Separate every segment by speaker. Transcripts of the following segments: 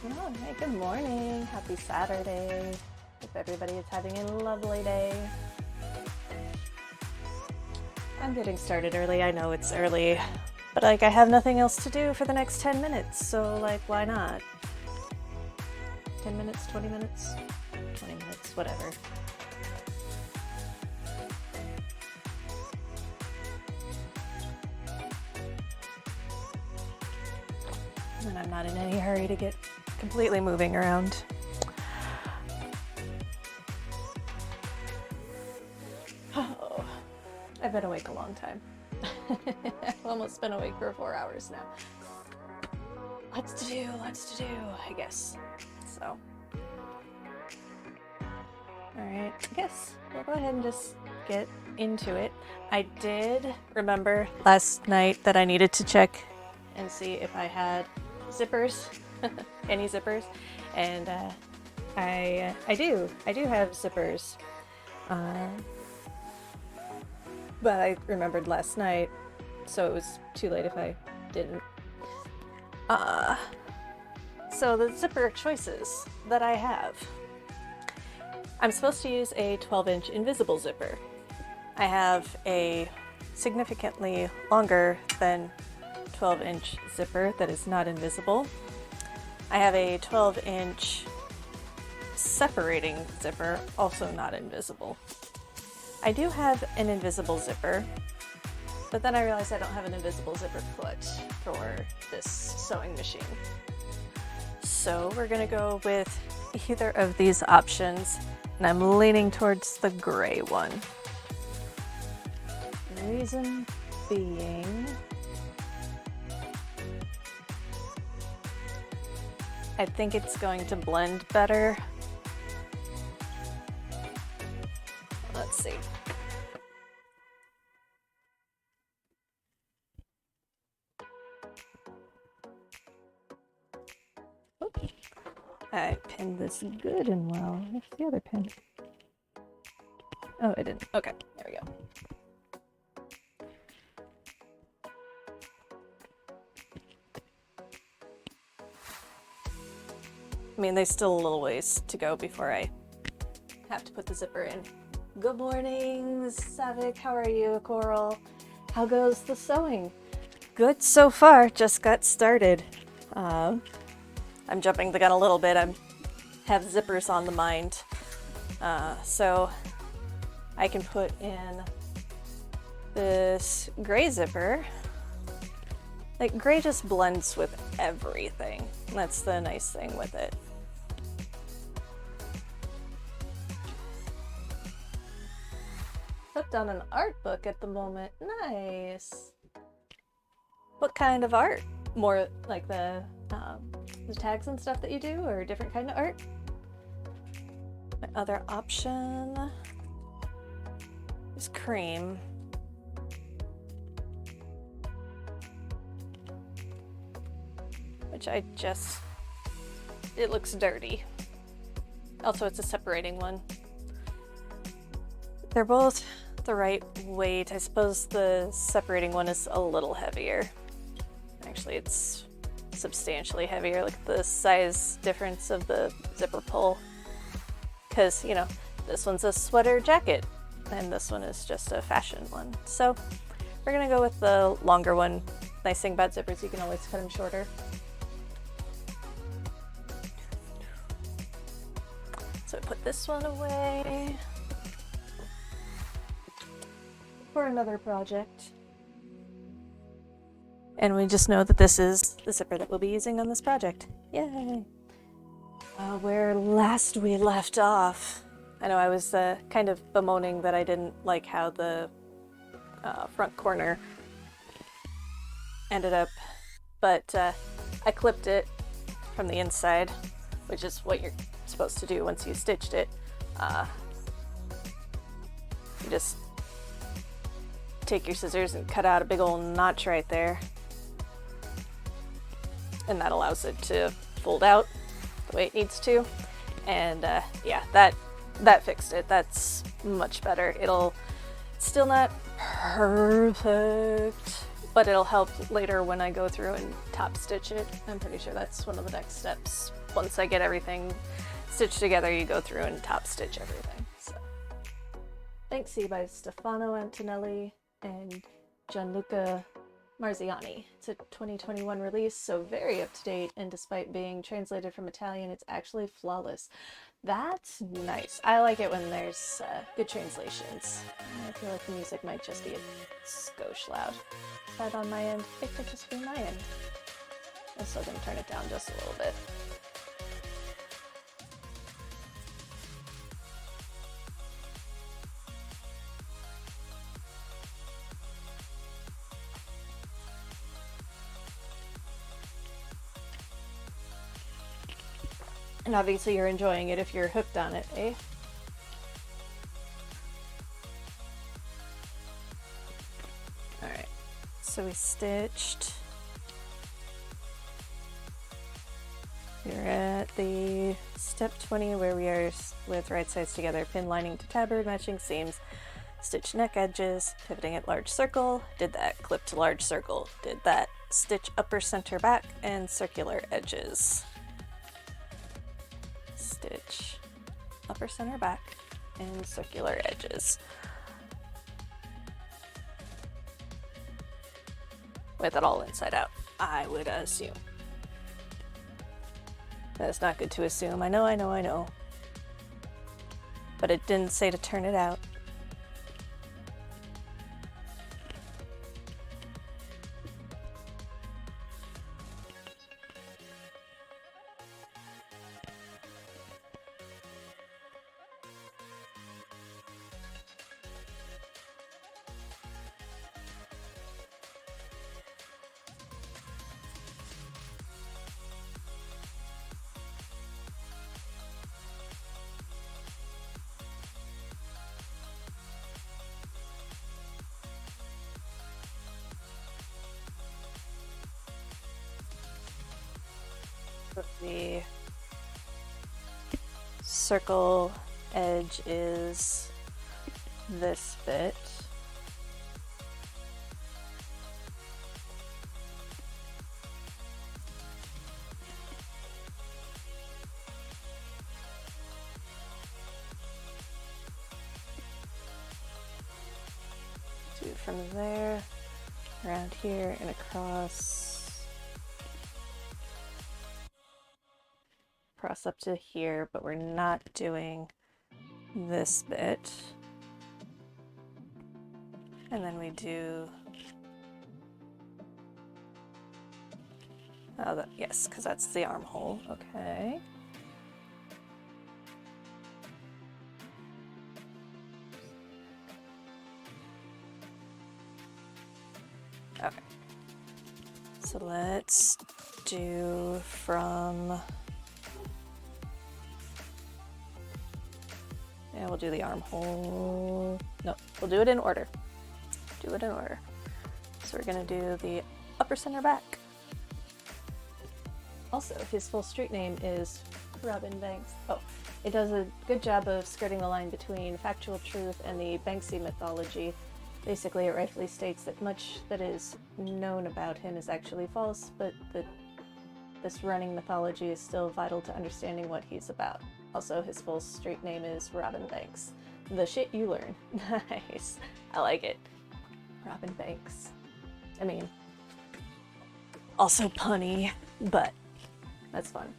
Speaker 1: Oh, hey, good morning. Happy Saturday. Hope everybody is having a lovely day. I'm getting started early. I know it's early, but I have nothing else to do for the next 10 minutes, so why not? 10 minutes, 20 minutes, 20 minutes, whatever. And I'm not in any hurry to get completely moving around. Oh, I've been awake a long time. I've almost been awake for 4 hours now. Lots to do, I guess. So, alright, I guess we'll go ahead and just get into it. I did remember last night that I needed to check and see if I had zippers, any zippers, and I do have zippers, but I remembered last night, so it was too late if I didn't. So the zipper choices that I have, I'm supposed to use a 12-inch invisible zipper. I have a significantly longer than 12-inch zipper that is not invisible. I have a 12-inch separating zipper, also not invisible. I do have an invisible zipper, but then I realized I don't have an invisible zipper foot for this sewing machine. So we're gonna go with either of these options, and I'm leaning towards the gray one. Reason being, I think it's going to blend better. Let's see. Oops. I pinned this good and well. Where's the other pin? Oh, I didn't. Okay, there we go. I mean, there's still a little ways to go before I have to put the zipper in. Good morning, Savik. How are you, Coral? How goes the sewing? Good so far. Just got started. I'm jumping the gun a little bit. I have zippers on the mind. So I can put in this gray zipper. Like, gray just blends with everything. That's the nice thing with it. Put down an art book at the moment. Nice. What kind of art? More like the tags and stuff that you do, or a different kind of art? My other option is cream. Which it looks dirty. Also, it's a separating one. They're both the right weight. I suppose the separating one is a little heavier. Actually, it's substantially heavier. Look at the size difference of the zipper pull. Because, you know, this one's a sweater jacket, and this one is just a fashion one. So we're gonna go with the longer one. Nice thing about zippers, you can always cut them shorter. So put this one away for another project. And we just know that this is the zipper that we'll be using on this project. Yay! Where last we left off, I know I was kind of bemoaning that I didn't like how the front corner ended up, but I clipped it from the inside, which is what you're supposed to do once you stitched it. You just take your scissors and cut out a big old notch right there, and that allows it to fold out the way it needs to. And yeah, that fixed it. That's much better. It's still not perfect, but it'll help later when I go through and top stitch it. I'm pretty sure that's one of the next steps. Once I get everything stitched together, you go through and top stitch everything. So, Banksy by Stefano Antonelli and Gianluca Marziani. It's a 2021 release, so very up to date, and despite being translated from Italian, it's actually flawless. That's nice. I like it when there's good translations. I feel like the music might just be a skosh loud. Is that on my end? It could just be my end. I'm still gonna turn it down just a little bit. And obviously you're enjoying it if you're hooked on it, eh? Alright, so we stitched. We're at the step 20 where we are with right sides together, pin lining to tabard, matching seams, stitch neck edges, pivoting at large circle, did that, clip to large circle, did that, stitch upper center back, and circular edges. Stitch upper center back and circular edges. With it all inside out, I would assume. That's not good to assume. I know. But it didn't say to turn it out. The circle edge is this bit. Do it from there, around here, and across. Cross up to here, but we're not doing this bit. And then we do, oh, yes, because that's the armhole. Okay. Okay. So let's do from, yeah, we'll do the armhole. No, we'll do it in order. Do it in order. So we're gonna do the upper center back. Also, his full street name is Robin Banks. Oh, it does a good job of skirting the line between factual truth and the Banksy mythology. Basically, it rightfully states that much that is known about him is actually false, but that this running mythology is still vital to understanding what he's about. Also, his full street name is Robin Banks. The shit you learn. Nice. I like it. Robin Banks. I mean, also punny, but that's fun.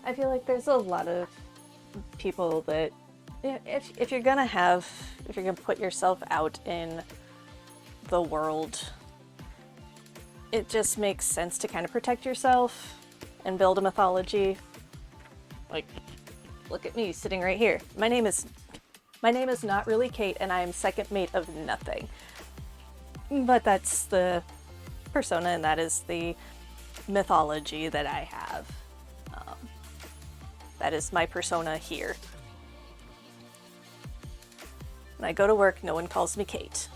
Speaker 1: I feel like there's a lot of people that, if you're gonna put yourself out in the world, it just makes sense to kind of protect yourself and build a mythology. Like, look at me sitting right here. My name is not really Kate, and I am second mate of nothing. But that's the persona, and that is the mythology that I have. That is my persona here. When I go to work, no one calls me Kate.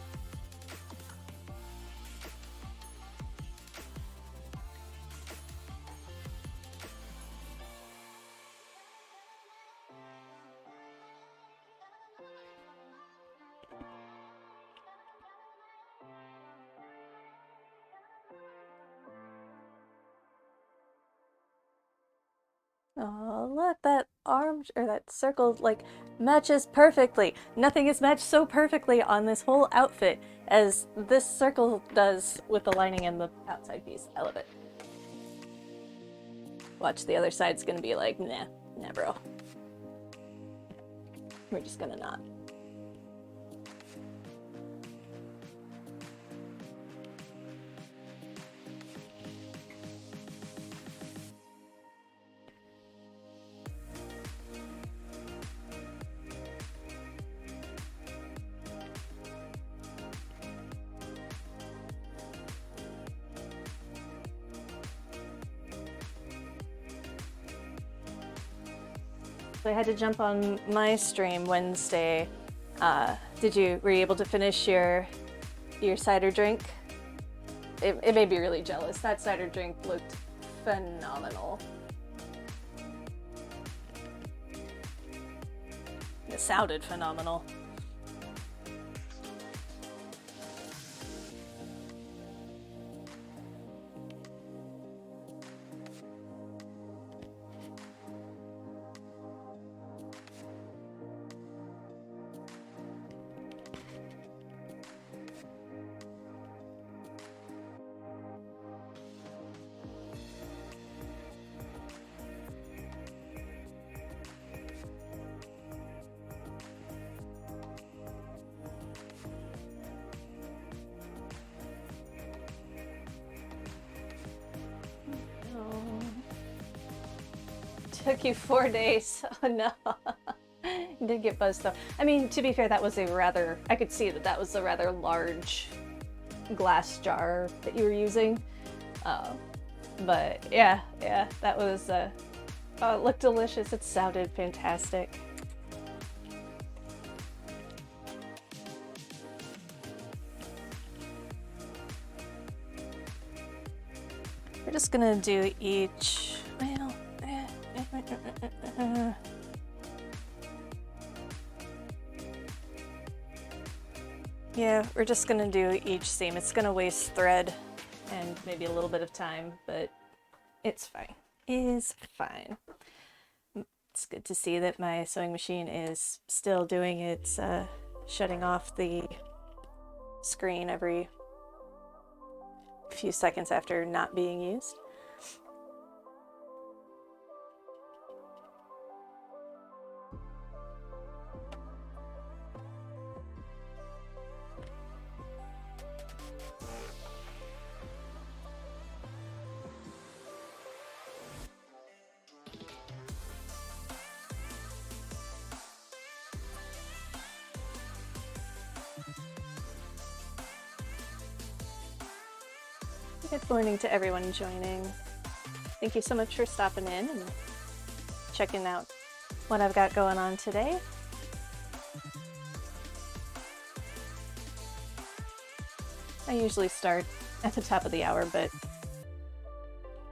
Speaker 1: Oh, look, that arm or that circle like matches perfectly. Nothing is matched so perfectly on this whole outfit as this circle does with the lining and the outside piece. I love it. Watch, the other side's gonna be like, nah, bro. We're just gonna not. So I had to jump on my stream Wednesday. Were you able to finish your cider drink? It made me really jealous. That cider drink looked phenomenal. It sounded phenomenal. Took you 4 days. Oh no. You did get buzzed though. I mean, to be fair, that was I could see that was a rather large glass jar that you were using. But yeah, that was, it looked delicious. It sounded fantastic. We're just gonna do each, well, yeah, we're just gonna do each seam. It's gonna waste thread and maybe a little bit of time, but it's fine. It's fine. It's good to see that my sewing machine is still doing its shutting off the screen every few seconds after not being used. Good morning to everyone joining. Thank you so much for stopping in and checking out what I've got going on today. I usually start at the top of the hour, but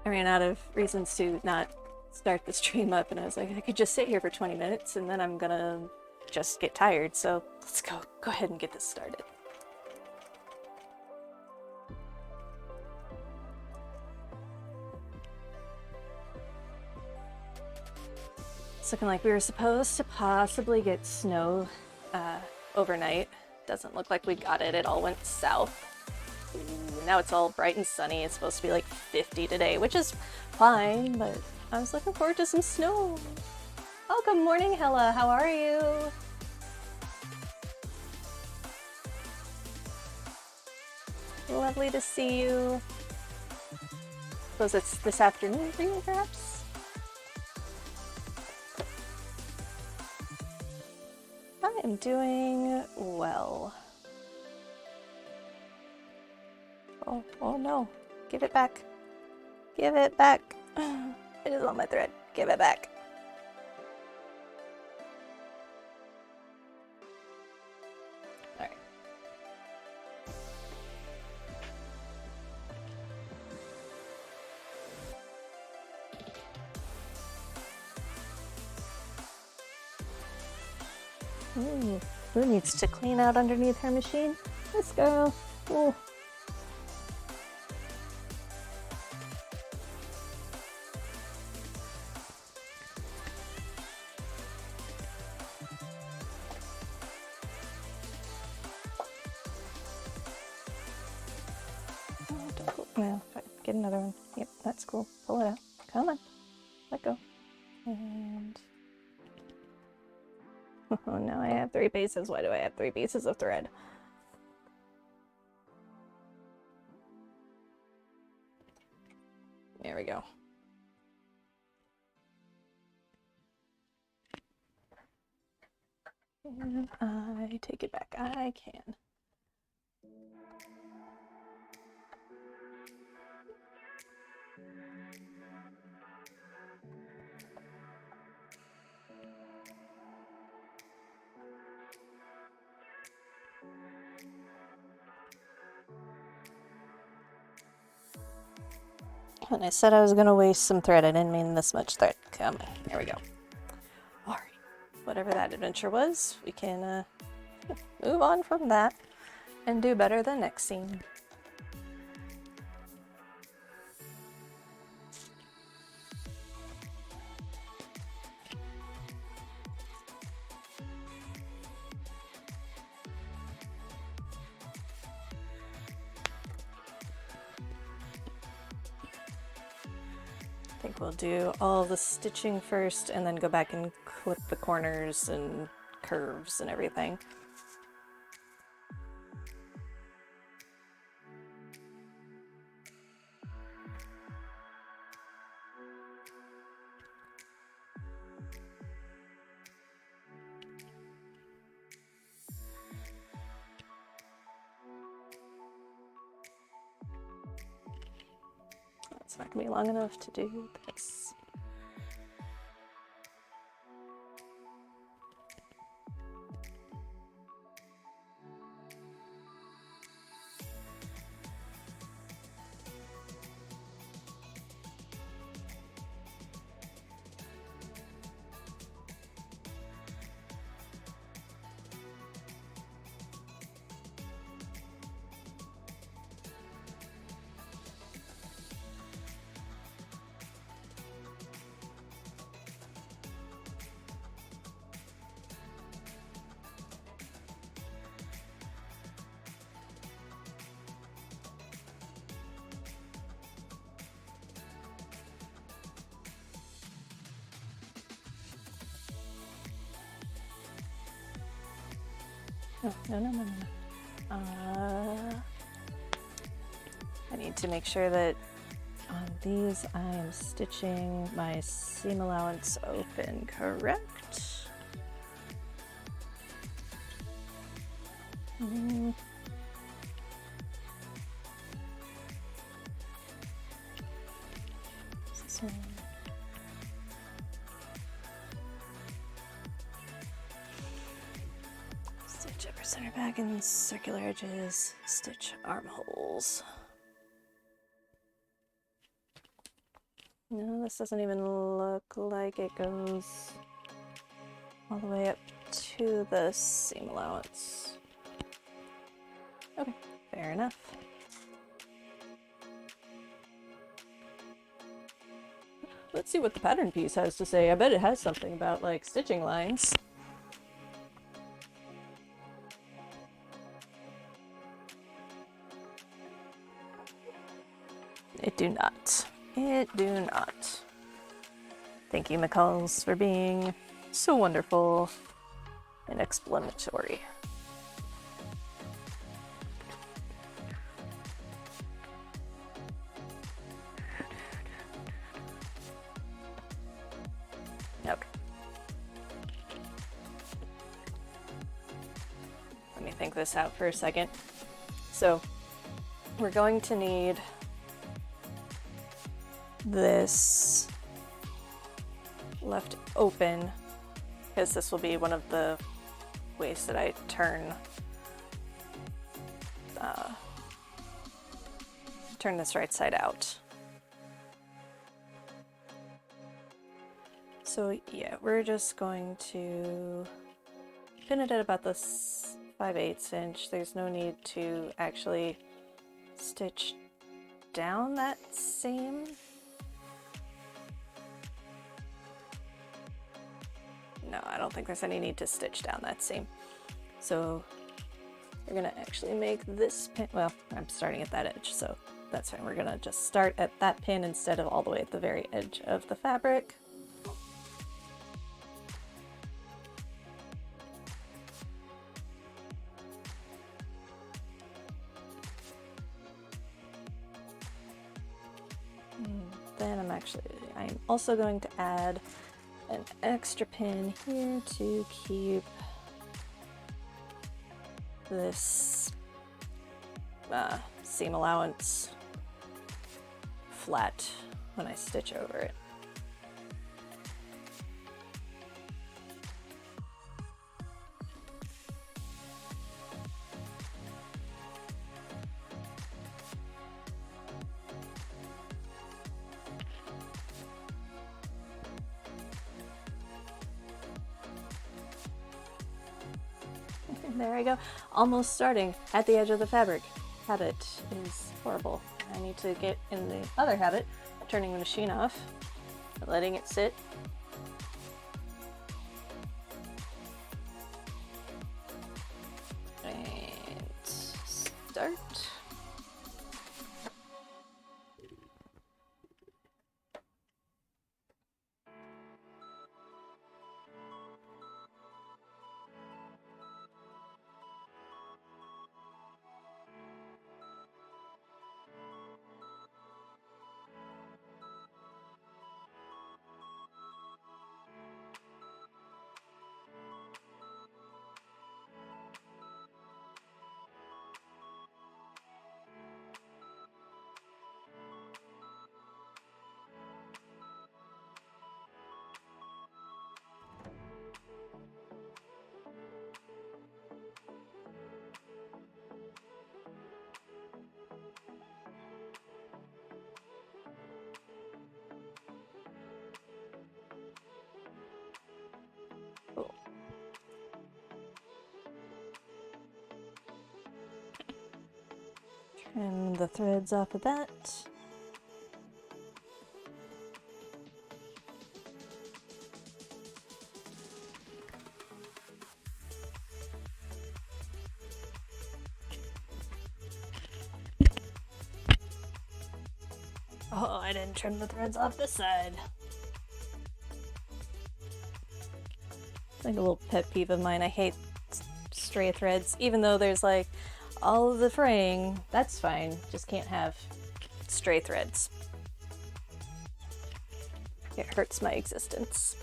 Speaker 1: I ran out of reasons to not start the stream up, and I was like, I could just sit here for 20 minutes and then I'm gonna just get tired, so let's go ahead and get this started. It's looking like we were supposed to possibly get snow overnight. Doesn't look like we got it. It all went south. Ooh, now it's all bright and sunny. It's supposed to be like 50 today, which is fine, but I was looking forward to some snow. Oh, good morning, Hella. How are you? Lovely to see you. Suppose it's this afternoon for you, perhaps? I am doing well. Oh no. Give it back. Give it back. It is on my thread. Give it back. Alright. Who needs to clean out underneath her machine? This girl. Ooh. Well, get another one. Yep, that's cool. Pull it out. Come on. Let go. And... oh, now I have 3 pieces. Why do I have 3 pieces of thread? There we go. And I take it back. I can. When I said I was going to waste some thread, I didn't mean this much thread. Come on. There we go. All right. Whatever that adventure was, we can move on from that and do better the next scene. I think we'll do all the stitching first and then go back and clip the corners and curves and everything. It's not gonna be long enough to do this. Oh, no. I need to make sure that on these I am stitching my seam allowance open correct. This one. Stitch upper center back and circular edges, stitch armholes. No, this doesn't even look like it goes all the way up to the seam allowance. Okay, fair enough. Let's see what the pattern piece has to say. I bet it has something about, like, stitching lines. It do not. It do not. Thank you, McCalls, for being so wonderful and explanatory. Okay. Let me think this out for a second. So, we're going to need this left open because this will be one of the ways that I turn this right side out. So yeah, we're just going to pin it at about this 5/8 inch. There's no need to actually stitch down that seam. No, I don't think there's any need to stitch down that seam. So we're gonna actually make this pin, well, I'm starting at that edge, so That's fine. We're gonna just start at that pin instead of all the way at the very edge of the fabric. Then I'm also going to add an extra pin here to keep this seam allowance flat when I stitch over it. There I go. Almost starting at the edge of the fabric. Habit is horrible. I need to get in the other habit, turning the machine off, letting it sit. And start. Cool. Trim the threads off of that. Oh, I didn't trim the threads off this side. It's like a little pet peeve of mine. I hate stray threads, even though there's like all of the fraying. That's fine. Just can't have stray threads. It hurts my existence.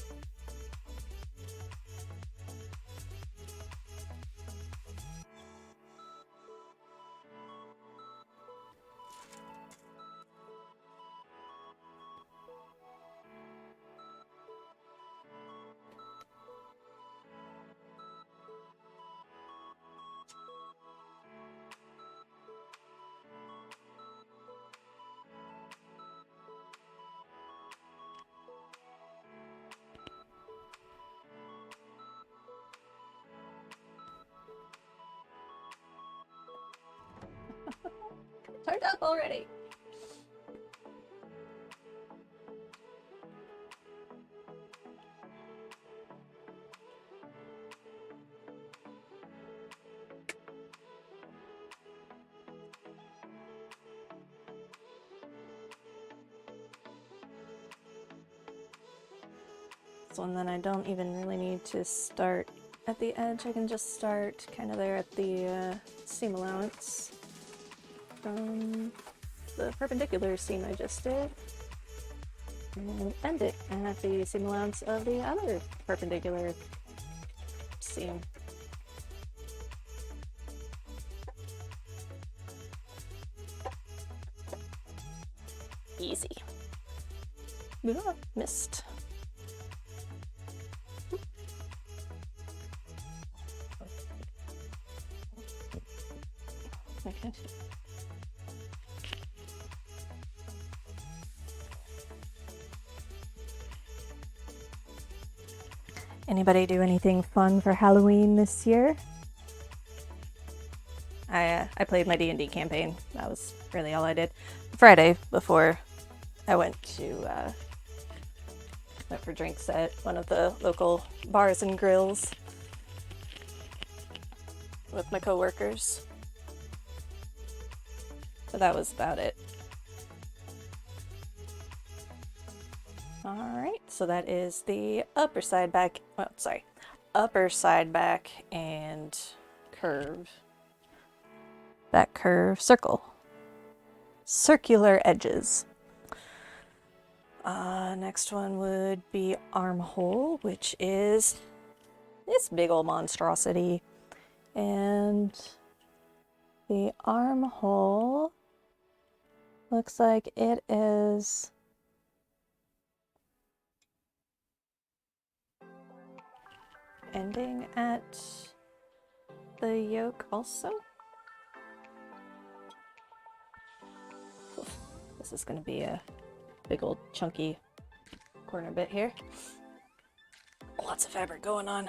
Speaker 1: Turned up already. So and then I don't even really need to start at the edge. I can just start kind of there at the seam allowance from the perpendicular seam I just did, and end it at the seam allowance of the other perpendicular seam. Easy. Ah, missed. Okay. Anybody do anything fun for Halloween this year? I played my D&D campaign. That was really all I did. Friday before I went for drinks at one of the local bars and grills with my coworkers. So that was about it. All right, so that is the upper side back, well, sorry, upper side back and curve. Back curve, circle. Circular edges. Next one would be armhole, which is this big old monstrosity. And the armhole looks like it is ending at the yoke also. Oof, this is going to be a big old chunky corner bit here. Lots of fabric going on.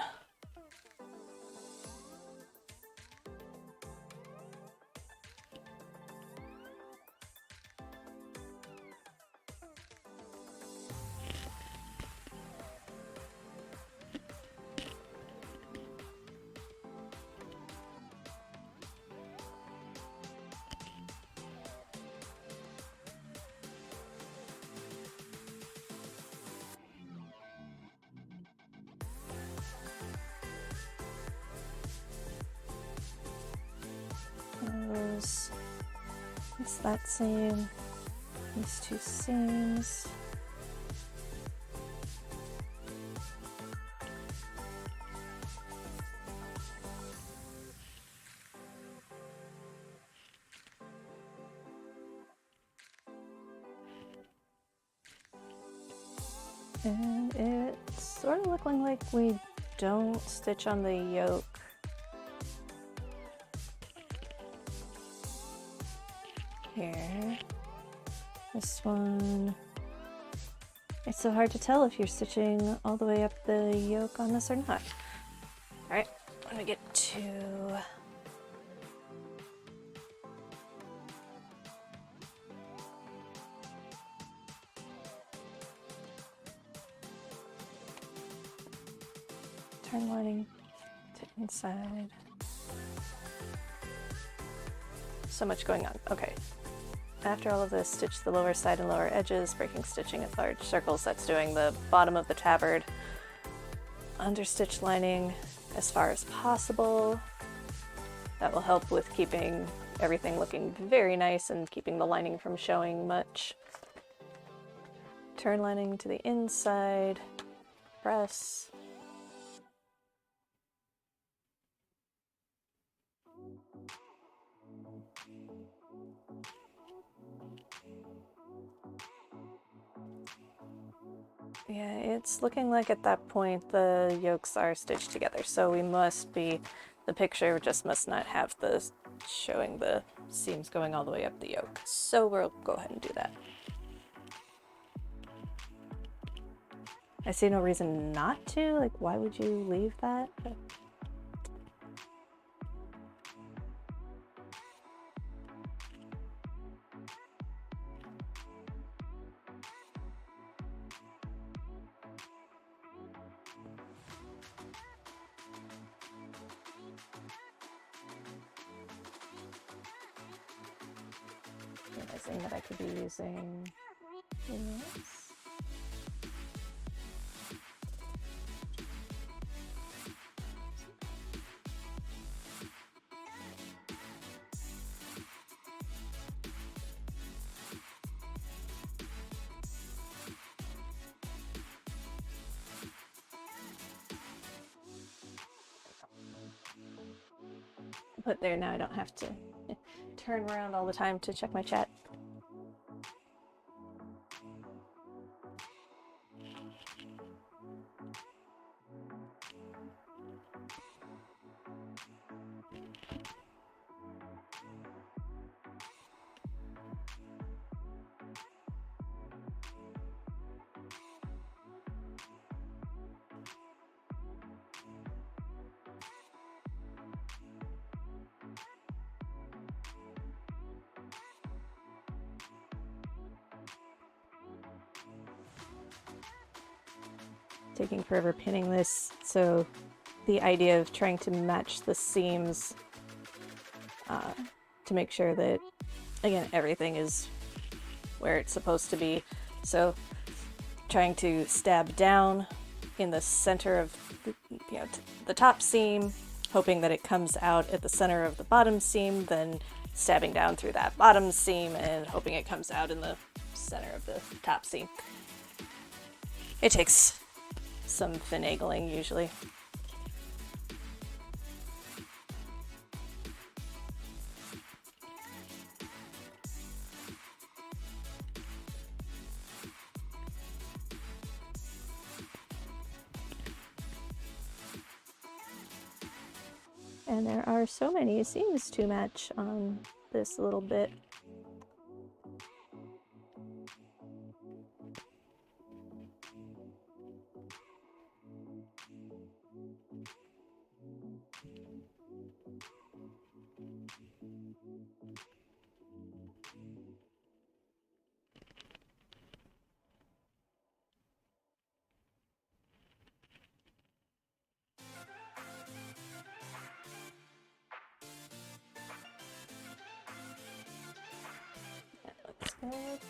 Speaker 1: What's that seam? These two seams. And it's sort of looking like we don't stitch on the yoke. Here. This one. It's so hard to tell if you're stitching all the way up the yoke on this or not. Alright, let me get to turn lining to inside. So much going on. Okay. After all of this, stitch the lower side and lower edges, breaking stitching at large circles. That's doing the bottom of the tabard. Understitch lining as far as possible. That will help with keeping everything looking very nice and keeping the lining from showing much. Turn lining to the inside. Press. Yeah, it's looking like at that point the yolks are stitched together, so we must be, the picture just must not have the showing the seams going all the way up the yoke. So we'll go ahead and do that. I see no reason not to, like why would you leave that? Realizing that I could be using this. Put there, now I don't have to turn around all the time to check my chat. Taking forever pinning this, so the idea of trying to match the seams to make sure that, again, everything is where it's supposed to be. So trying to stab down in the center of the top seam, hoping that it comes out at the center of the bottom seam, then stabbing down through that bottom seam and hoping it comes out in the center of the top seam. It takes some finagling usually. And there are so many seams to match on this little bit. That looks good.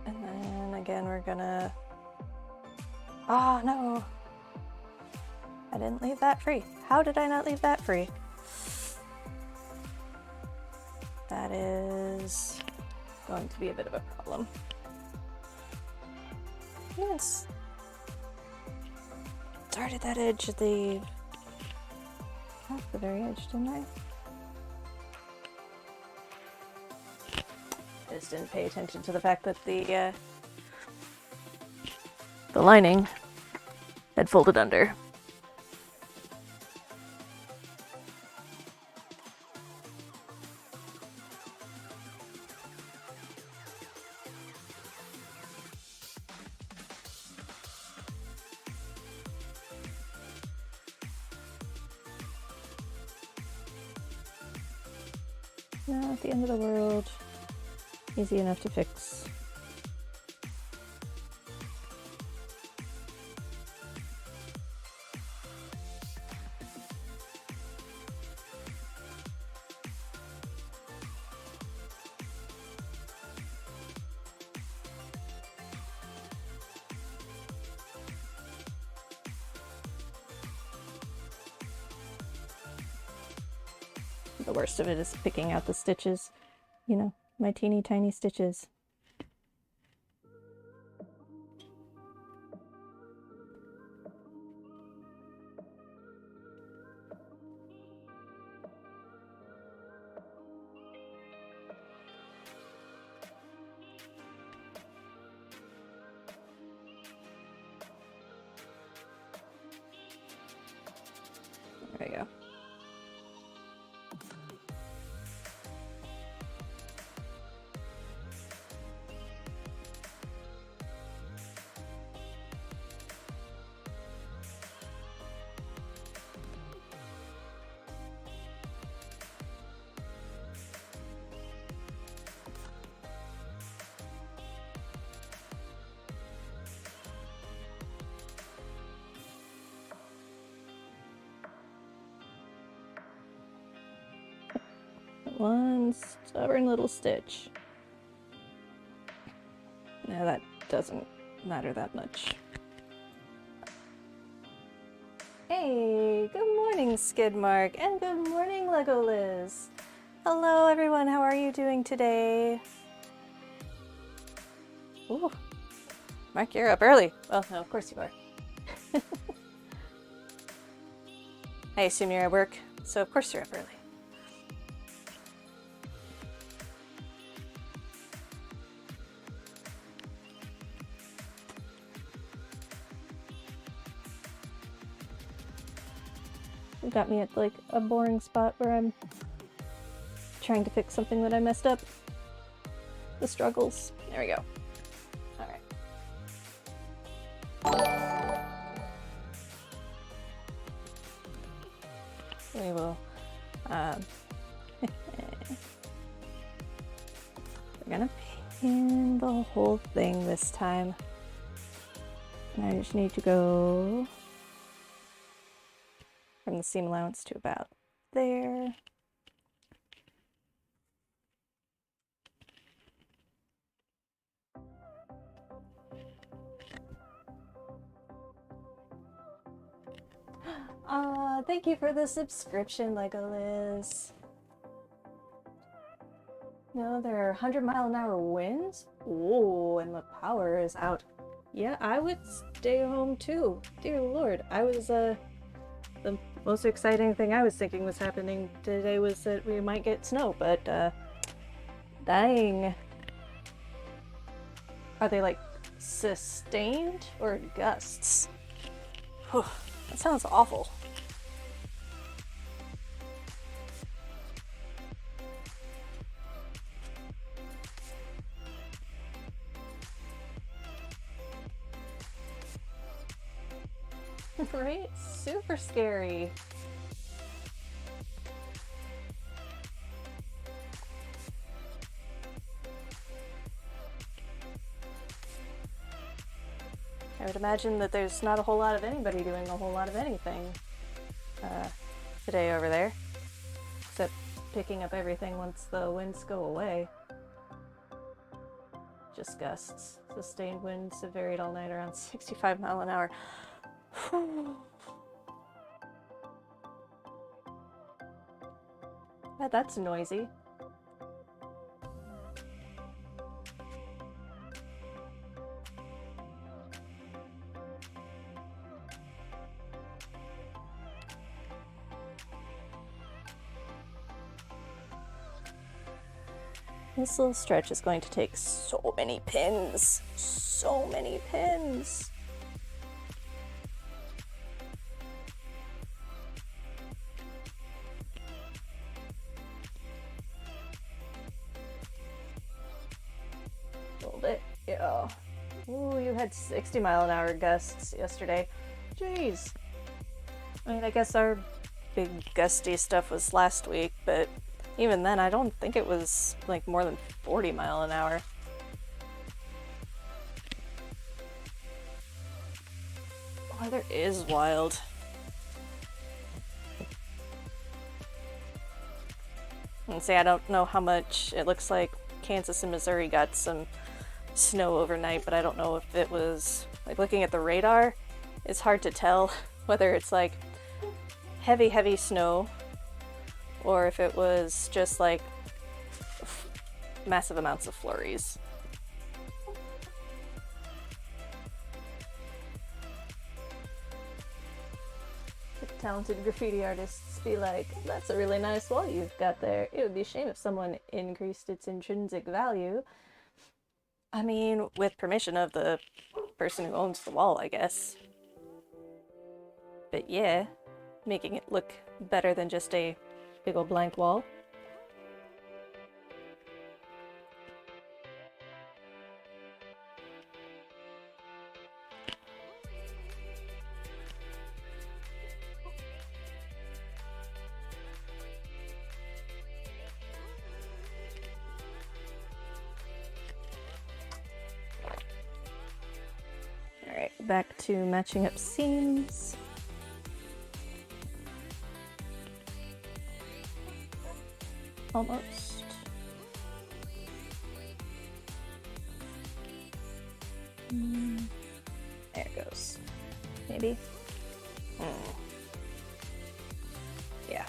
Speaker 1: And then again, we're gonna, oh no, I didn't leave that free. How did I not leave that free? That is going to be a bit of a problem. Yes. Started that edge at the very edge, didn't I? I just didn't pay attention to the fact that the lining had folded under. Not the end of the world. Easy enough to fix. The worst of it is picking out the stitches, you know, my teeny tiny stitches. There we go. One stubborn little stitch. Now that doesn't matter that much. Hey, good morning, Skidmark, and good morning, Lego Liz. Hello, everyone. How are you doing today? Ooh, Mark, you're up early. Well, no, of course you are. I assume you're at work, so of course you're up early. got me at like a boring spot where I'm trying to fix something that I messed up. The struggles. There we go. Alright. We will we're gonna pin the whole thing this time. And I just need to go from the seam allowance to about there. Thank you for the subscription, Legolas. No, there are 100-mile-an-hour winds? Oh, and the power is out. Yeah, I would stay home too. Dear Lord, I was, the most exciting thing I was thinking was happening today was that we might get snow, but, dang. Are they, like, sustained or gusts? Whew, that sounds awful. Right? Super scary. I would imagine that there's not a whole lot of anybody doing a whole lot of anything today over there, except picking up everything once the winds go away. Just gusts. Sustained winds have varied all night around 65 miles an hour. Bet that's noisy. This little stretch is going to take so many pins. So many pins. A little bit, yeah. Ooh, you had 60-mile-an-hour gusts yesterday. Jeez. I mean, I guess our big gusty stuff was last week, but even then, I don't think it was like more than 40 miles an hour. Weather is wild. And see, I don't know how much. It looks like Kansas and Missouri got some snow overnight, but I don't know if it was, like, looking at the radar, it's hard to tell whether it's like heavy snow or if it was just like massive amounts of flurries. The talented graffiti artists be like, that's a really nice wall you've got there. It would be a shame if someone increased its intrinsic value. I mean, with permission of the person who owns the wall, I guess. But yeah, making it look better than just a big old blank wall. Alright, back to matching up seams. Almost. There it goes. Maybe? Yeah.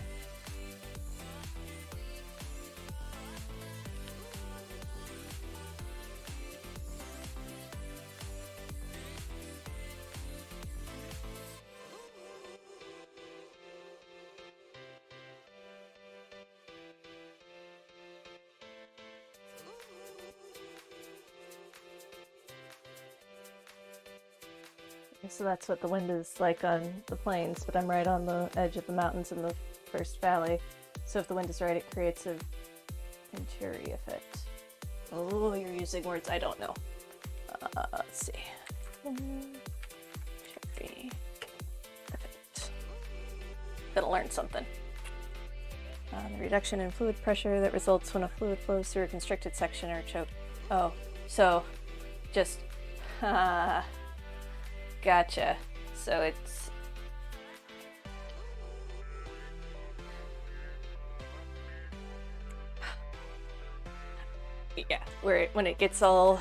Speaker 1: So that's what the wind is like on the plains, but I'm right on the edge of the mountains in the first valley. So if the wind is right, it creates a Venturi effect. Oh, you're using words I don't know. Let's see. Venturi effect. Gonna learn something. The reduction in fluid pressure that results when a fluid flows through a constricted section or choke. Oh, so just gotcha. So it's yeah, where when it gets all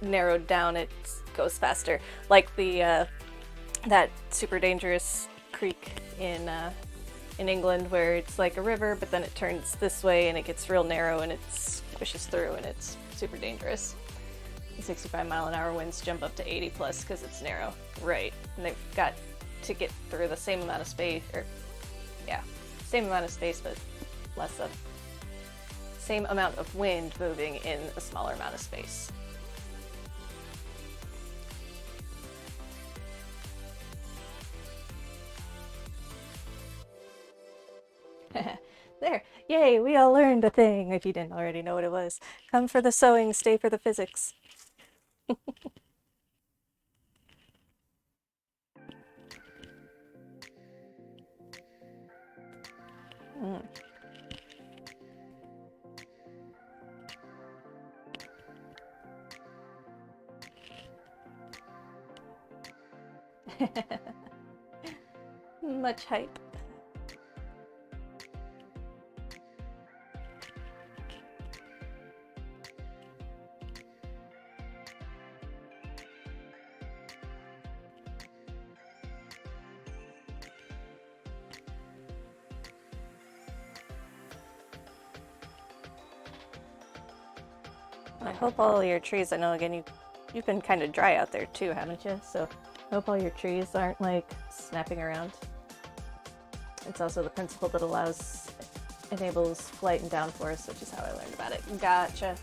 Speaker 1: narrowed down, it goes faster. Like the that super dangerous creek in England where it's like a river, but then it turns this way and it gets real narrow and it squishes through and it's super dangerous. The 65-mile-an-hour winds jump up to 80 plus because it's narrow. Right. And they've got to get through the same amount of space, or yeah, same amount of space, but less of same amount of wind moving in a smaller amount of space. There. Yay, we all learned a thing, if you didn't already know what it was. Come for the sewing, stay for the physics. Much hype. I hope all your trees, I know again you've been kind of dry out there too, haven't you? So I hope all your trees aren't like snapping around. It's also the principle that enables flight and downforce, which is how I learned about it. Gotcha.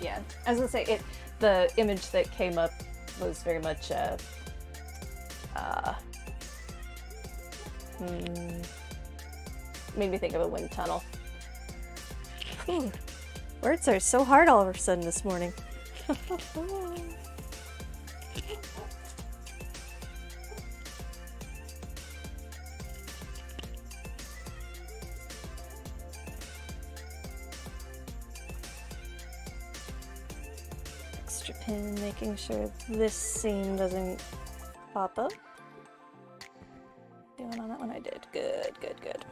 Speaker 1: Yeah, I was gonna say the image that came up was very much made me think of a wind tunnel. Whew. Words are so hard all of a sudden this morning. Extra pin, making sure this seam doesn't pop up. Doing on that one I did. Good, good, good.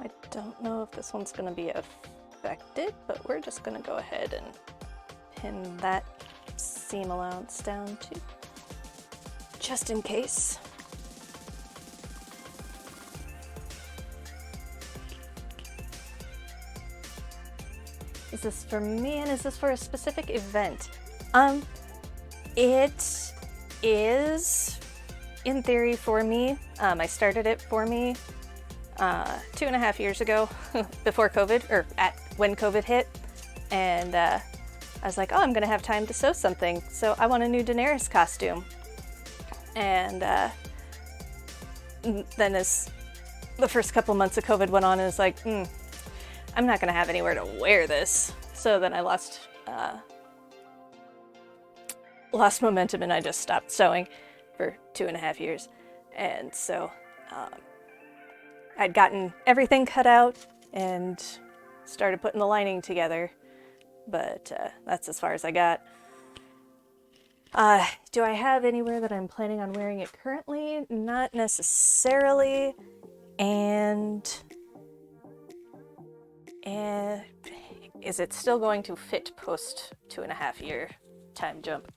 Speaker 1: I don't know if this one's going to be affected, but we're just going to go ahead and pin that seam allowance down too, just in case. Is this for me and is this for a specific event? It is in theory for me. I started it for me 2.5 years ago before COVID, or when COVID hit, and I was like, oh, I'm gonna have time to sew something, so I want a new Daenerys costume. And then as the first couple months of COVID went on, I was like, I'm not gonna have anywhere to wear this. So then I lost momentum and I just stopped sewing for 2.5 years. And so I'd gotten everything cut out and started putting the lining together, but that's as far as I got. Do I have anywhere that I'm planning on wearing it currently? Not necessarily, and is it still going to fit post 2.5 year time jump?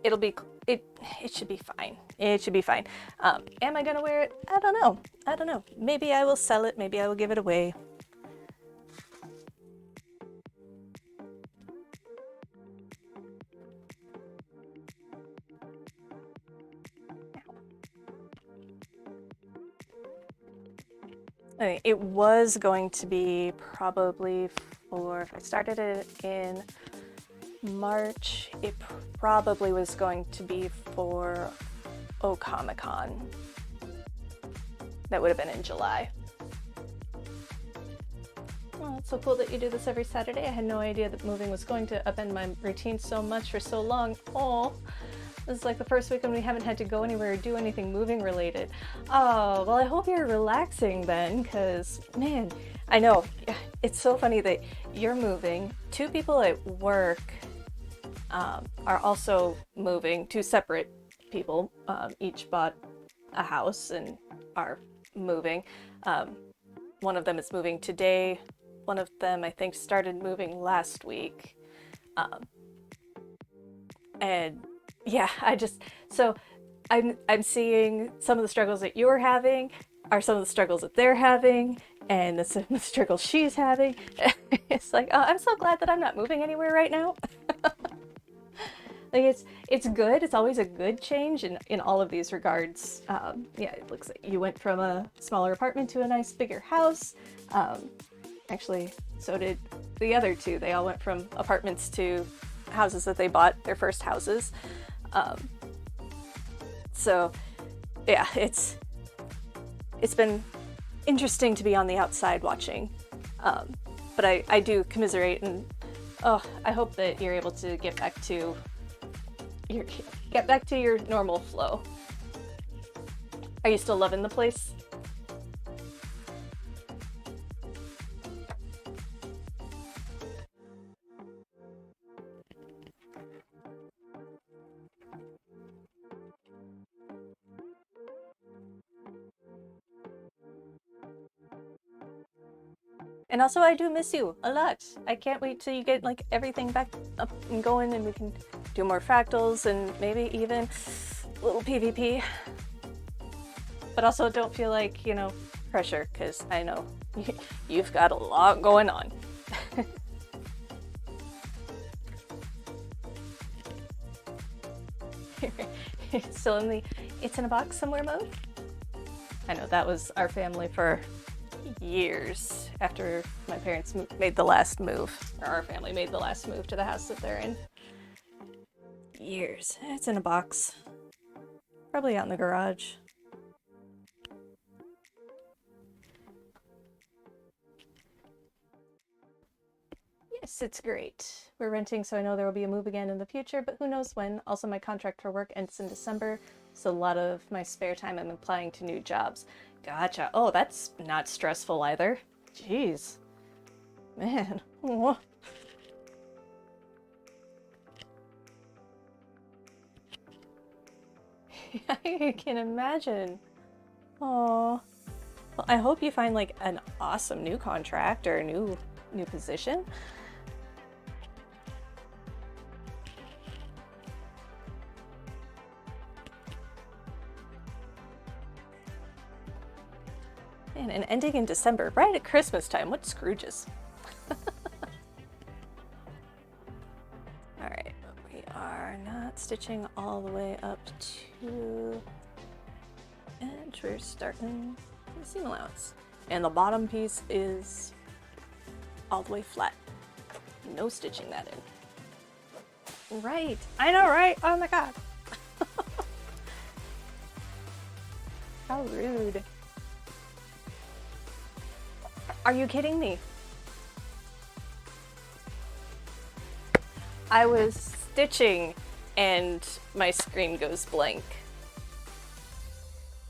Speaker 1: It'll be, it should be fine. It should be fine. Am I gonna wear it? I don't know. I don't know. Maybe I will sell it. Maybe I will give it away. It was going to be probably for, if I started it in March, it probably was going to be for Comic-Con. That would have been in July. Well, it's so cool that you do this every Saturday. I had no idea that moving was going to upend my routine so much for so long. Oh, this is like the first weekend we haven't had to go anywhere or do anything moving related. Oh, well, I hope you're relaxing then, because, man, I know, it's so funny that you're moving. 2 people at work are also moving, 2 separate people, each bought a house and are moving. One of them is moving today. One of them, I think, started moving last week. And yeah, so I'm seeing some of the struggles that you're having are some of the struggles that they're having, and some of the struggles she's having. It's like, oh, I'm so glad that I'm not moving anywhere right now. Like it's good. It's always a good change in all of these regards. Yeah, it looks like you went from a smaller apartment to a nice bigger house. Actually, so did the other 2. They all went from apartments to houses that they bought, their first houses. So yeah, it's been interesting to be on the outside watching. But I do commiserate, and I hope that you're able to get back to your normal flow. Are you still loving the place? And also, I do miss you a lot. I can't wait till you get like everything back up and going, and we can do more fractals and maybe even a little PvP. But also, don't feel like, pressure, because I know you've got a lot going on. Still in the it's in a box somewhere mode? I know that was our family for years after my parents made the last move, or our family made the last move to the house that they're in. Years. It's in a box. Probably out in the garage. Yes, it's great. We're renting, so I know there will be a move again in the future, but who knows when. Also, my contract for work ends in December, so a lot of my spare time I'm applying to new jobs. Gotcha. Oh, that's not stressful either. Jeez. Man. I can imagine. Oh. Well, I hope you find like an awesome new contract or a new position. Man, and ending in December, right at Christmas time. What Scrooges. Alright, we are not stitching all the way up to... And we're starting the seam allowance. And the bottom piece is all the way flat. No stitching that in. Right, I know, right? Oh my god. How rude. Are you kidding me? I was stitching and my screen goes blank.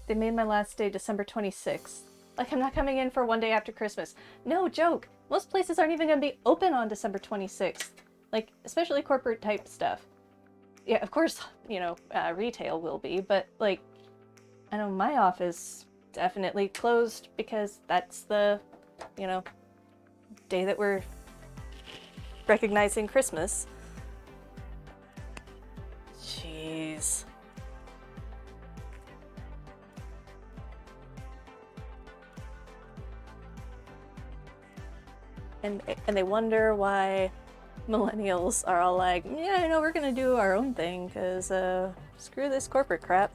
Speaker 1: They made my last day December 26th. Like, I'm not coming in for one day after Christmas. No joke. Most places aren't even going to be open on December 26th. Like, especially corporate type stuff. Yeah, of course, retail will be, but like, I know my office definitely closed because that's the, day that we're recognizing Christmas. Jeez. And they wonder why millennials are all like, yeah, I know we're gonna do our own thing, because screw this corporate crap.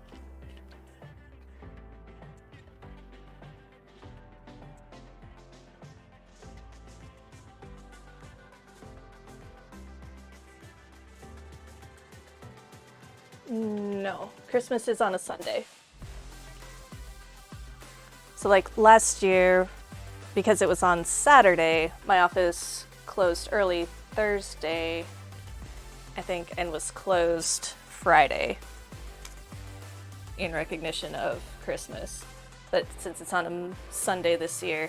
Speaker 1: No, Christmas is on a Sunday. So like last year, because it was on Saturday, my office closed early Thursday, I think, and was closed Friday in recognition of Christmas. But since it's on a Sunday this year,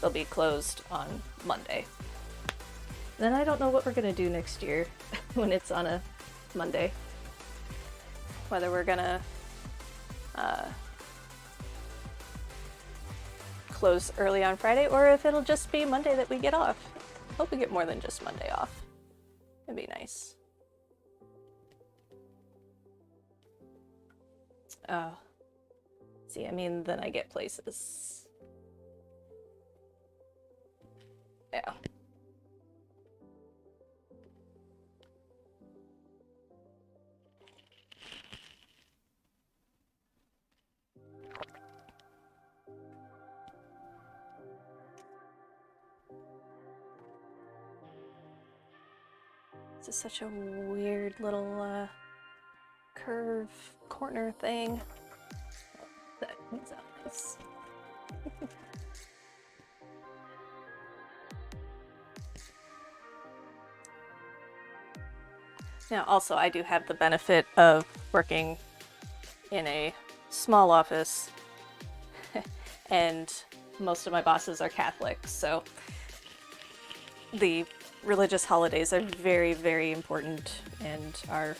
Speaker 1: they'll be closed on Monday. Then I don't know what we're gonna do next year when it's on a Monday. Whether we're gonna close early on Friday, or if it'll just be Monday that we get off. Hope we get more than just Monday off. It'd be nice. Oh. See, I mean, then I get places. Yeah. This is such a weird little curve corner thing. That comes out nice. Now, also, I do have the benefit of working in a small office, and most of my bosses are Catholic, so the religious holidays are very, very important and are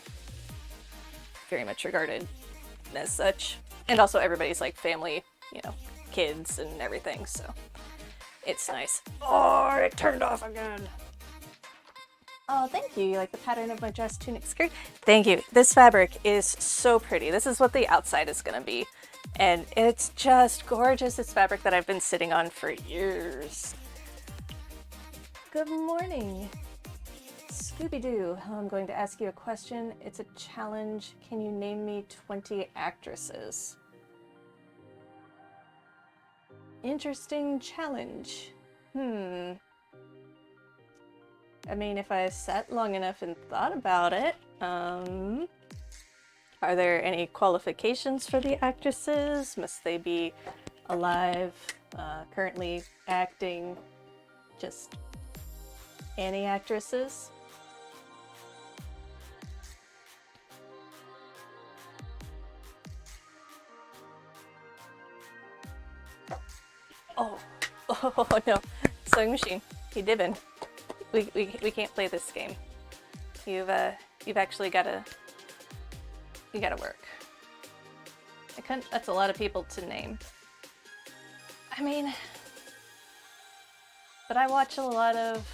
Speaker 1: very much regarded as such. And also everybody's like family, you know, kids and everything, so it's nice. Oh, it turned off again. Oh, thank you. You like the pattern of my dress tunic skirt? Thank you. This fabric is so pretty. This is what the outside is gonna be. And it's just gorgeous. It's fabric that I've been sitting on for years. Good morning, Scooby-Doo. I'm going to ask you a question. It's a challenge. Can you name me 20 actresses? Interesting challenge. I mean, if I sat long enough and thought about it, are there any qualifications for the actresses? Must they be alive, currently acting, just any actresses? Oh, oh no, sewing machine, you dibbing. We can't play this game. You've actually gotta work. That's a lot of people to name. I mean, but I watch a lot of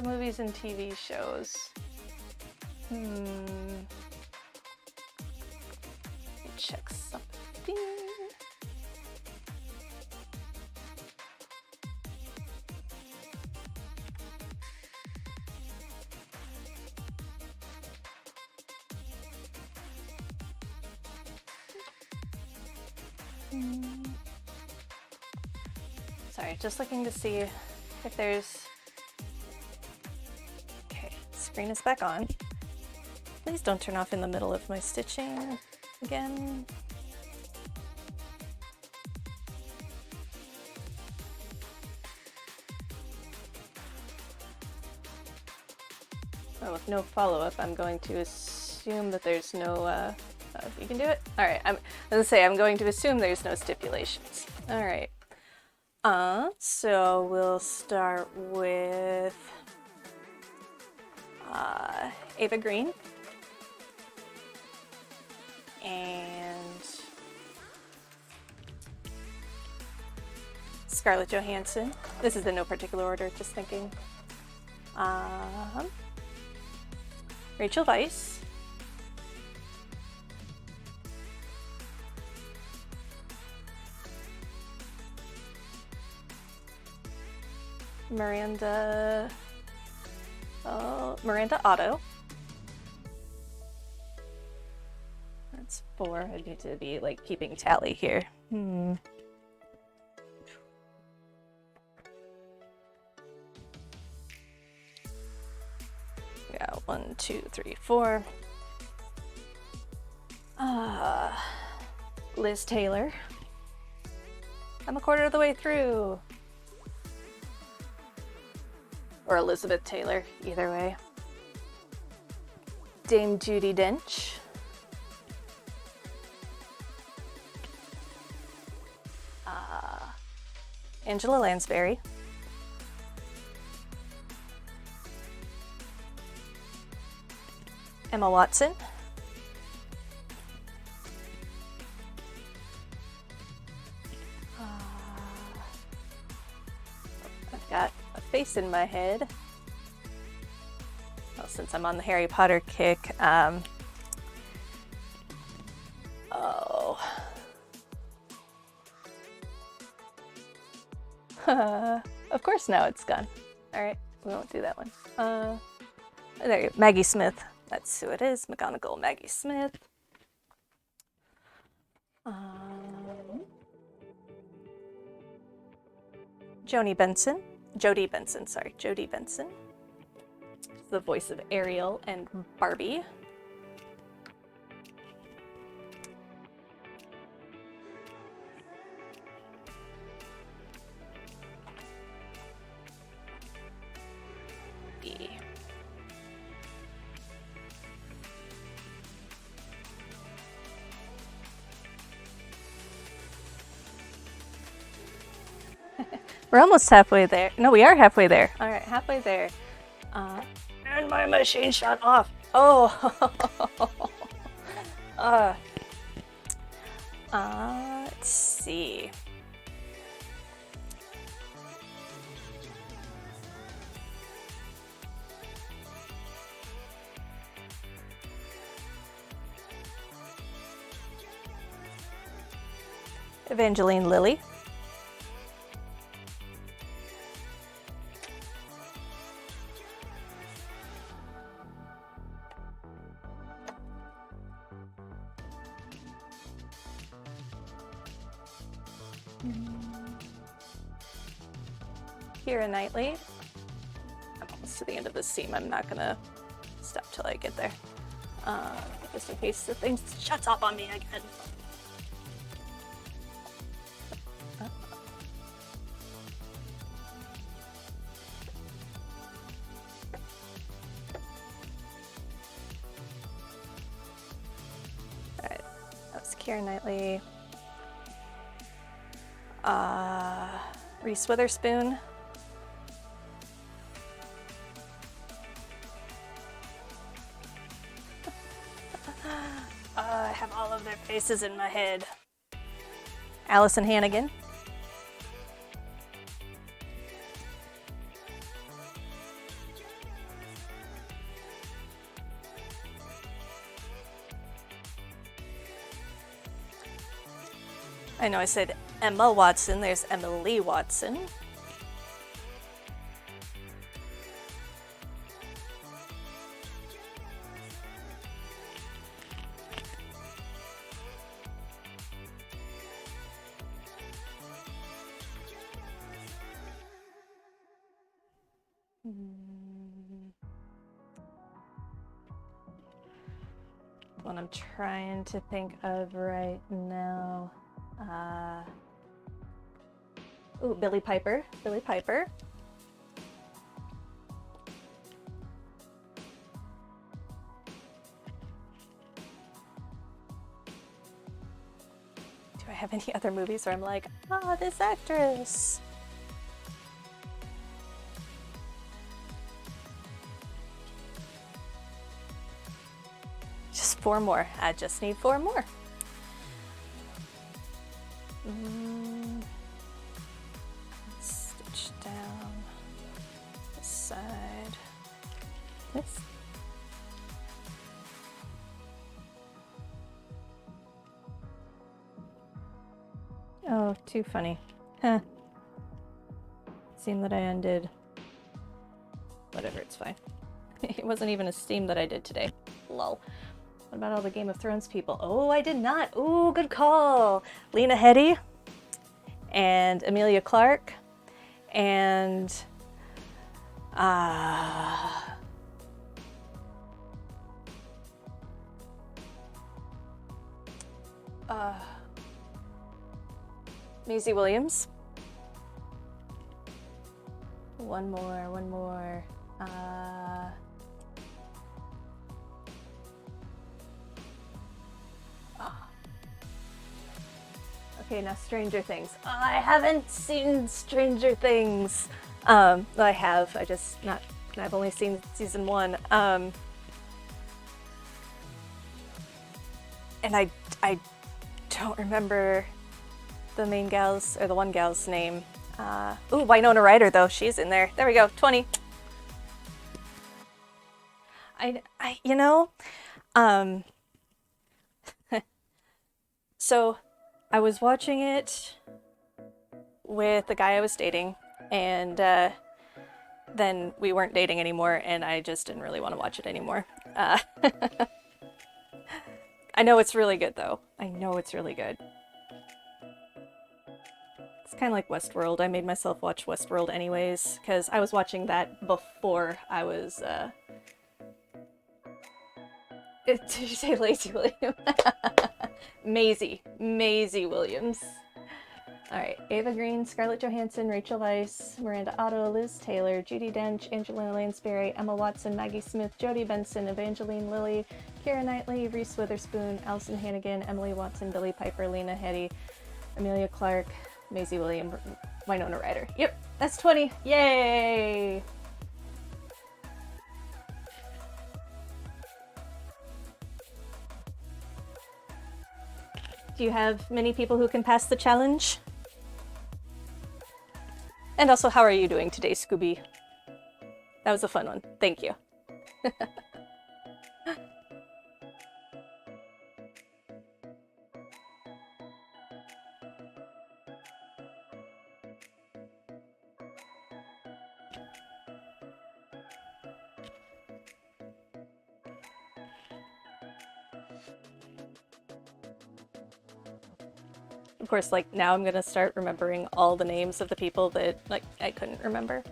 Speaker 1: movies and TV shows. Let me check something. Sorry, just looking to see if there's... Okay, screen is back on. Please don't turn off in the middle of my stitching again. Oh, with no follow-up, I'm going to assume that there's no, oh, you can do it? Alright, I'm gonna say I'm going to assume there's no stipulations. Alright. So we'll start with Ava Green and Scarlett Johansson. This is in no particular order, just thinking. Rachel Weisz. Miranda Otto. That's 4. I need to be like keeping tally here. Yeah, 1, 2, 3, 4. Liz Taylor. I'm a quarter of the way through. Or Elizabeth Taylor, either way. Dame Judi Dench. Angela Lansbury. Emma Watson. I've got a face in my head. Well, since I'm on the Harry Potter kick, of course now it's gone. All right, we won't do that one. There you go. Maggie Smith. That's who it is. McGonagall, Maggie Smith. Jodie Benson. Jodie Benson. The voice of Ariel and Barbie. We're almost halfway there. No, we are halfway there. All right, halfway there. And my machine shut off. Oh. Let's see. Evangeline Lilly. Keira Knightley. I'm almost to the end of this seam. I'm not gonna stop till I get there. Just in case the thing shuts off on me again. Alright, that was Keira Knightley. Reese Witherspoon. I have all of their faces in my head. Allison Hannigan. I know I said Emma Watson, there's Emily Watson. One I'm trying to think of right now. Ooh, Billie Piper. Billie Piper. Do I have any other movies where I'm like, ah, this actress? Just 4 more. I just need 4 more. Stitch down this side. Miss. Oh, too funny. Huh. Steam that I undid. Whatever, it's fine. It wasn't even a Steam that I did today. Lol. What about all the Game of Thrones people? Oh, I did not. Ooh, good call. Lena Headey and Emilia Clarke and Maisie Williams. One more. Okay, now Stranger Things. Oh, I haven't seen Stranger Things. I have. I've only seen season 1. And I don't remember the main gal's, or the one gal's name. Ooh, Winona Ryder, though. She's in there. There we go. 20. So I was watching it with the guy I was dating, and then we weren't dating anymore, and I just didn't really want to watch it anymore. I know it's really good, though. I know it's really good. It's kind of like Westworld. I made myself watch Westworld anyways, because I was watching that before I was, Did you say Lacey Williams? Maisie Williams. Alright, Ava Green, Scarlett Johansson, Rachel Weisz, Miranda Otto, Liz Taylor, Judi Dench, Angelina Lansbury, Emma Watson, Maggie Smith, Jodie Benson, Evangeline Lilly, Keira Knightley, Reese Witherspoon, Allison Hannigan, Emily Watson, Billie Piper, Lena Headey, Emilia Clarke, Maisie Williams, Winona Ryder. Yep, that's 20. Yay! Do you have many people who can pass the challenge? And also, how are you doing today, Scooby? That was a fun one. Thank you. Of course, like, now I'm gonna start remembering all the names of the people that, like, I couldn't remember.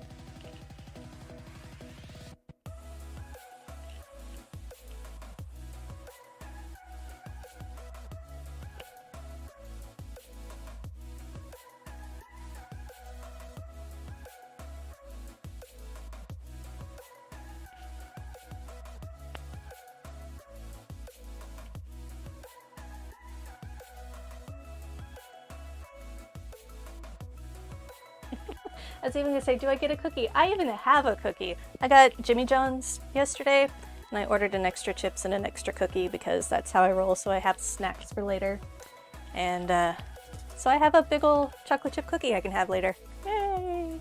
Speaker 1: I was even gonna say, do I get a cookie? I even have a cookie. I got Jimmy John's yesterday, and I ordered an extra chips and an extra cookie because that's how I roll, so I have snacks for later. And so I have a big ol' chocolate chip cookie I can have later. Yay!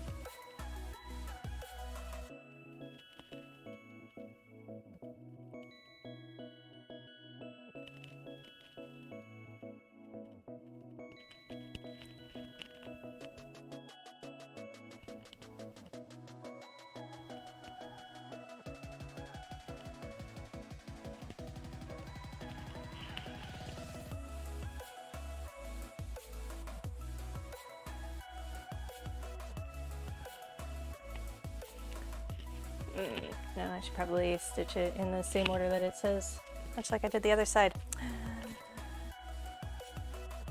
Speaker 1: No, I should probably stitch it in the same order that it says, much like I did the other side.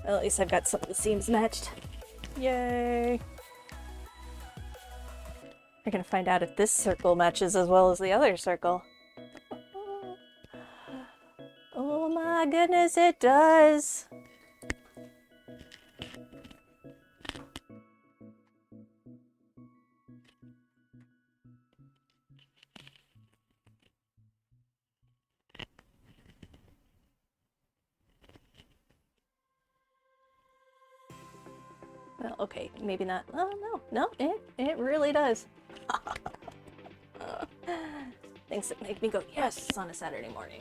Speaker 1: Well, at least I've got some of the seams matched. Yay! We're gonna find out if this circle matches as well as the other circle. Oh my goodness, it does! Well, okay, maybe not. Oh, no, it really does. Things that make me go, yes, on a Saturday morning.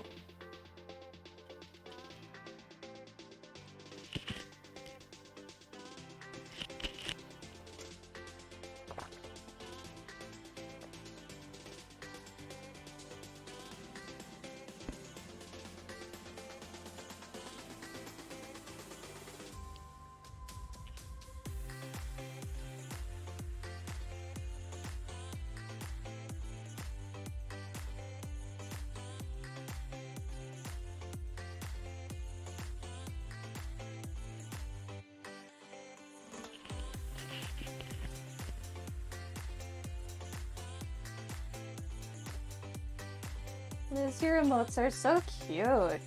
Speaker 1: Liz, your emotes are so cute.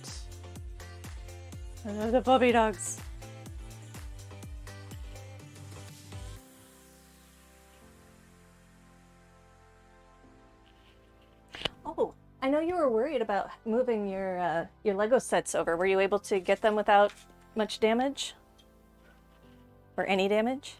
Speaker 1: I love the puppy dogs. Oh, I know you were worried about moving your Lego sets over. Were you able to get them without much damage? Or any damage?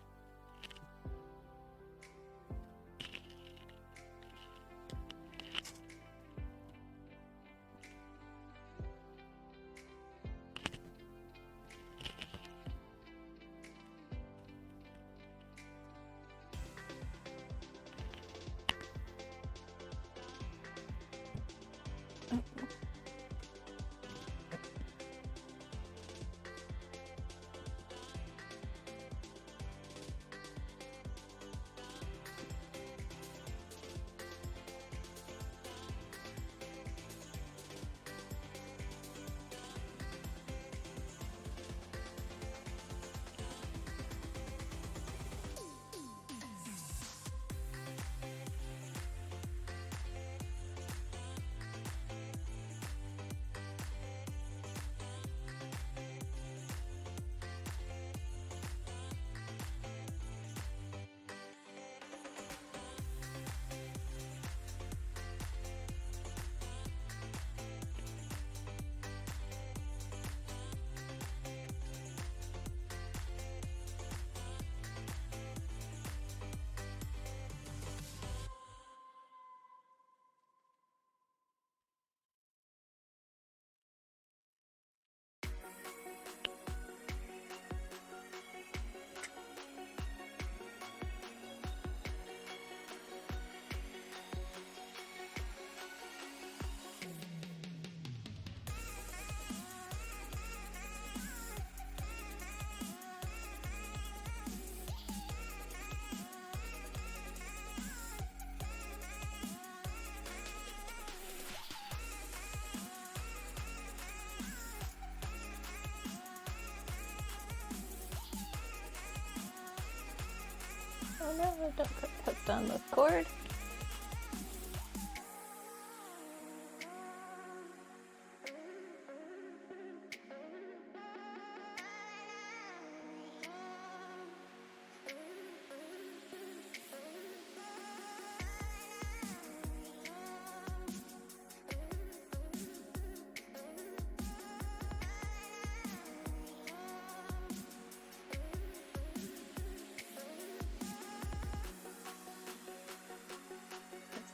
Speaker 1: Oh no, don't get hooked on the cord.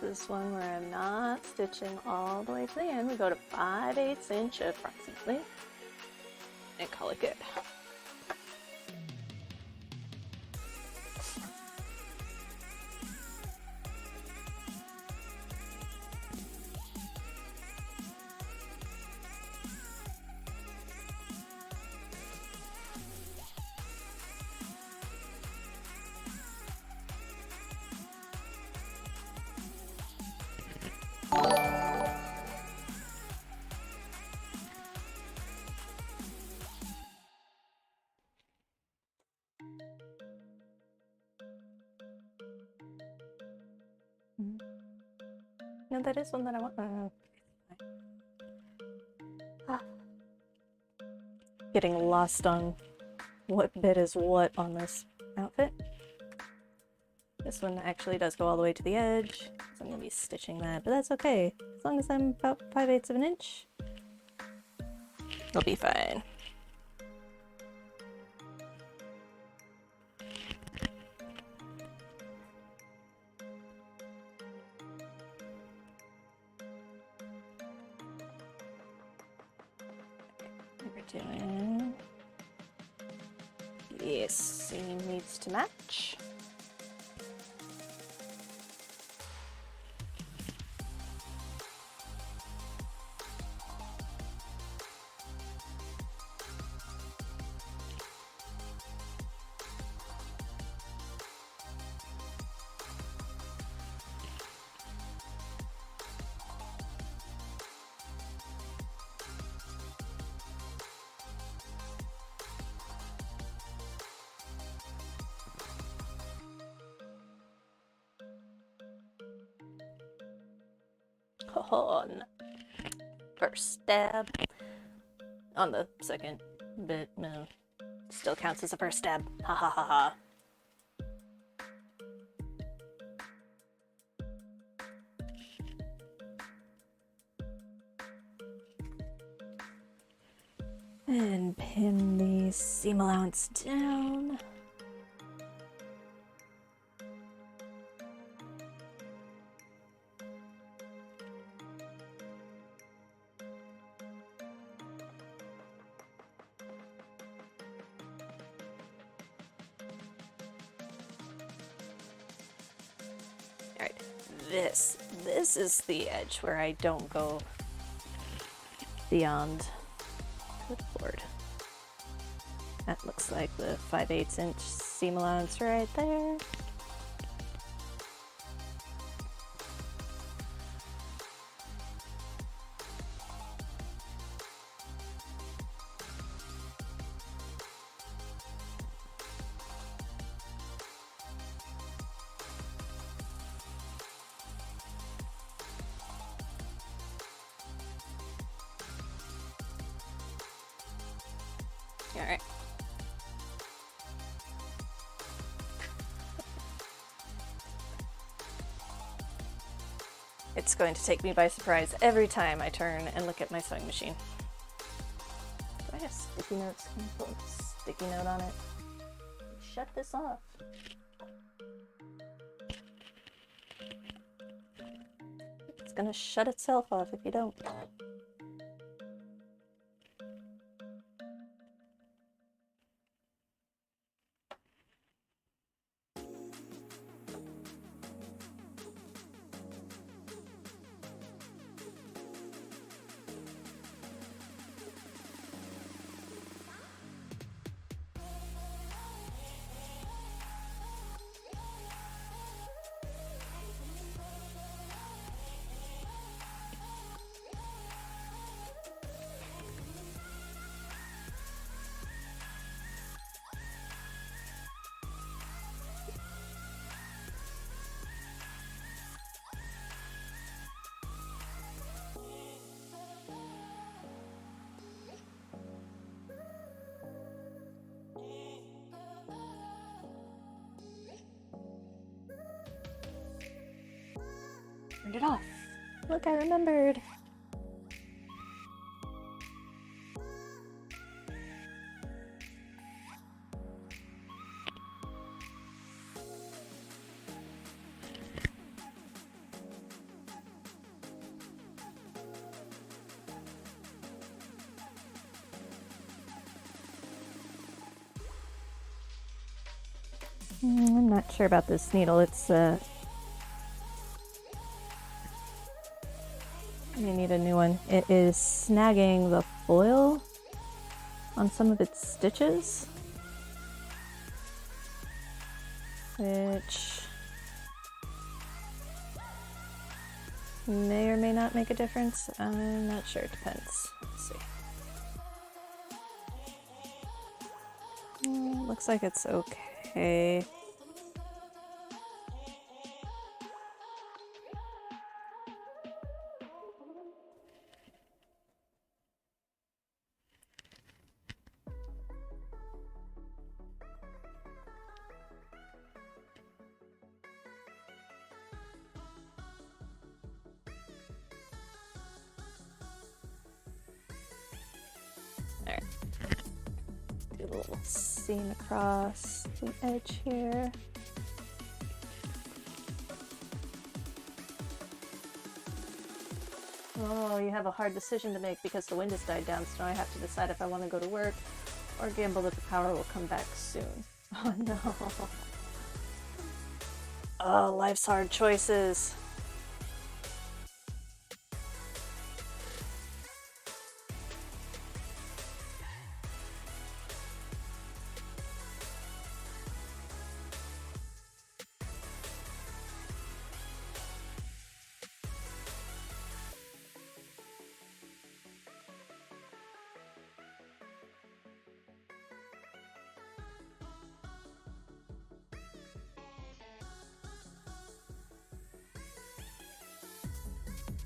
Speaker 1: This one where I'm not stitching all the way to the end. We go to 5/8 inch approximately and call it good. No, that is one that I want. Getting lost on what bit is what on this outfit. This one actually does go all the way to the edge, so I'm going to be stitching that, but that's okay. As long as I'm about 5/8 of an inch, it'll be fine. we're doing. Yes, seam needs to match. Oh, no. First stab on the second bit, no, still counts as a first stab. Ha ha ha ha. And pin the seam allowance down. Alright, this is the edge where I don't go beyond clipboard. That looks like the 5/8 inch seam allowance right there. All right. It's going to take me by surprise every time I turn and look at my sewing machine. Do I have sticky notes? Can I put a sticky note on it? Shut this off. It's gonna shut itself off if you don't. Turned it off. Look, I remembered. I'm not sure about this needle. It's I need a new one. It is snagging the foil on some of its stitches, which may or may not make a difference. I'm not sure. It depends. Let's see. Looks like it's okay. Alright. Do a little seam across the edge here. Oh, you have a hard decision to make because the wind has died down, so now I have to decide if I want to go to work or gamble that the power will come back soon. Oh no. Oh, life's hard choices.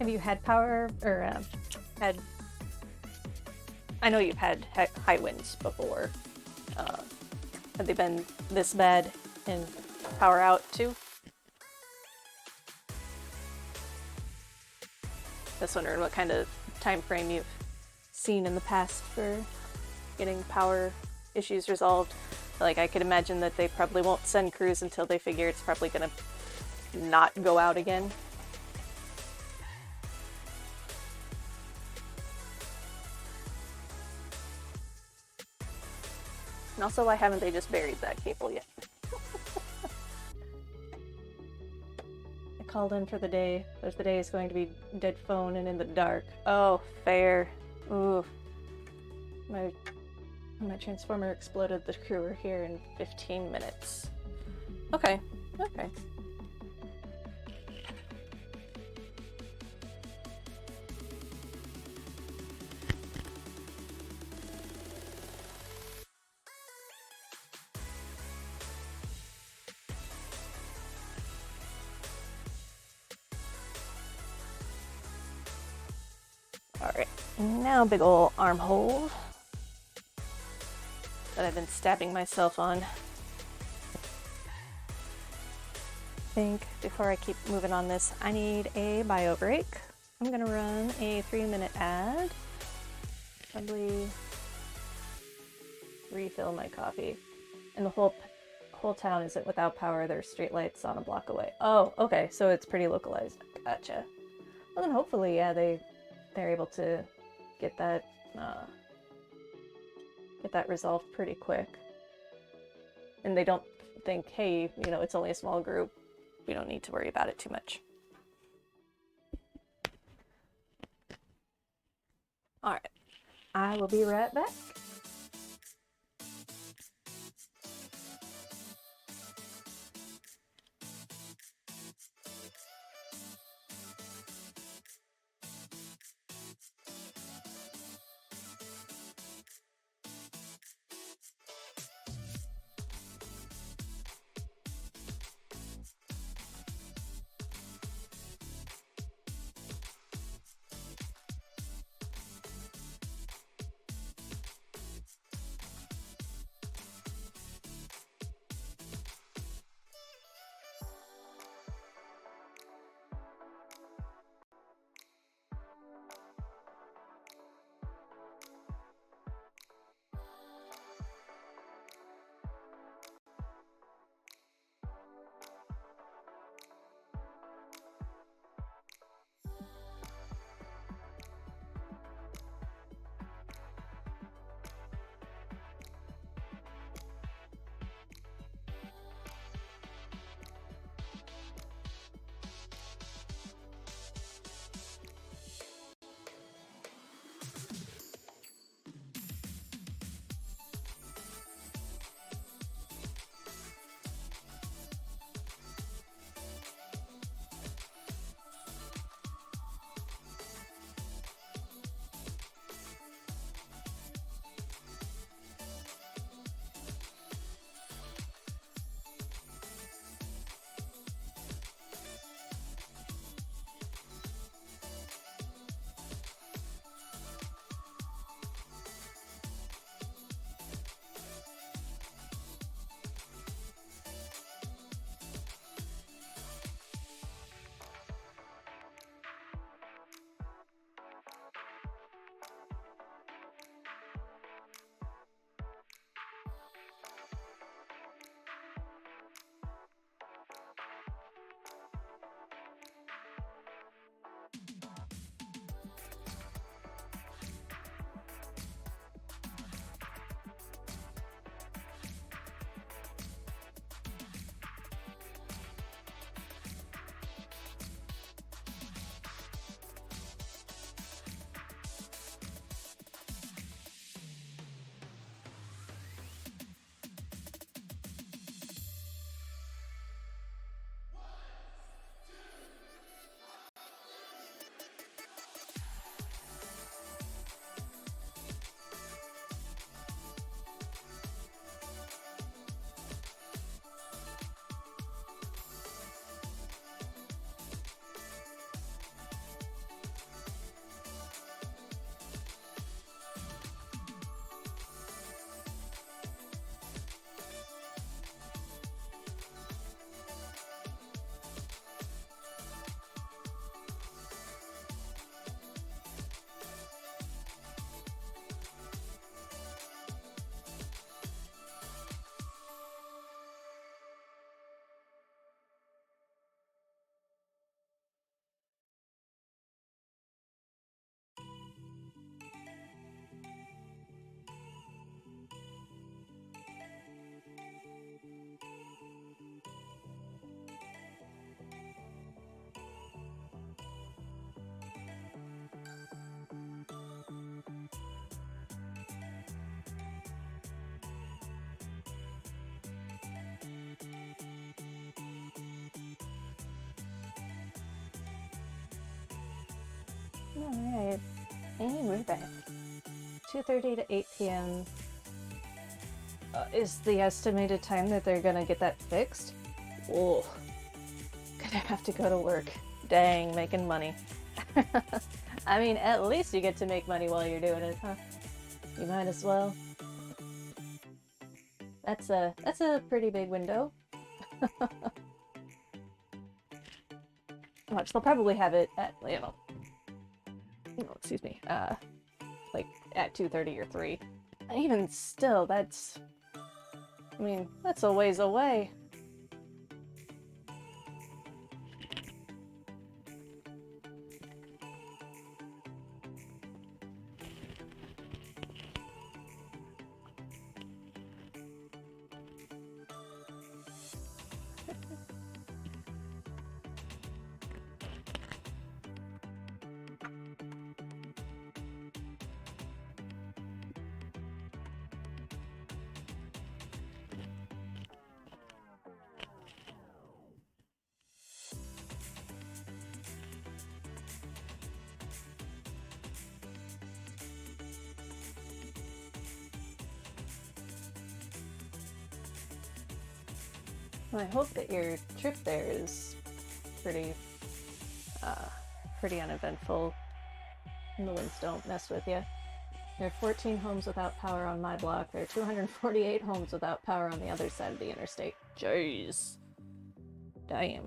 Speaker 1: Have you had power, or had... I know you've had high winds before. Have they been this bad in power out too? Just wondering what kind of time frame you've seen in the past for getting power issues resolved. Like, I could imagine that they probably won't send crews until they figure it's probably gonna not go out again. And also, why haven't they just buried that cable yet? I called in for the day. There's the day is going to be dead phone and in the dark. Oh, fair. Ooh. My transformer exploded. The crew are here in 15 minutes. Okay. Okay. Alright, now big ol' arm hole that I've been stabbing myself on. I think before I keep moving on this, I need a bio break. I'm gonna run a 3-minute ad. Probably refill my coffee. And the whole town isn't without power. There's streetlights on a block away. Oh, okay, so it's pretty localized. Gotcha. Well then hopefully, yeah, they're able to get that resolved pretty quick. And they don't think, hey, you know, it's only a small group. We don't need to worry about it too much. Alright. I will be right back. Alright. And we're back. 2:30 to 8 p.m. Is the estimated time that they're gonna get that fixed? Oh, gonna have to go to work. Dang, making money. I mean, at least you get to make money while you're doing it, huh? You might as well. That's a pretty big window. Watch, they'll probably have it at, excuse me, like at 2:30 or 3. Even still, that's a ways away. Well, I hope that your trip there is pretty uneventful and the winds don't mess with you. There are 14 homes without power on my block. There are 248 homes without power on the other side of the interstate. Jeez. Damn.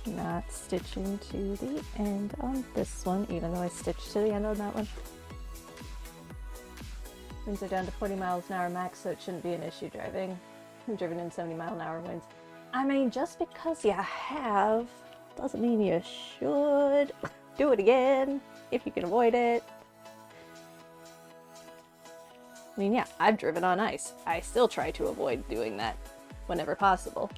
Speaker 1: And not stitching to the end on this one, even though I stitched to the end on that one. Winds are down to 40 miles an hour max, so it shouldn't be an issue driving. I've driven in 70-mile-an-hour winds. I mean, just because you have doesn't mean you should do it again if you can avoid it. I mean, yeah, I've driven on ice. I still try to avoid doing that whenever possible.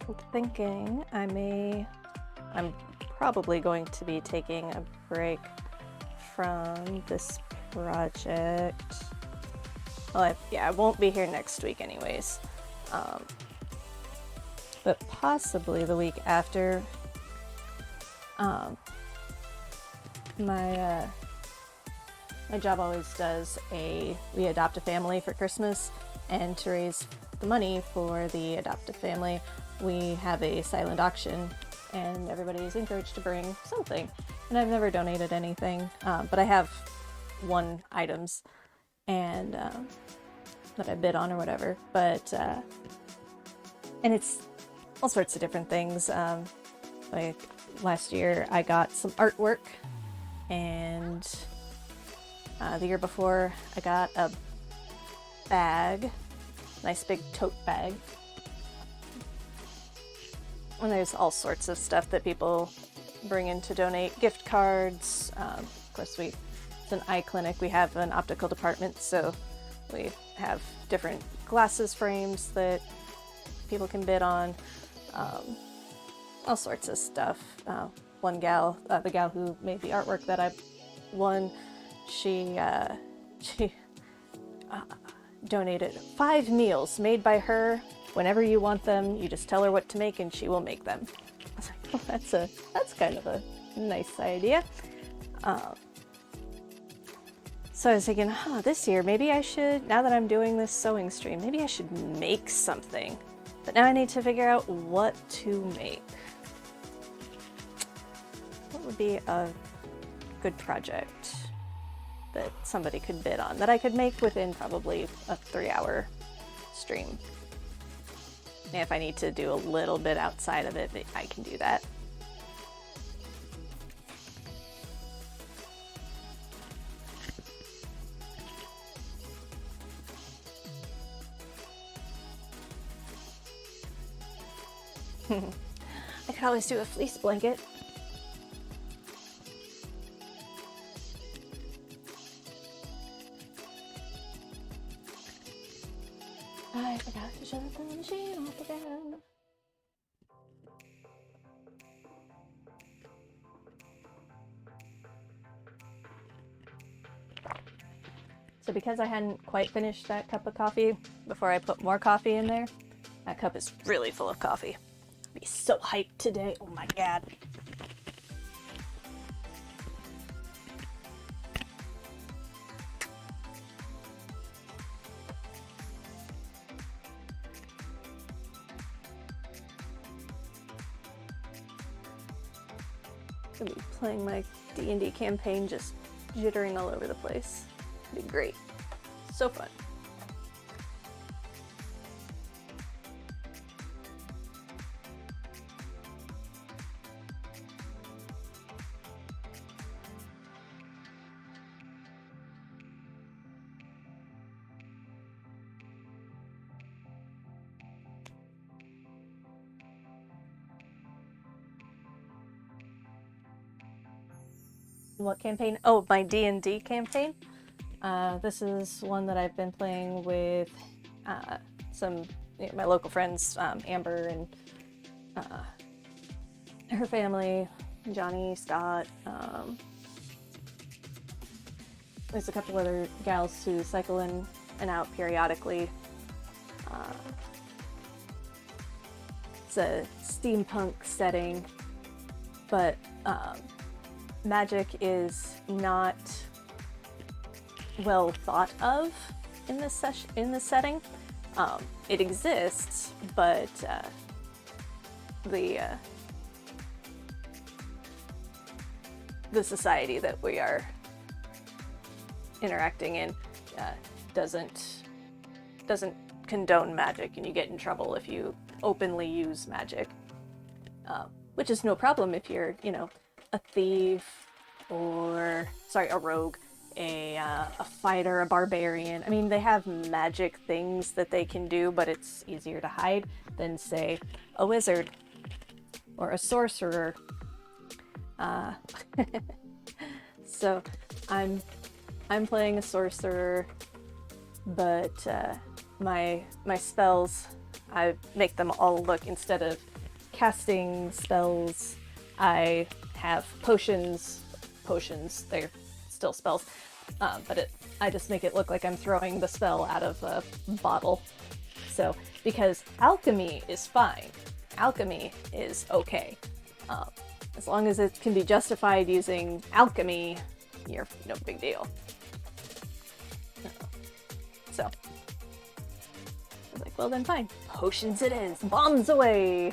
Speaker 1: I'm thinking I'm probably going to be taking a break from this project. Well, I won't be here next week anyways. But possibly the week after. My job always does we adopt a family for Christmas, and to raise the money for the adoptive family, we have a silent auction, and everybody is encouraged to bring something. And I've never donated anything, but I have won items and that I bid on or whatever. But and it's all sorts of different things. Like last year, I got some artwork, and the year before, I got a bag, nice big tote bag. And there's all sorts of stuff that people bring in to donate. Gift cards. Of course, it's an eye clinic. We have an optical department, so we have different glasses frames that people can bid on. All sorts of stuff. One gal, the gal who made the artwork that I won, she donated 5 meals made by her. Whenever you want them, you just tell her what to make and she will make them. I was like, oh, that's kind of a nice idea. So I was thinking, this year maybe I should, now that I'm doing this sewing stream, maybe I should make something. But now I need to figure out what to make. What would be a good project that somebody could bid on, that I could make within probably a 3-hour stream? And if I need to do a little bit outside of it, I can do that. I could always do a fleece blanket. I forgot to shut the machine off again. So because I hadn't quite finished that cup of coffee before I put more coffee in there, that cup is really full of coffee. I'll be so hyped today. Oh my god. I'm gonna be playing my D&D campaign, just jittering all over the place. It'd be great. So fun. What campaign? Oh, my D&D campaign. This is one that I've been playing with some my local friends, Amber and her family, Johnny, Scott. There's a couple other gals who cycle in and out periodically. It's a steampunk setting, but magic is not well thought of in this setting. It exists, but the society that we are interacting in doesn't condone magic, and you get in trouble if you openly use magic, which is no problem if you're, a thief or, a rogue, a fighter, a barbarian. I mean, they have magic things that they can do, but it's easier to hide than, say, a wizard or a sorcerer. So I'm playing a sorcerer, but my spells, I make them all look, instead of casting spells. I have potions. Potions, they're still spells, but I just make it look like I'm throwing the spell out of a bottle. So, because alchemy is fine. Alchemy is okay. As long as it can be justified using alchemy, you're no big deal. So, I was like, well then fine. Potions it is. Bombs away!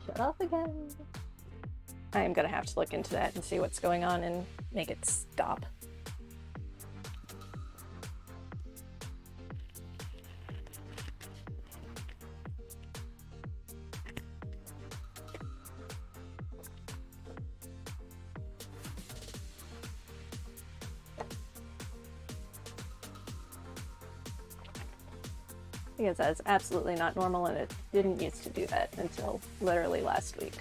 Speaker 1: Shut off again. I am gonna have to look into that and see what's going on and make it stop. Because that's absolutely not normal, and it didn't used to do that until literally last week.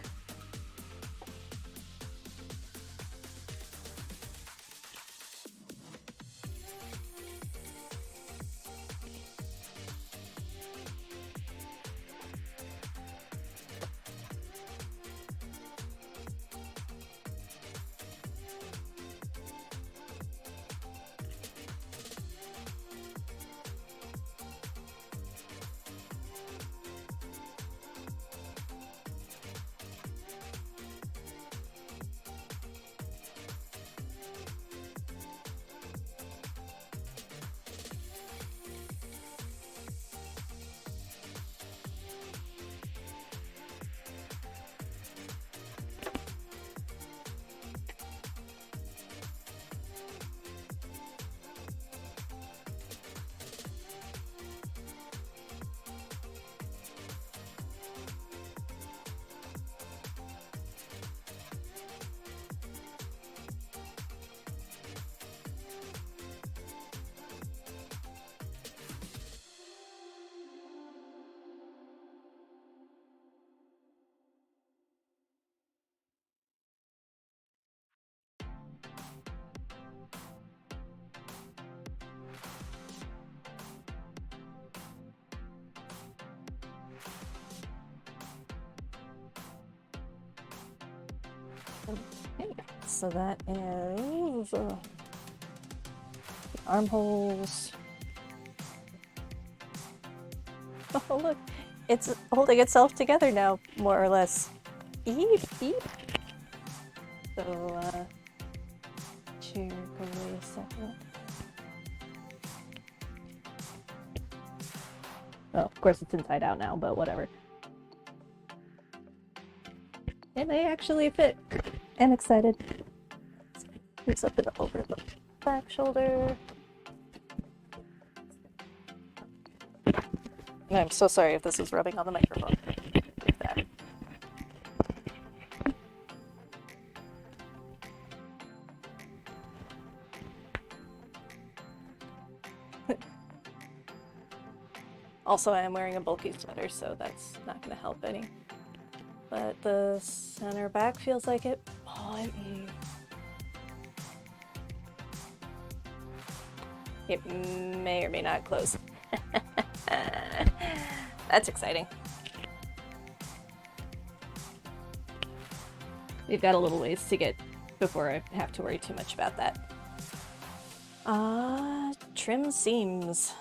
Speaker 1: Okay, so that is the armholes. Oh look, it's holding itself together now, more or less. Beep, beep. So, chair, go away a second. Oh, of course it's inside out now, but whatever. And they actually fit. I'm excited. Here's up and over the back shoulder. And I'm so sorry if this is rubbing on the microphone. Like that. Also, I am wearing a bulky sweater, so that's not going to help any. But the center back feels like it. It may or may not close. That's exciting. We've got a little ways to get before I have to worry too much about that. Trim seams.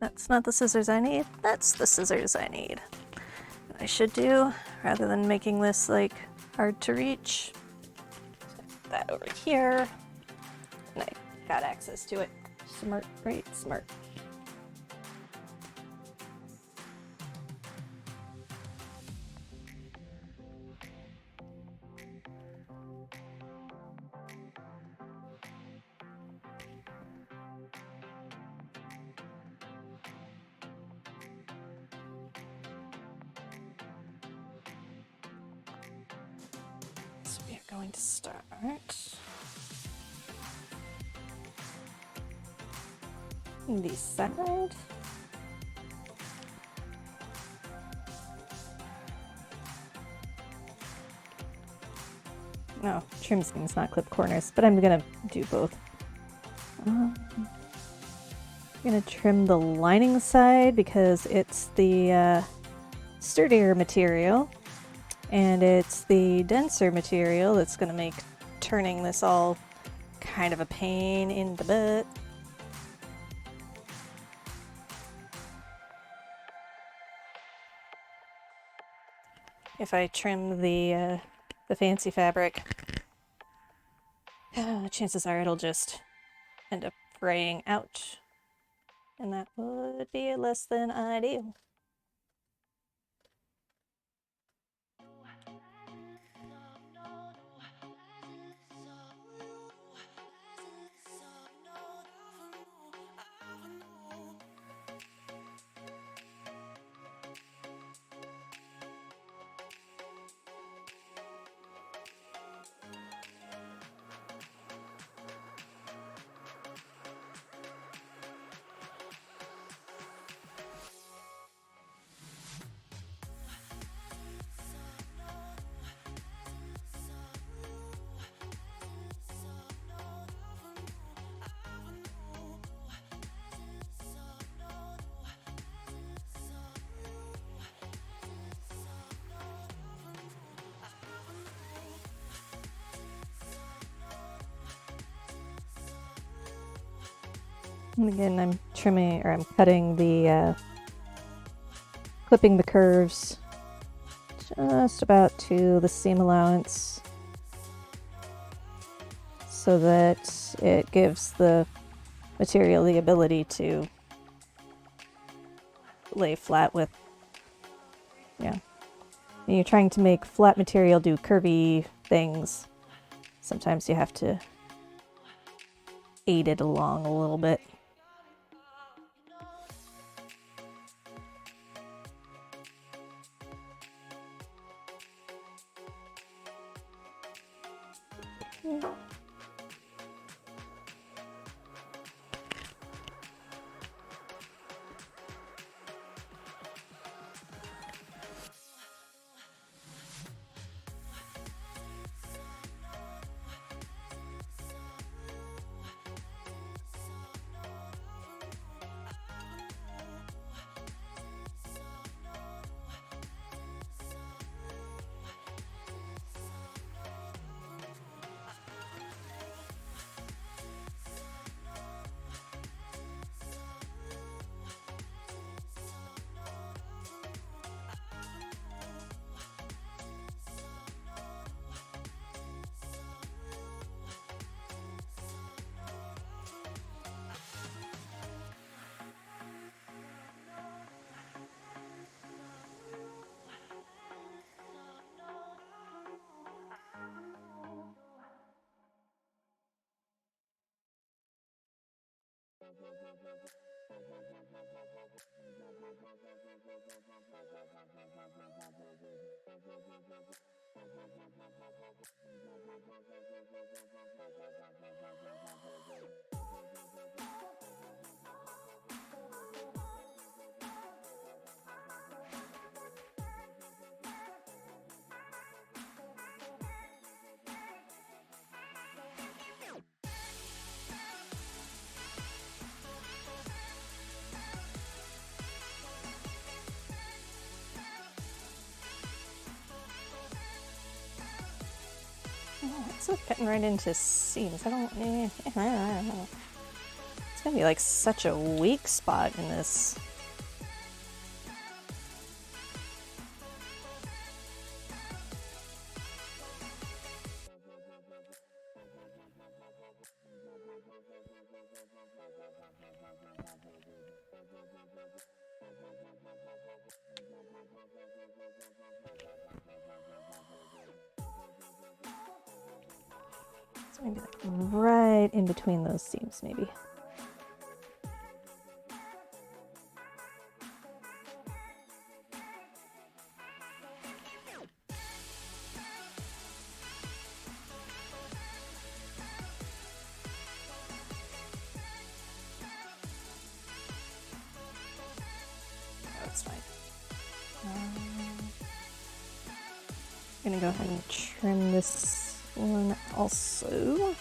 Speaker 1: That's not the scissors I need. That's the scissors I need. What I should do, rather than making this like hard to reach, that over here, and I got access to it. Smart, right? Smart. So we are going to start the side. No, trim seams, not clip corners, but I'm gonna do both. I'm gonna trim the lining side because it's the sturdier material, and it's the denser material that's gonna make turning this all kind of a pain in the butt. If I trim the fancy fabric, chances are it'll just end up fraying out, and that would be less than ideal. And again, I'm trimming, or I'm cutting the, clipping the curves just about to the seam allowance so that it gives the material the ability to lay flat with, yeah. When you're trying to make flat material do curvy things, sometimes you have to aid it along a little bit. It's like cutting right into seams. I don't know. It's gonna be like such a weak spot in this. So maybe like right in between those seams, maybe. That's fine. I'm gonna go ahead and trim this one also.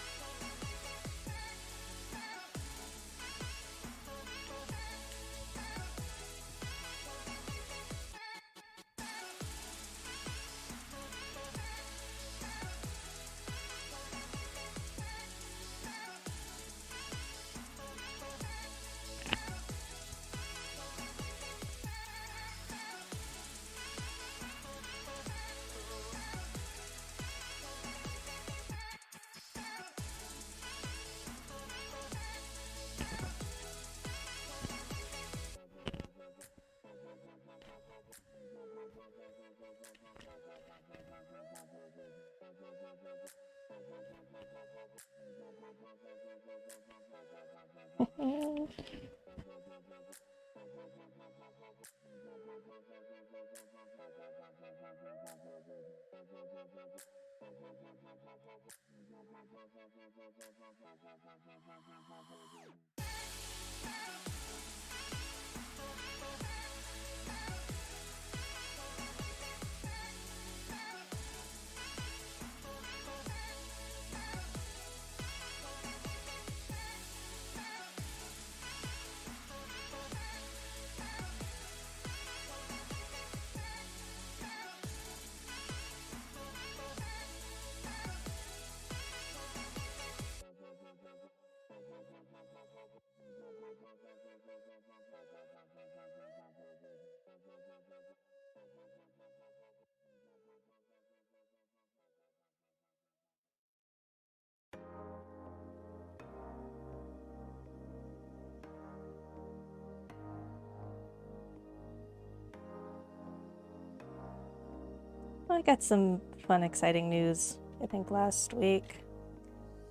Speaker 1: I got some fun, exciting news, I think, last week.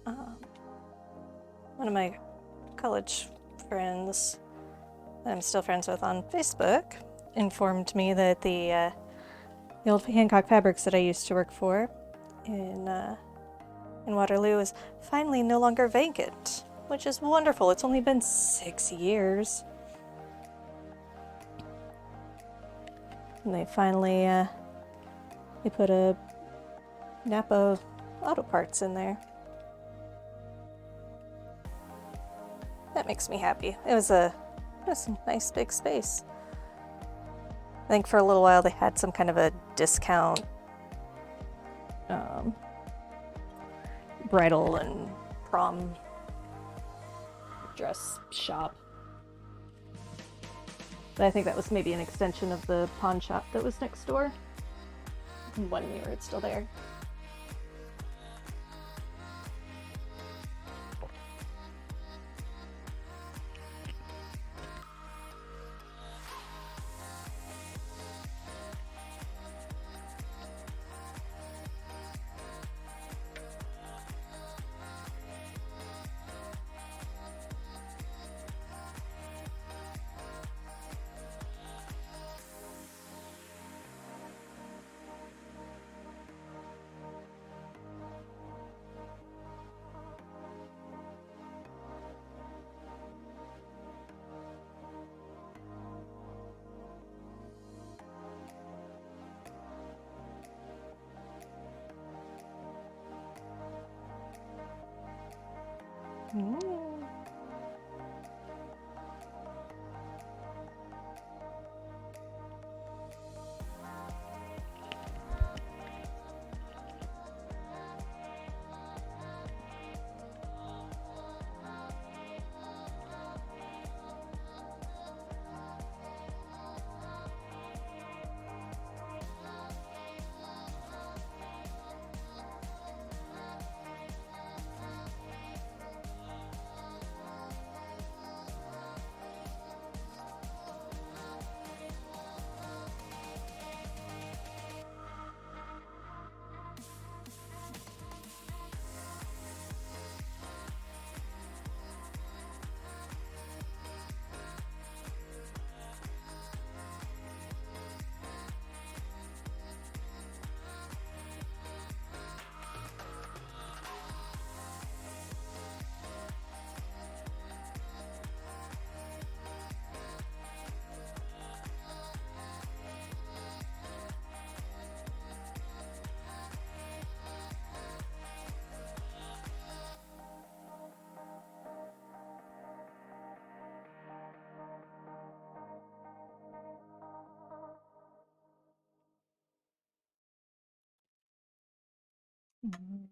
Speaker 1: One of my college friends that I'm still friends with on Facebook informed me that the old Hancock Fabrics that I used to work for in Waterloo is finally no longer vacant, which is wonderful. It's only been 6 years. And they finally they put a Napa Auto Parts in there. That makes me happy. It was a nice big space. I think for a little while they had some kind of a discount bridal and prom dress shop. But I think that was maybe an extension of the pawn shop that was next door. One year it's still there.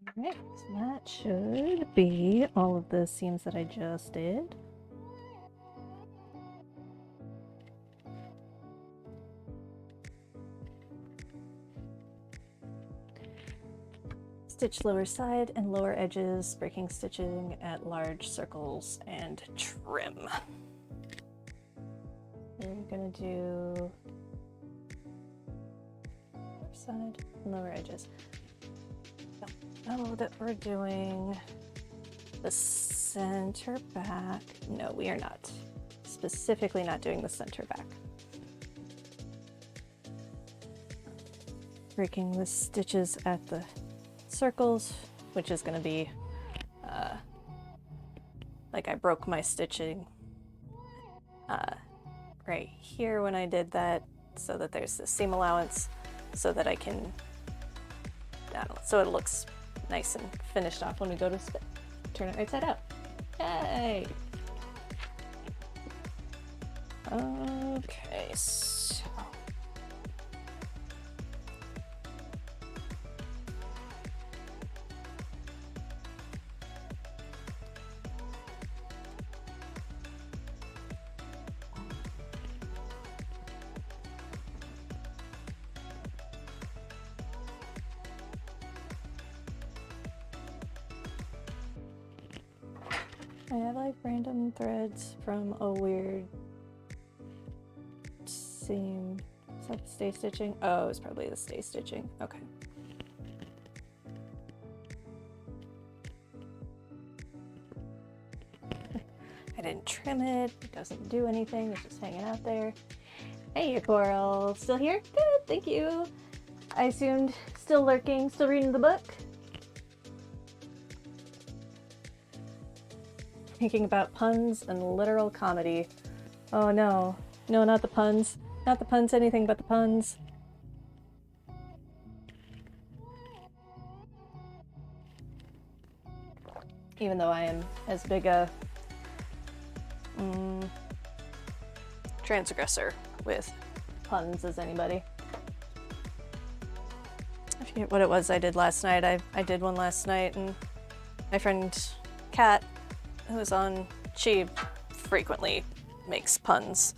Speaker 1: Alright, so that should be all of the seams that I just did. Stitch lower side and lower edges, breaking stitching at large circles, and trim. And we're gonna do lower side and lower edges. Oh, that we're doing the center back. No, we are not. Specifically not doing the center back. Breaking the stitches at the circles, which is going to be like I broke my stitching right here when I did that, so that there's the seam allowance, so that I can, so it looks nice and finished off when we go to spin. Turn it right side out. Yay! Okay, so I have like random threads from a weird seam. Is that the stay stitching? Oh, it's probably the stay stitching. Okay. I didn't trim it. It doesn't do anything. It's just hanging out there. Hey, Coral. Still here? Good, thank you. I assumed still lurking, still reading the book. Thinking about puns and literal comedy. Oh no. No, not the puns. Not the puns, anything but the puns. Even though I am as big a transgressor with puns as anybody. I forget what it was I did last night. I did one last night, and my friend Kat, who is on, she frequently makes puns.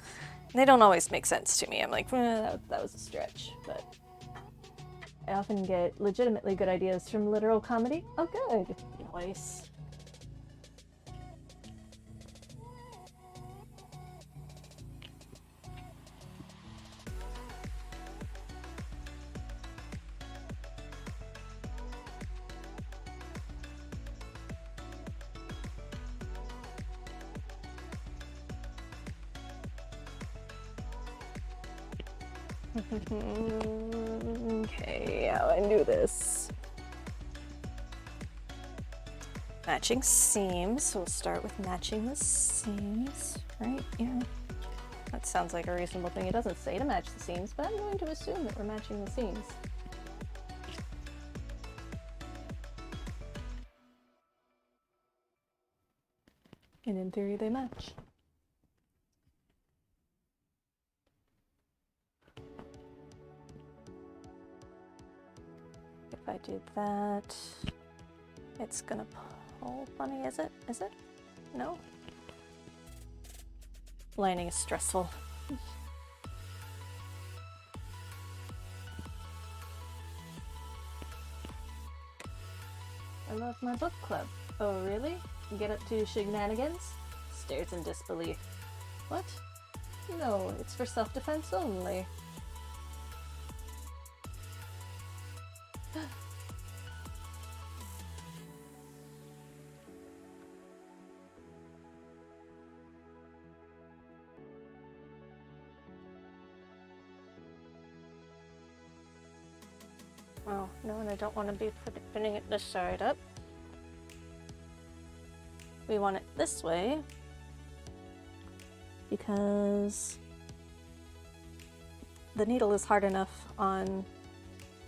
Speaker 1: And they don't always make sense to me. I'm like, that was a stretch, but I often get legitimately good ideas from literal comedy. Oh, good. Nice. Okay, how I do this. Matching seams, so we'll start with matching the seams, right? Yeah. That sounds like a reasonable thing. It doesn't say to match the seams, but I'm going to assume that we're matching the seams. And in theory, they match. If I do that, it's gonna pull funny, is it? Is it? No? Lining is stressful. I love my book club. Oh, really? You get up to shenanigans? Stares in disbelief. What? No, it's for self-defense only. Oh, no, and I don't want to be pinning it this side up. We want it this way because the needle is hard enough on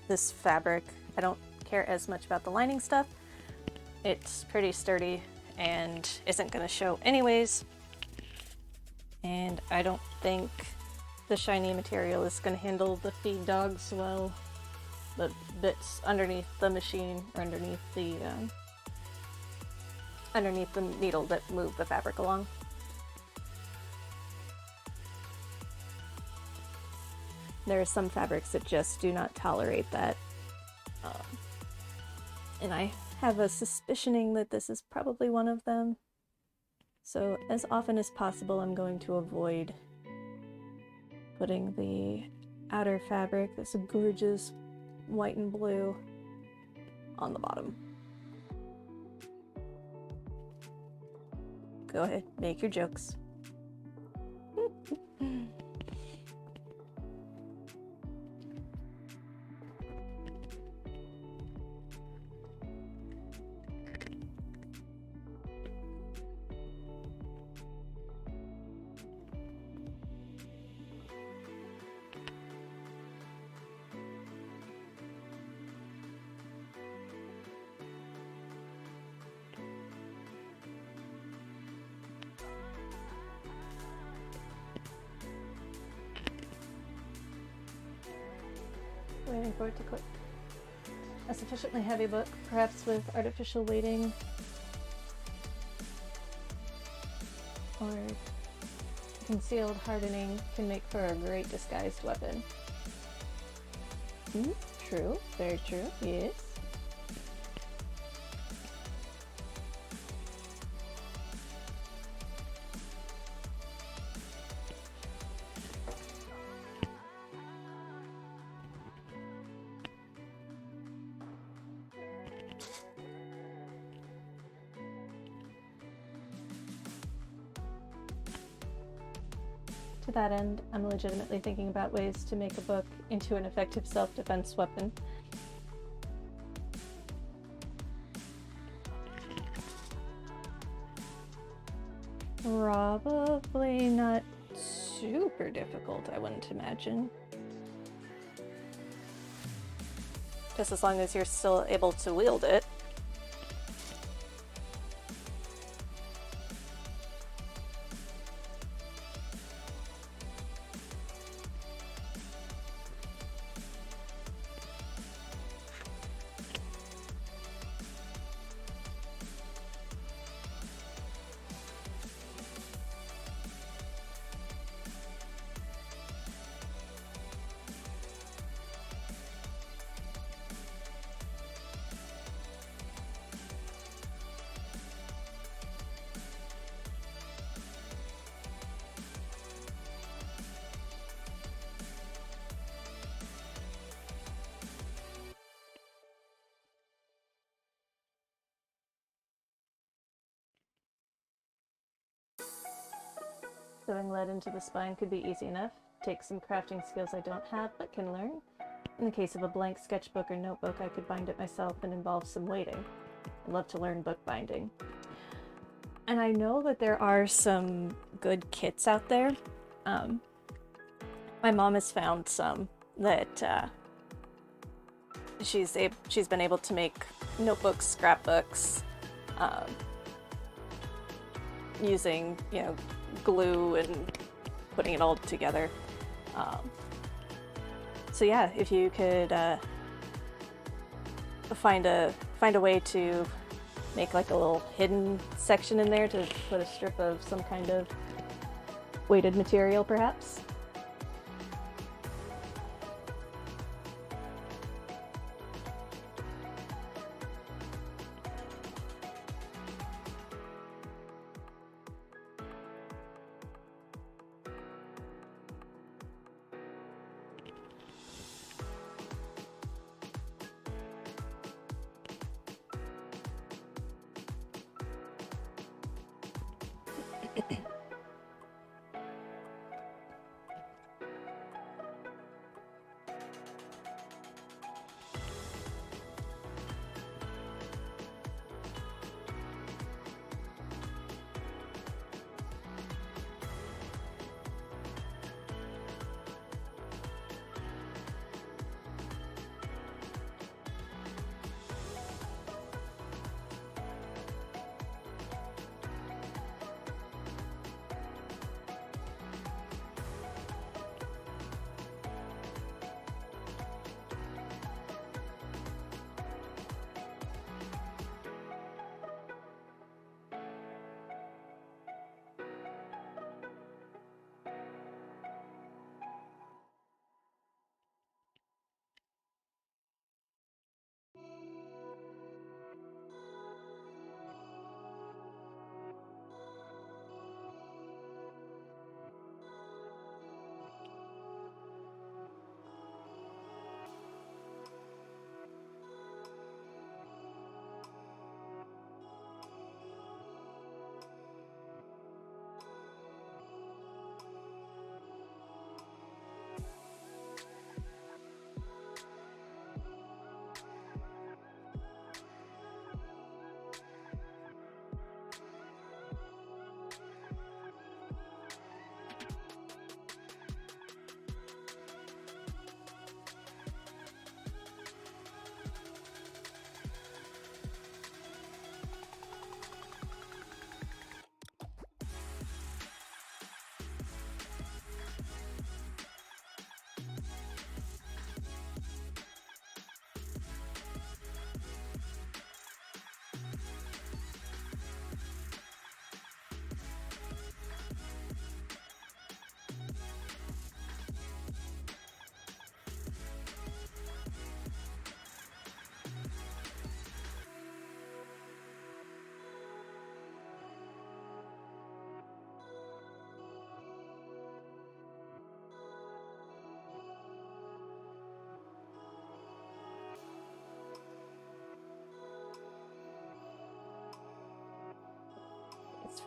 Speaker 1: this fabric. I don't care as much about the lining stuff. It's pretty sturdy and isn't going to show anyways. And I don't think the shiny material is going to handle the feed dogs well the bits underneath the machine or underneath the needle that move the fabric along. There are some fabrics that just do not tolerate that. And I have a suspicioning that this is probably one of them. So as often as possible, I'm going to avoid putting the outer fabric, this gorgeous white and blue, on the bottom. Go ahead, make your jokes. Waiting for it to click. A sufficiently heavy book, perhaps with artificial weighting or concealed hardening, can make for a great disguised weapon. True, very true, yes. To that end, I'm legitimately thinking about ways to make a book into an effective self-defense weapon. Probably not super difficult, I wouldn't imagine. Just as long as you're still able to wield it. Sewing lead into the spine could be easy enough. Take some crafting skills I don't have but can learn. In the case of a blank sketchbook or notebook, I could bind it myself and involve some weighting. I'd love to learn bookbinding. And I know that there are some good kits out there. My mom has found some that she's been able to make notebooks, scrapbooks, using, glue and putting it all together. So yeah, if you could find a way to make like a little hidden section in there to put a strip of some kind of weighted material, perhaps.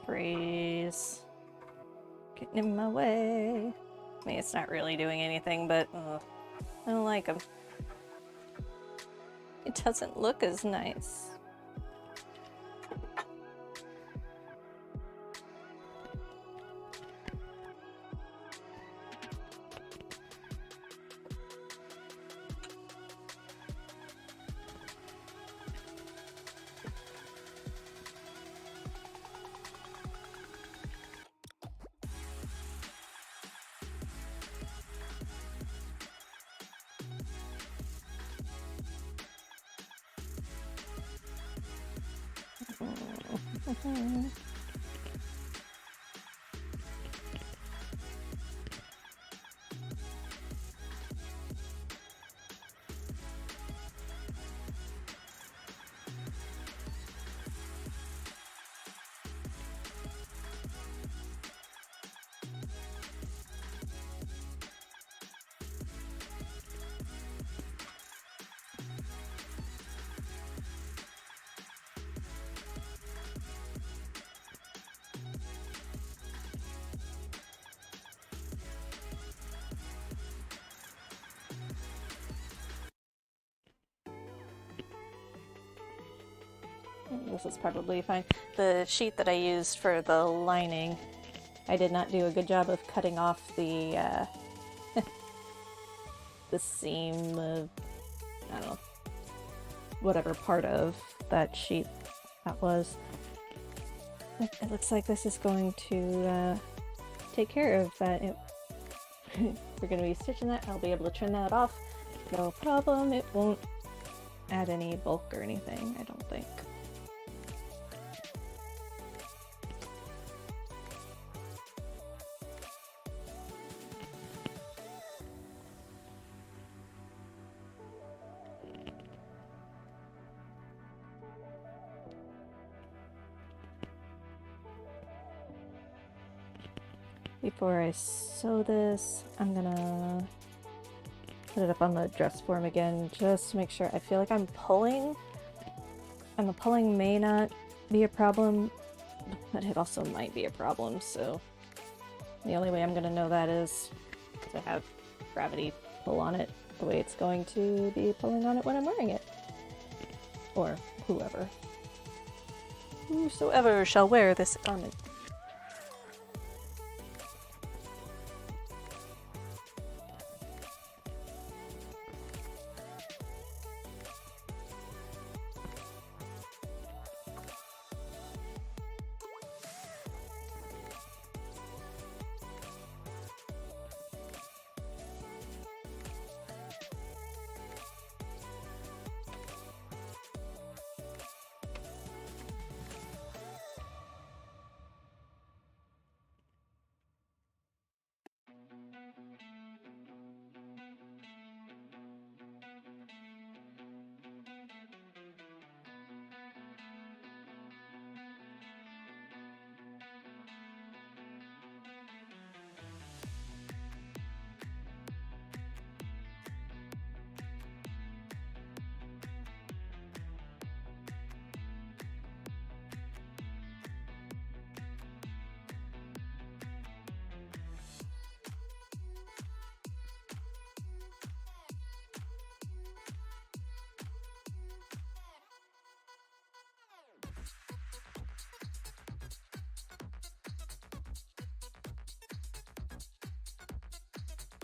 Speaker 1: Freeze. Getting in my way. I mean, it's not really doing anything, but I don't like them. It doesn't look as nice. This is probably fine. The sheet that I used for the lining, I did not do a good job of cutting off the the seam of, I don't know, whatever part of that sheet that was. It looks like this is going to take care of that. We're going to be stitching that. I'll be able to trim that off. No problem. It won't add any bulk or anything, I don't think. Before I sew this, I'm gonna put it up on the dress form again, just to make sure. I feel like I'm pulling, and the pulling may not be a problem, but it also might be a problem, so the only way I'm gonna know that is to have gravity pull on it the way it's going to be pulling on it when I'm wearing it. Or whoever. Whosoever shall wear this garment.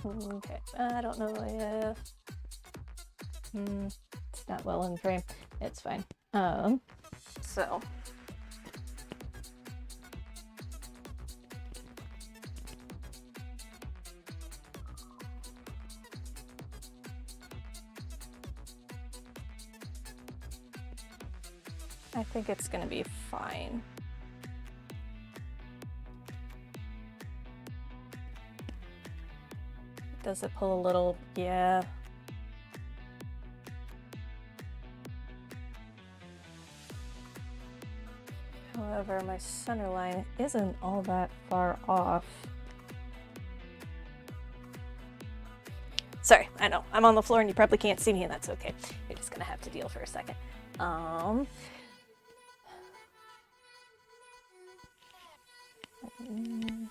Speaker 1: Okay, I don't know if it's not well in frame. It's fine. So I think it's gonna be fine. Does it pull a little? Yeah. However, my center line isn't all that far off. Sorry, I know, I'm on the floor and you probably can't see me, and that's okay. You're just gonna have to deal for a second. And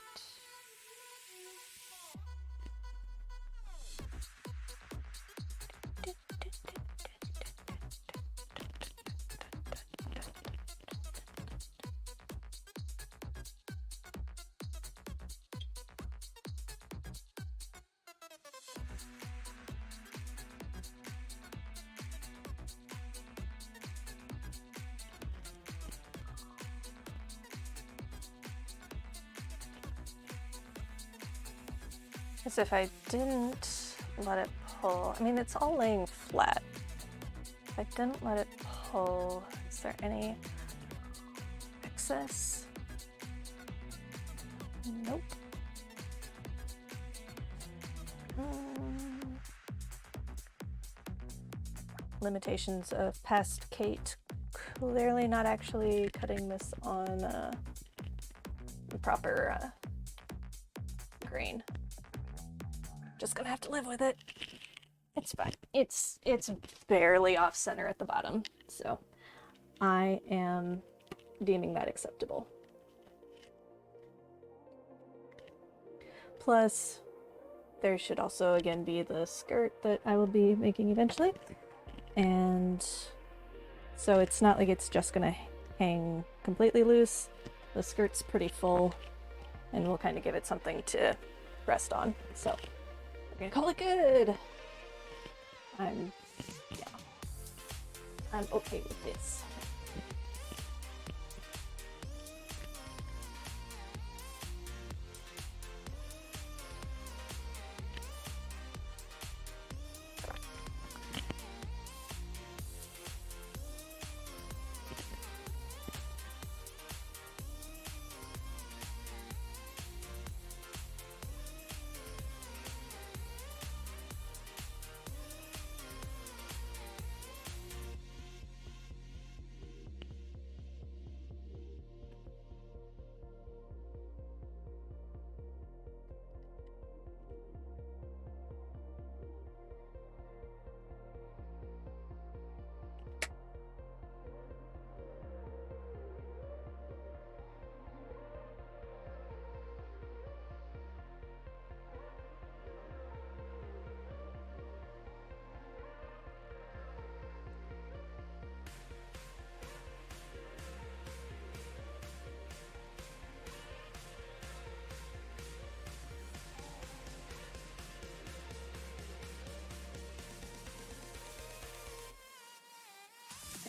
Speaker 1: as if I didn't let it pull, I mean, it's all laying flat. If I didn't let it pull, is there any excess? Nope. Limitations of past Kate. Clearly not actually cutting this on the proper grain. Just gonna have to live with it. It's fine. It's barely off center at the bottom, so I am deeming that acceptable. Plus, there should also again be the skirt that I will be making eventually. And so it's not like it's just gonna hang completely loose. The skirt's pretty full, and we'll kind of give it something to rest on. So we're gonna call it good. I'm okay with this.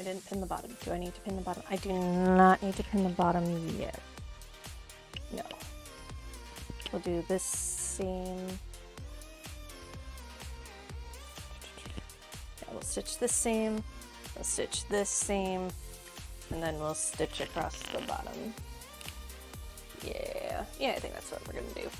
Speaker 1: I didn't pin the bottom. Do I need to pin the bottom? I do not need to pin the bottom yet. No. We'll do this seam. Yeah, we'll stitch this seam. We'll stitch this seam. And then we'll stitch across the bottom. Yeah. Yeah, I think that's what we're gonna do.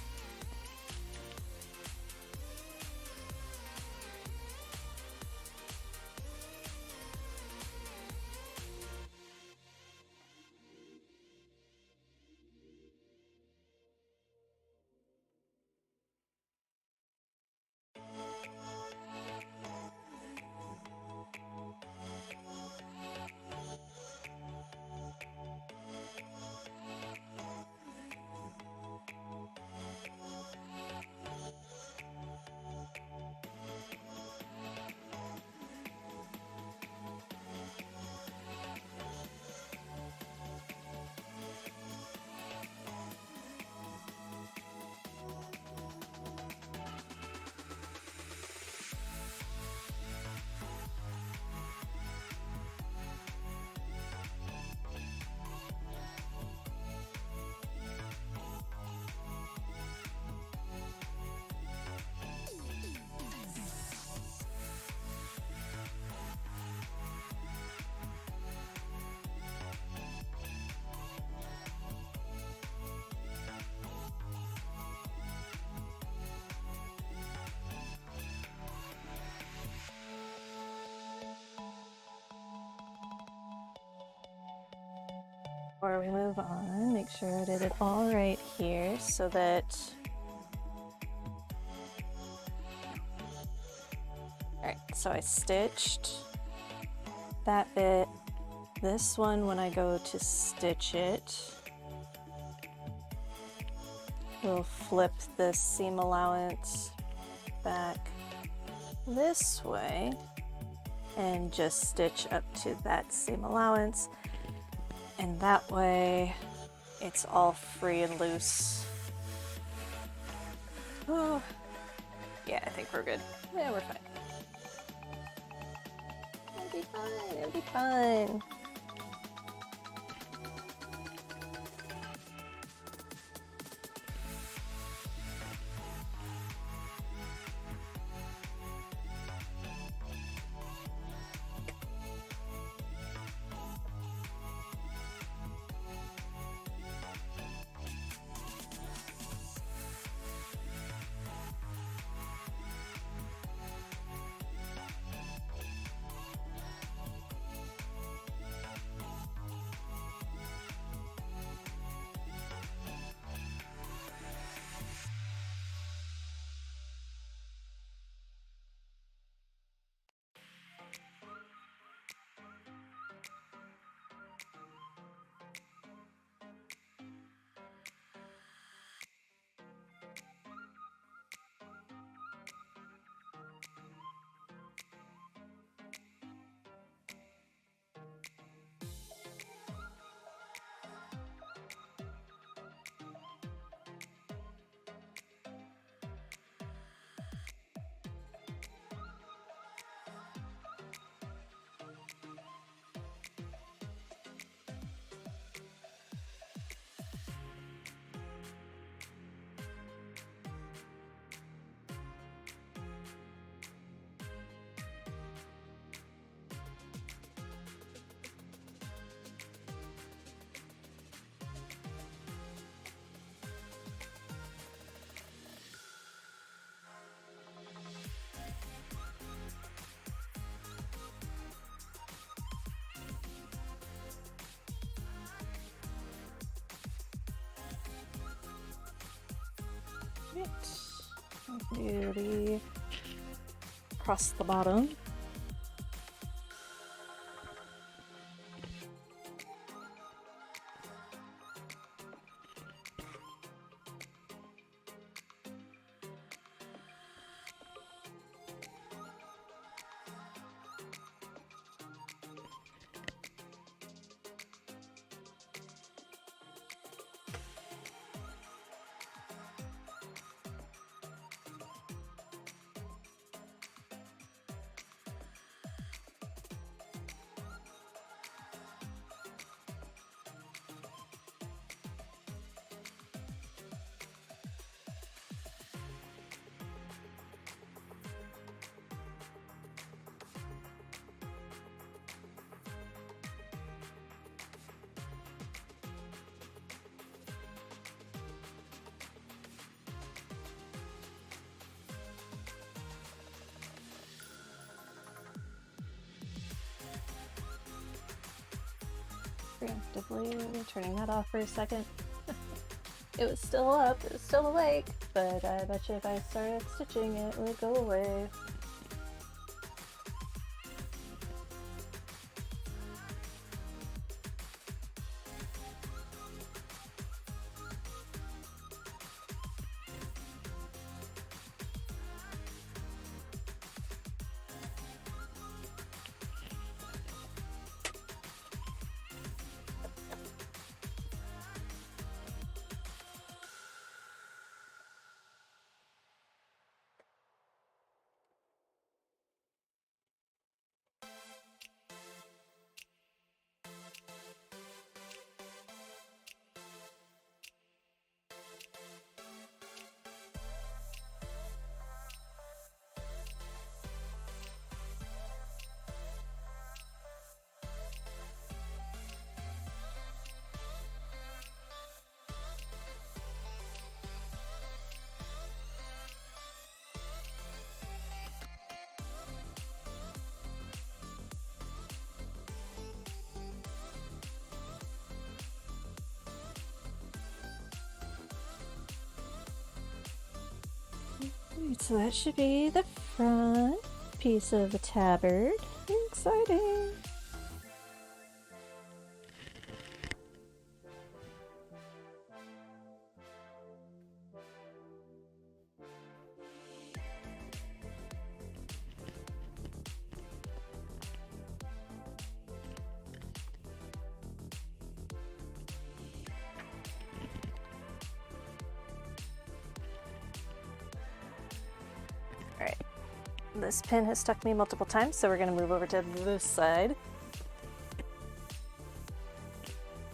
Speaker 1: Before we move on, make sure I did it all right here so that... Alright, so I stitched that bit. This one, when I go to stitch it, We'll flip this seam allowance back this way and just stitch up to that seam allowance, and that way it's all free and loose. Oh, yeah, I think we're good. Yeah, we're fine. It'll be fine, it'll be fine. Beauty across the bottom. Preemptively turning that off for a second. It was still up, it was still awake, but I bet you if I started stitching it would go away. So that should be the front piece of the tabard. Exciting! This pin has stuck me multiple times, so we're going to move over to this side.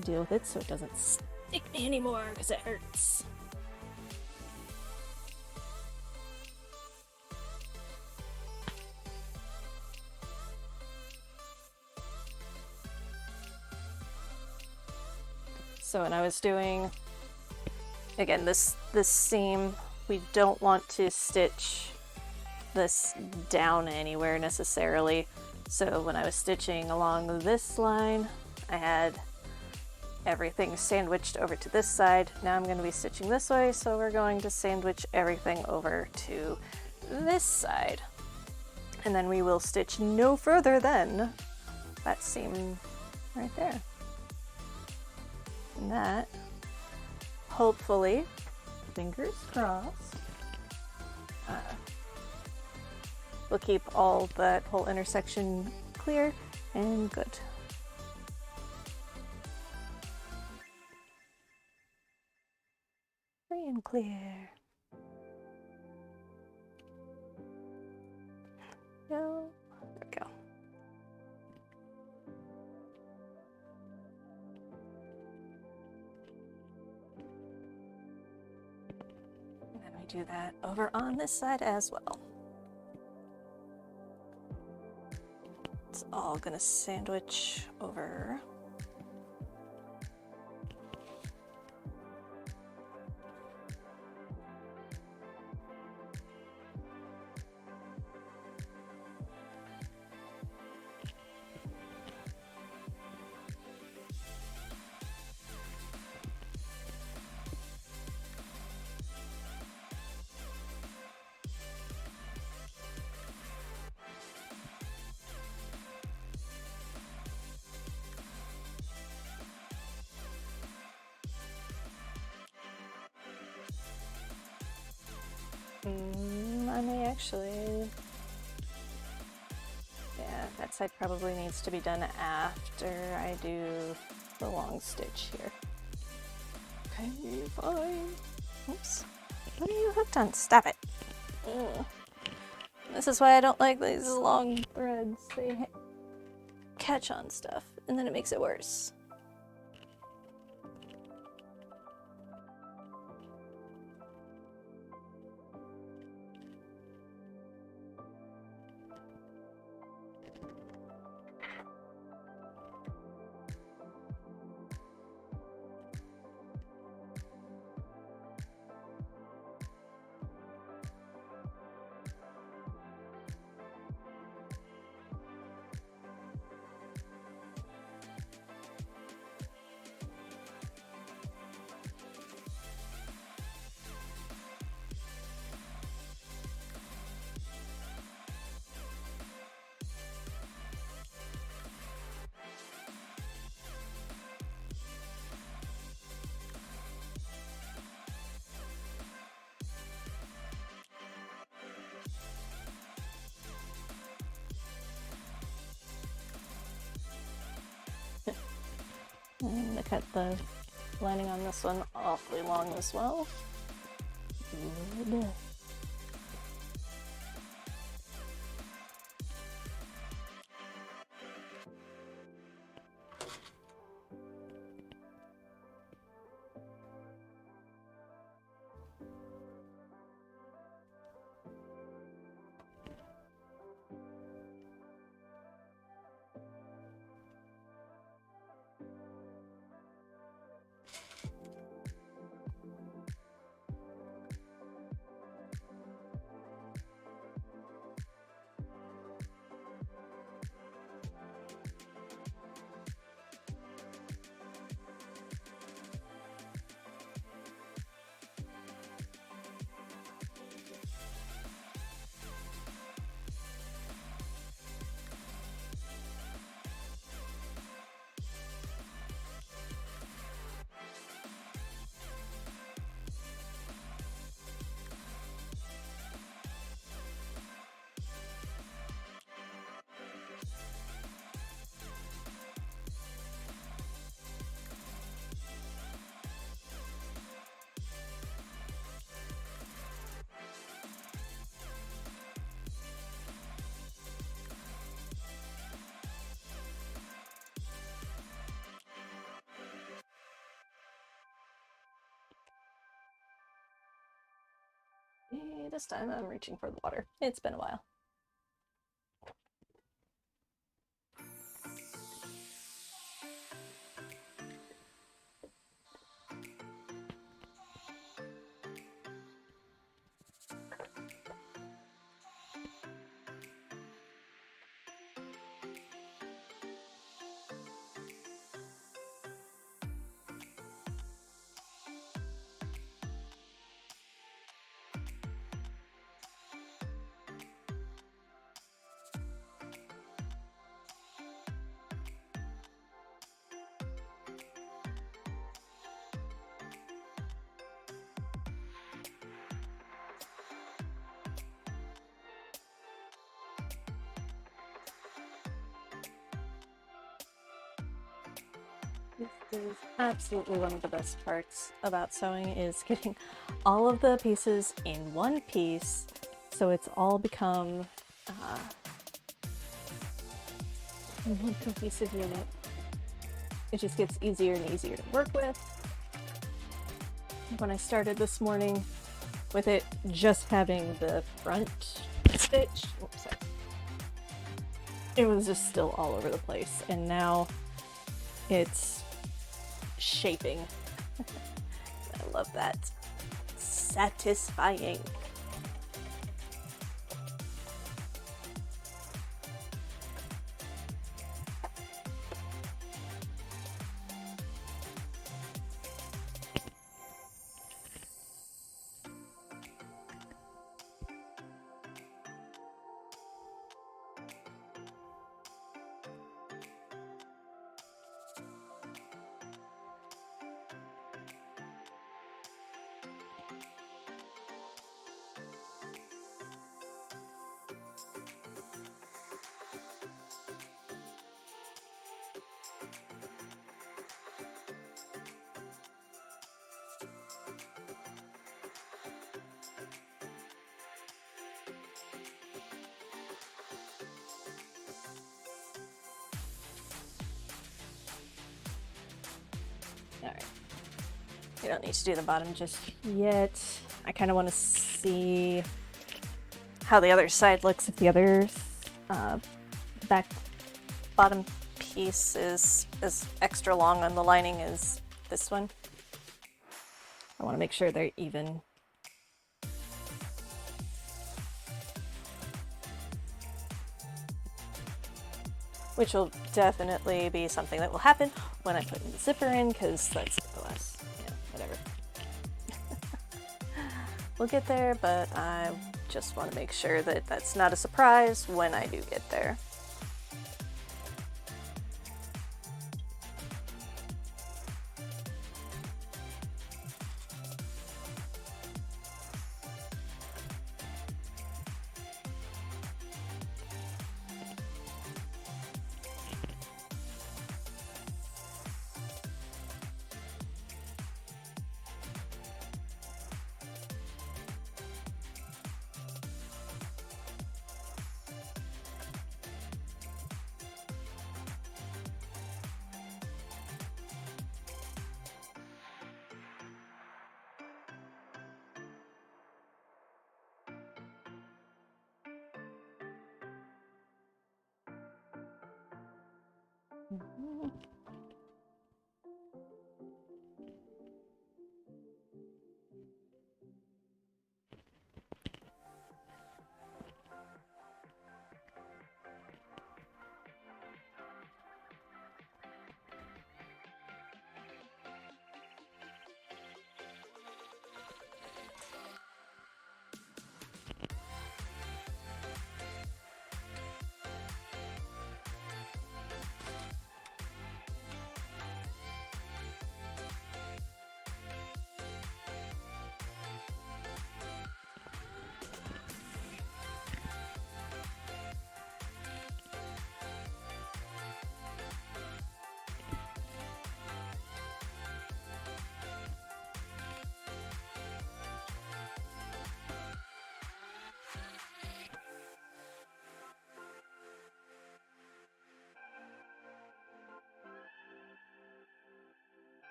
Speaker 1: Deal with it so it doesn't stick me anymore because it hurts. So when I was doing, again, this seam, we don't want to stitch this down anywhere necessarily. So when I was stitching along this line, I had everything sandwiched over to this side. Now I'm going to be stitching this way, so we're going to sandwich everything over to this side. And then we will stitch no further than that seam right there. And that, hopefully, fingers crossed, will keep all that whole intersection clear and good. Free and clear. No, there we go. And then we do that over on this side as well. It's all gonna sandwich over. I may actually, yeah, that side probably needs to be done after I do the long stitch here. Okay, fine. Oops. What are you hooked on? Stop it. Ugh. This is why I don't like these long threads. They catch on stuff, and then it makes it worse. I'm gonna cut the lining on this one awfully long as well. Good. this time I'm reaching for the water. It's been a while. This is absolutely one of the best parts about sewing, is getting all of the pieces in one piece, so it's all become one cohesive unit. It just gets easier and easier to work with. When I started this morning with it just having the front stitch, oops, sorry, it was just still all over the place, and now it's shaping. I love that. Satisfying. Alright. We don't need to do the bottom just yet. I kind of want to see how the other side looks. If the other back bottom piece is extra long on the lining as this one. I want to make sure they're even. Which will definitely be something that will happen when I put the zipper in, because that's the last, whatever. We'll get there, but I just want to make sure that that's not a surprise when I do get there.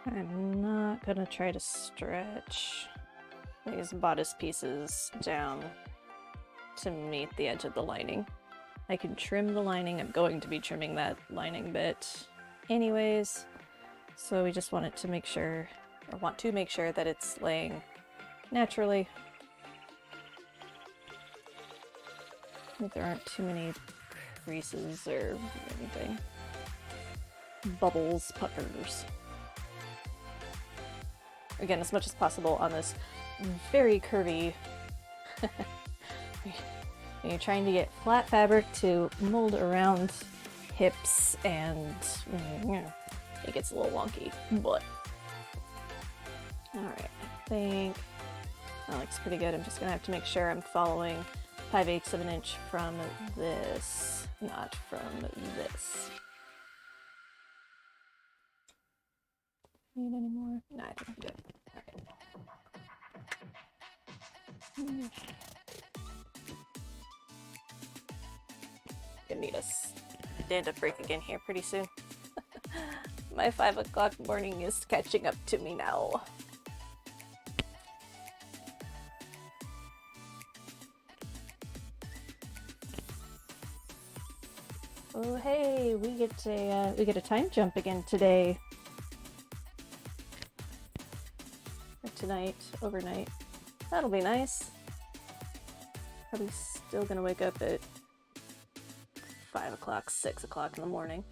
Speaker 1: I'm not gonna try to stretch these bodice pieces down to meet the edge of the lining. I can trim the lining. I'm going to be trimming that lining bit anyways. So we just want to make sure that it's laying naturally. That there aren't too many creases or anything. Bubbles, puckers. Again, as much as possible on this very curvy. You're trying to get flat fabric to mold around hips, and it gets a little wonky, but alright, I think that looks pretty good. I'm just gonna have to make sure I'm following 5/8 of an inch from this, not from this. Need any more? No, I think I'm good. Alright. Gonna need a stand-up break again here pretty soon. My 5 o'clock morning is catching up to me now. Oh hey, we get a time jump again today. Or tonight, overnight. That'll be nice. Probably still gonna wake up at 5 o'clock, 6 o'clock in the morning.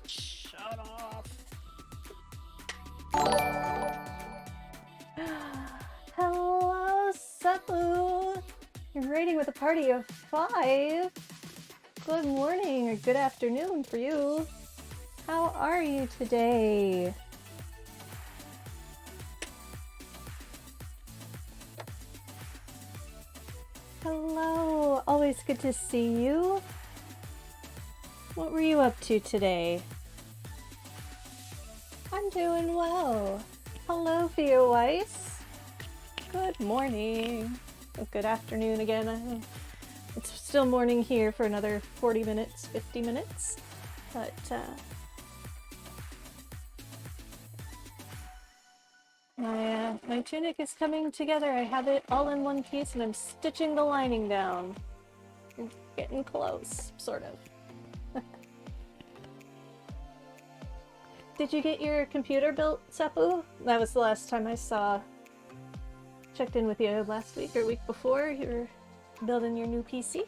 Speaker 1: Shut off. Hello, Sapu. You're raiding with a party of 5. Good morning or good afternoon for you. How are you today? Hello, always good to see you. What were you up to today? I'm doing well. Hello, Theo Weiss. Good morning. Or good afternoon again. It's still morning here for another 40 minutes, 50 minutes. But, my tunic is coming together. I have it all in one piece and I'm stitching the lining down. I'm getting close, sort of. Did you get your computer built, Seppu? That was the last time I checked in with you last week or week before. You were building your new PC.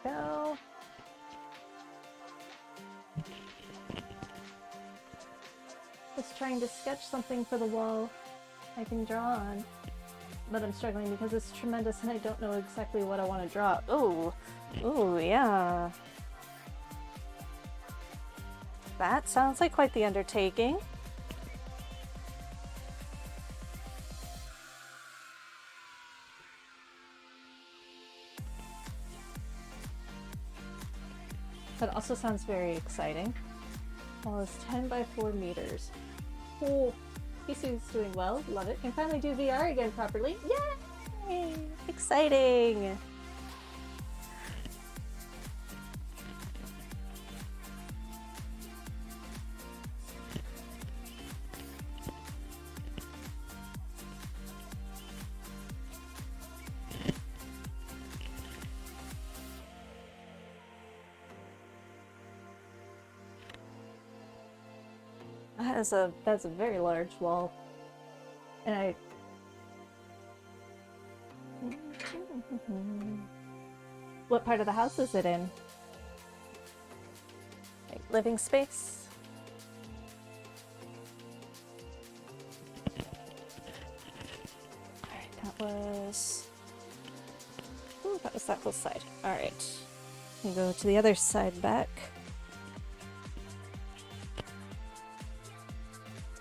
Speaker 1: There we go. Just trying to sketch something for the wall I can draw on, but I'm struggling because it's tremendous and I don't know exactly what I want to draw. Oh, yeah. That sounds like quite the undertaking. That also sounds very exciting. Wall is 10 by 4 meters. Oh, PC's doing well. Love it. Can finally do VR again properly. Yay! Exciting! That's a very large wall. And I what part of the house is it in? Like living space? Alright, that was that whole side. Alright. We go to the other side back.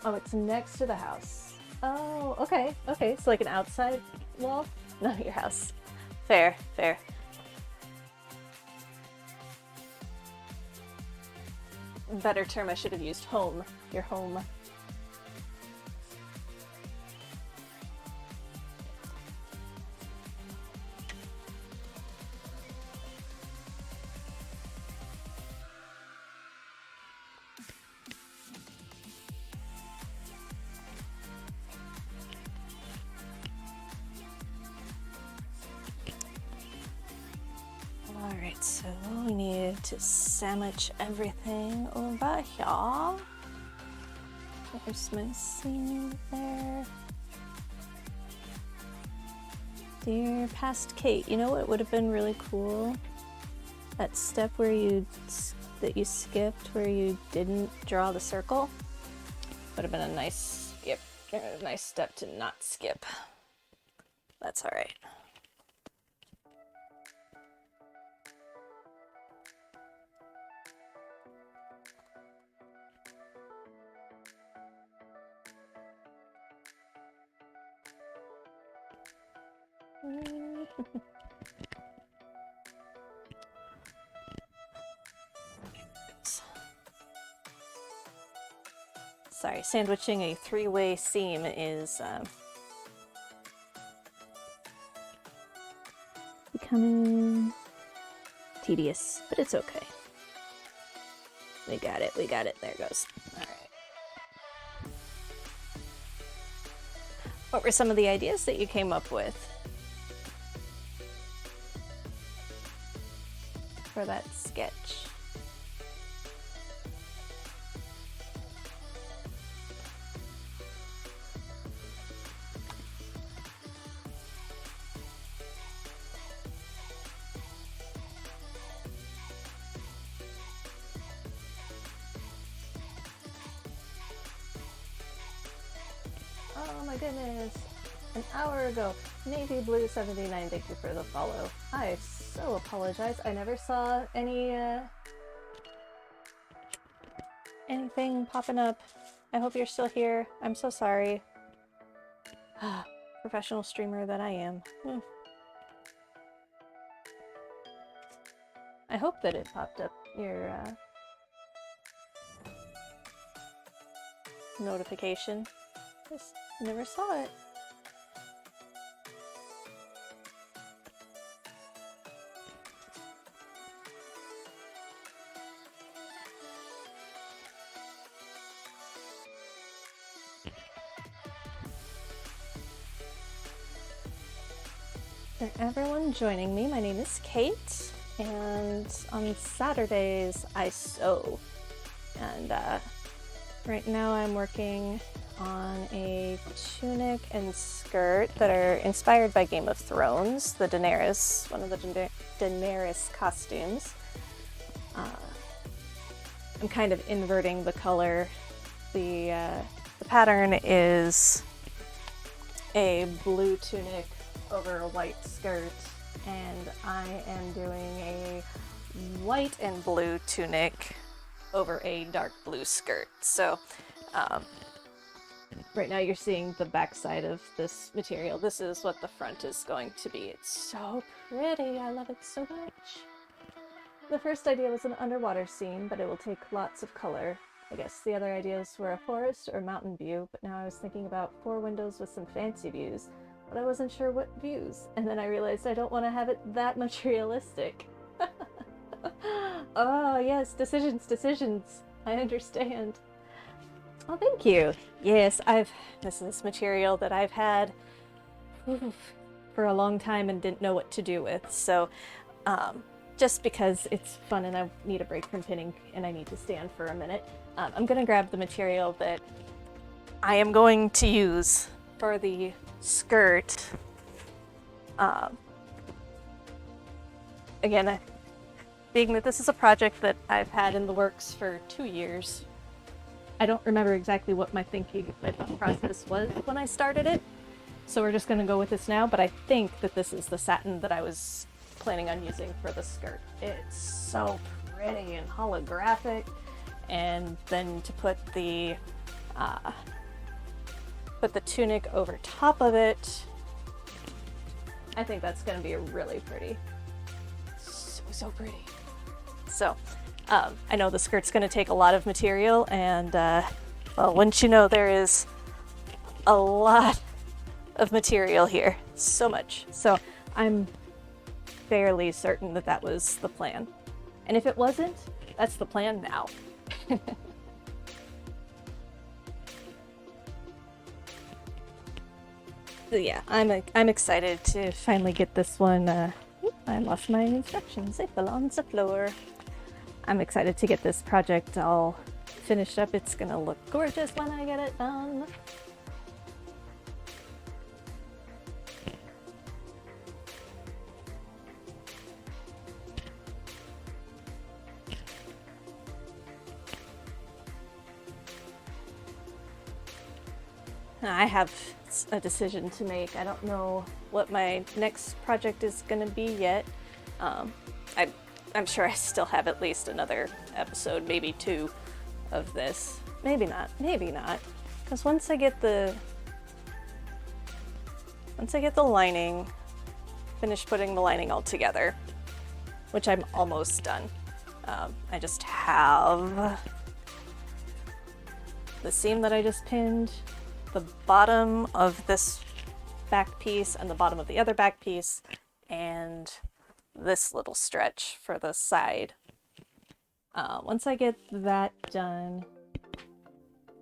Speaker 1: Oh, it's next to the house. Oh, okay, okay. So like an outside wall? Not your house. Fair, fair. Better term I should have used, home. Your home. Alright, so we need to sandwich everything over here. There's my seam there. Dear past Kate, you know what would have been really cool? That step where that you skipped where you didn't draw the circle? Would have been a nice skip, a nice step to not skip. That's alright. Sorry, sandwiching a three-way seam is becoming tedious, but it's okay. We got it, there it goes. All right. What were some of the ideas that you came up with for that sketch? Oh my goodness, an hour ago. Navy Blue 79, thank you for the follow. I so apologize. I never saw anything popping up. I hope you're still here. I'm so sorry. Professional streamer that I am. I hope that it popped up your notification. Just never saw it. For everyone joining me, my name is Kate, and on Saturdays I sew. And right now I'm working on a tunic and skirt that are inspired by Game of Thrones, the Daenerys, one of the Daenerys costumes. I'm kind of inverting the color. The pattern is a blue tunic over a white skirt, and I am doing a white and blue tunic over a dark blue skirt. So right now you're seeing the back side of this material. This is what the front is going to be. It's so pretty. I love it so much. The first idea was an underwater scene, but it will take lots of color. I guess the other ideas were a forest or mountain view, but now I was thinking about 4 windows with some fancy views, but I wasn't sure what views. And then I realized I don't want to have it that much realistic. Oh, yes, decisions. I understand. Oh, thank you. Yes, this is material that I've had for a long time and didn't know what to do with. So, just because it's fun and I need a break from pinning and I need to stand for a minute, I'm gonna grab the material that I am going to use for the skirt. Again, being that this is a project that I've had in the works for 2 years, I don't remember exactly what my thought process was when I started it, so we're just gonna go with this now, but I think that this is the satin that I was planning on using for the skirt. It's so pretty and holographic, and then to put the tunic over top of it, I think that's gonna be really pretty. So pretty. So I know the skirt's gonna take a lot of material, and well, wouldn't you know, there is a lot of material here. So much. So I'm fairly certain that that was the plan. And if it wasn't, that's the plan now. So yeah, I'm excited to finally get this one. I lost my instructions. They fell on the floor. I'm excited to get this project all finished up. It's gonna look gorgeous when I get it done. I have a decision to make. I don't know what my next project is going to be yet. I'm sure I still have at least another episode, maybe 2 of this. Maybe not. Because once I get the lining, finish putting the lining all together, which I'm almost done. I just have the seam that I just pinned, the bottom of this back piece and the bottom of the other back piece, and this little stretch for the side. Once I get that done,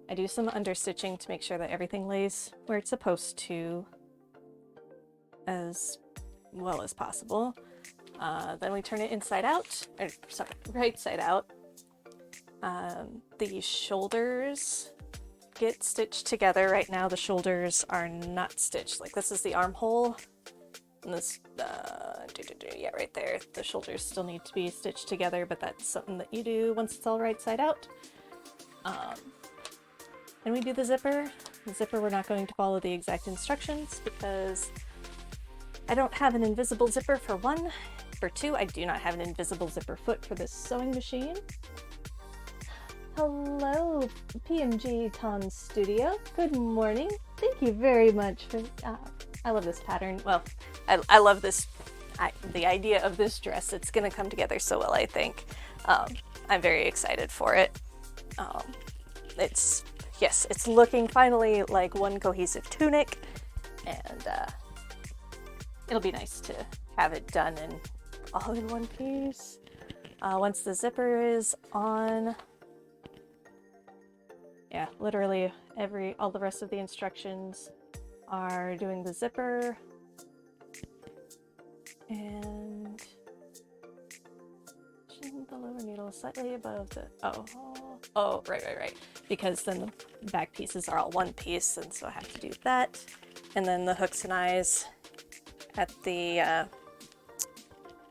Speaker 1: I do some understitching to make sure that everything lays where it's supposed to as well as possible. Then we turn it inside out, or sorry, right side out. The shoulders get stitched together. Right now the shoulders are not stitched. Like, this is the armhole, and this yeah, right there, the shoulders still need to be stitched together, but that's something that you do once it's all right side out. And we do the zipper. The zipper, we're not going to follow the exact instructions because I don't have an invisible zipper, for 1. For 2, I do not have an invisible zipper foot for this sewing machine. Hello, PMG Ton Studio. Good morning. Thank you very much for. I love this pattern. Well, I love this. The idea of this dress. It's gonna come together so well, I think. I'm very excited for it. It's looking finally like one cohesive tunic, and it'll be nice to have it done and all in one piece. Once the zipper is on. Yeah, literally all the rest of the instructions are doing the zipper and the lower needle slightly above the, right, because then the back pieces are all one piece, and so I have to do that. And then the hooks and eyes at the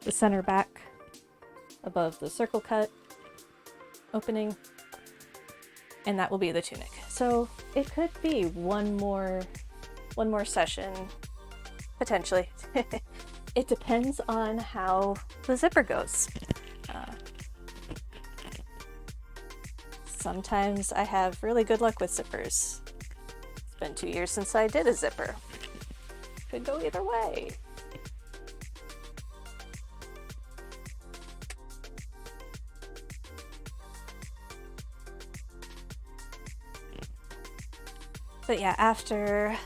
Speaker 1: center back above the circle cut opening. And that will be the tunic. So it could be one more session, potentially. It depends on how the zipper goes. sometimes I have really good luck with zippers. It's been 2 years since I did a zipper. Could go either way. But yeah, after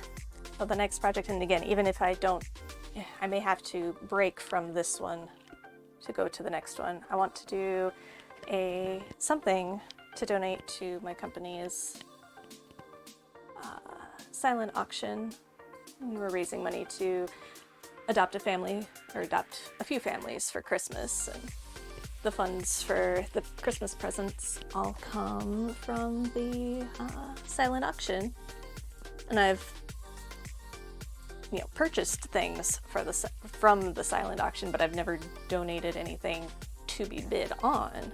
Speaker 1: the next project, and again, even if I don't, I may have to break from this one to go to the next one. I want to do something to donate to my company's silent auction. We're raising money to adopt a family, or adopt a few families for Christmas, and the funds for the Christmas presents all come from the silent auction. And I've, purchased things from the silent auction, but I've never donated anything to be bid on.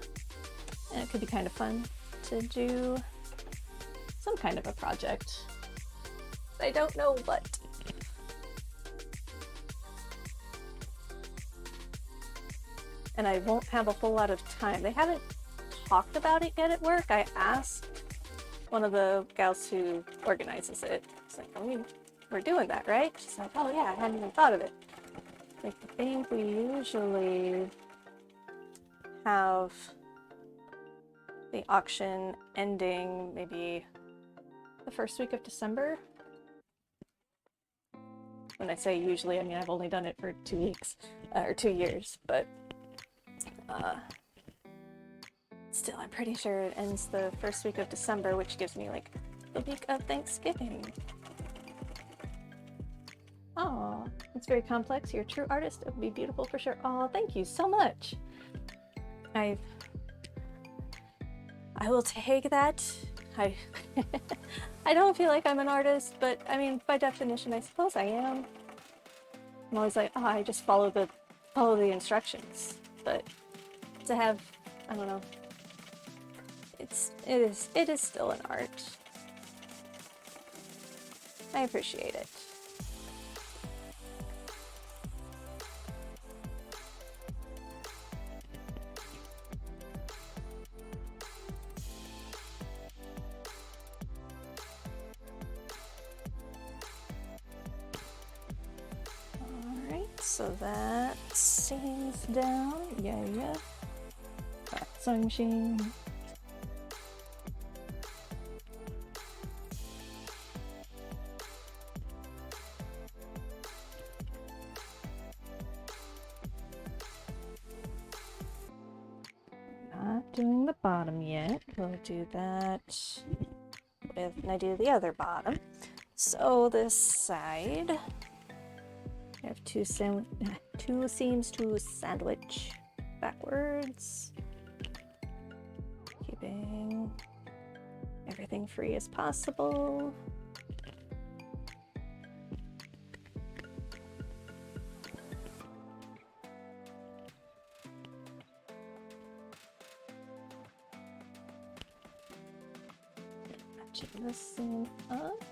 Speaker 1: And it could be kind of fun to do some kind of a project. I don't know what. And I won't have a whole lot of time. They haven't talked about it yet at work. I asked one of the gals who organizes it. It's like, we're doing that, right? She's like, oh yeah, I hadn't even thought of it. Like, I think we usually have the auction ending maybe the first week of December. When I say usually, I mean I've only done it for 2 weeks, or 2 years, but still, I'm pretty sure it ends the first week of December, which gives me like the week of Thanksgiving. Oh, it's very complex. You're a true artist. It would be beautiful for sure. Oh, thank you so much. I will take that. I don't feel like I'm an artist, but I mean, by definition, I suppose I am. I'm always like, I just follow the instructions. But to have, I don't know. It is still an art. I appreciate it. So that seams down, yeah. Sewing machine. Not doing the bottom yet. We'll do that when I do the other bottom. So this side. I have two seams to sandwich backwards, keeping everything free as possible. Matching this seam up.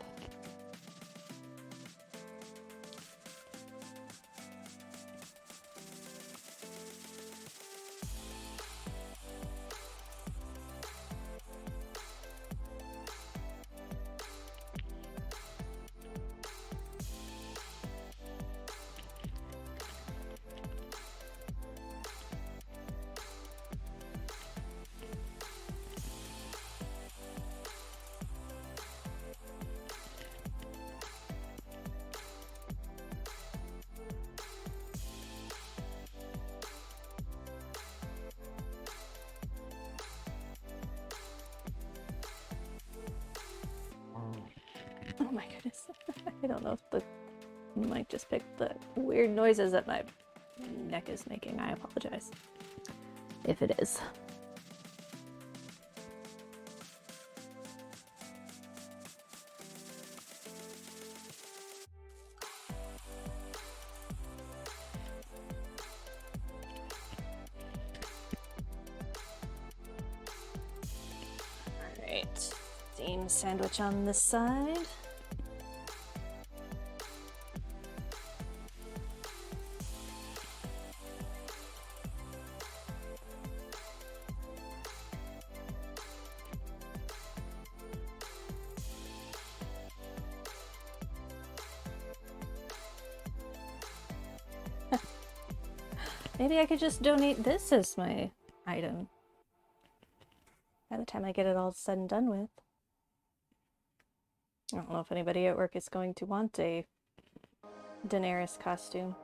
Speaker 1: Oh my goodness. I don't know if the mic just picked the weird noises that my neck is making. I apologize if it is. All right, seam sandwich on this side. Maybe I could just donate this as my item by the time I get it all said and done with. I don't know if anybody at work is going to want a Daenerys costume.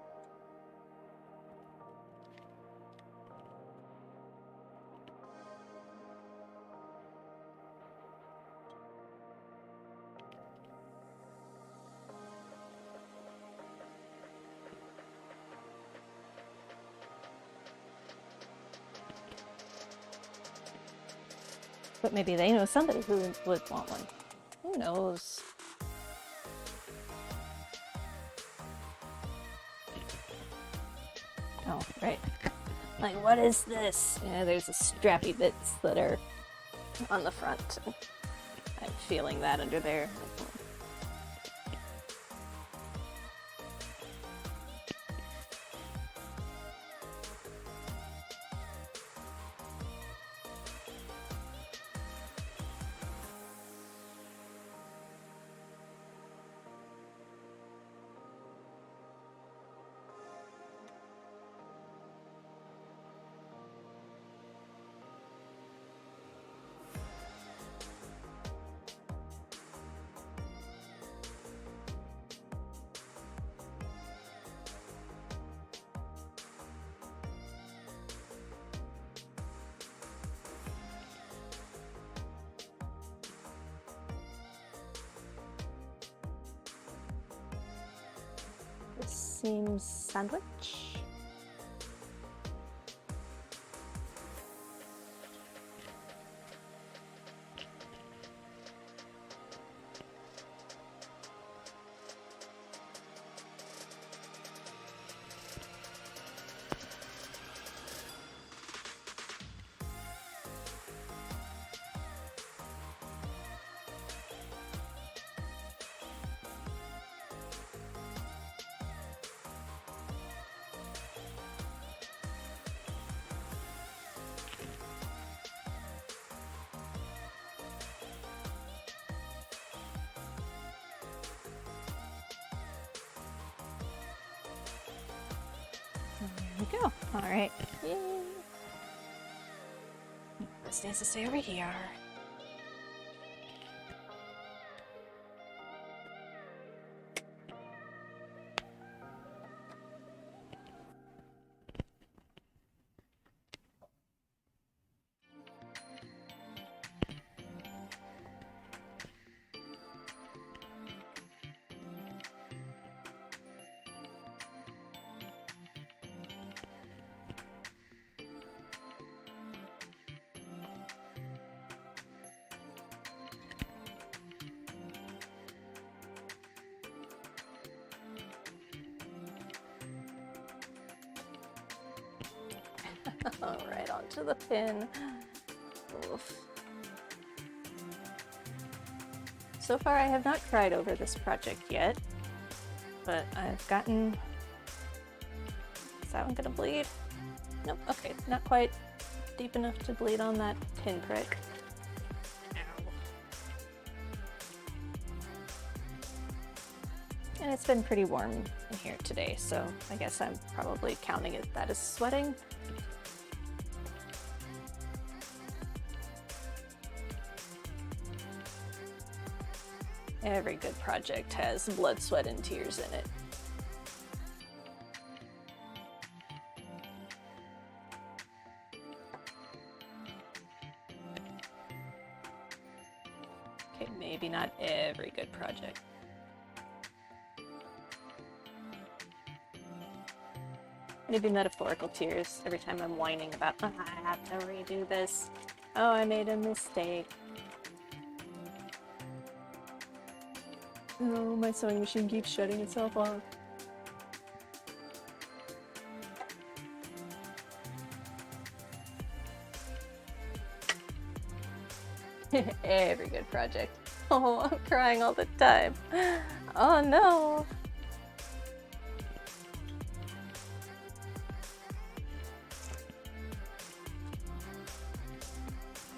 Speaker 1: But maybe they know somebody who would want one. Who knows? Oh, right. Like, what is this? Yeah, there's the strappy bits that are on the front. I'm feeling that under there. This seems sandwich. There we go. All right. Yay. This needs to stay over here. All right, onto the pin. Oof. So far, I have not cried over this project yet, but I've gotten... Is that one gonna bleed? Nope, okay, not quite deep enough to bleed on that pinprick. Ow. And it's been pretty warm in here today, so I guess I'm probably counting that as sweating. Every good project has blood, sweat, and tears in it. Okay, maybe not every good project. Maybe metaphorical tears every time I'm whining about, oh, I have to redo this. Oh, I made a mistake. Oh, my sewing machine keeps shutting itself off. Every good project. Oh, I'm crying all the time. Oh no.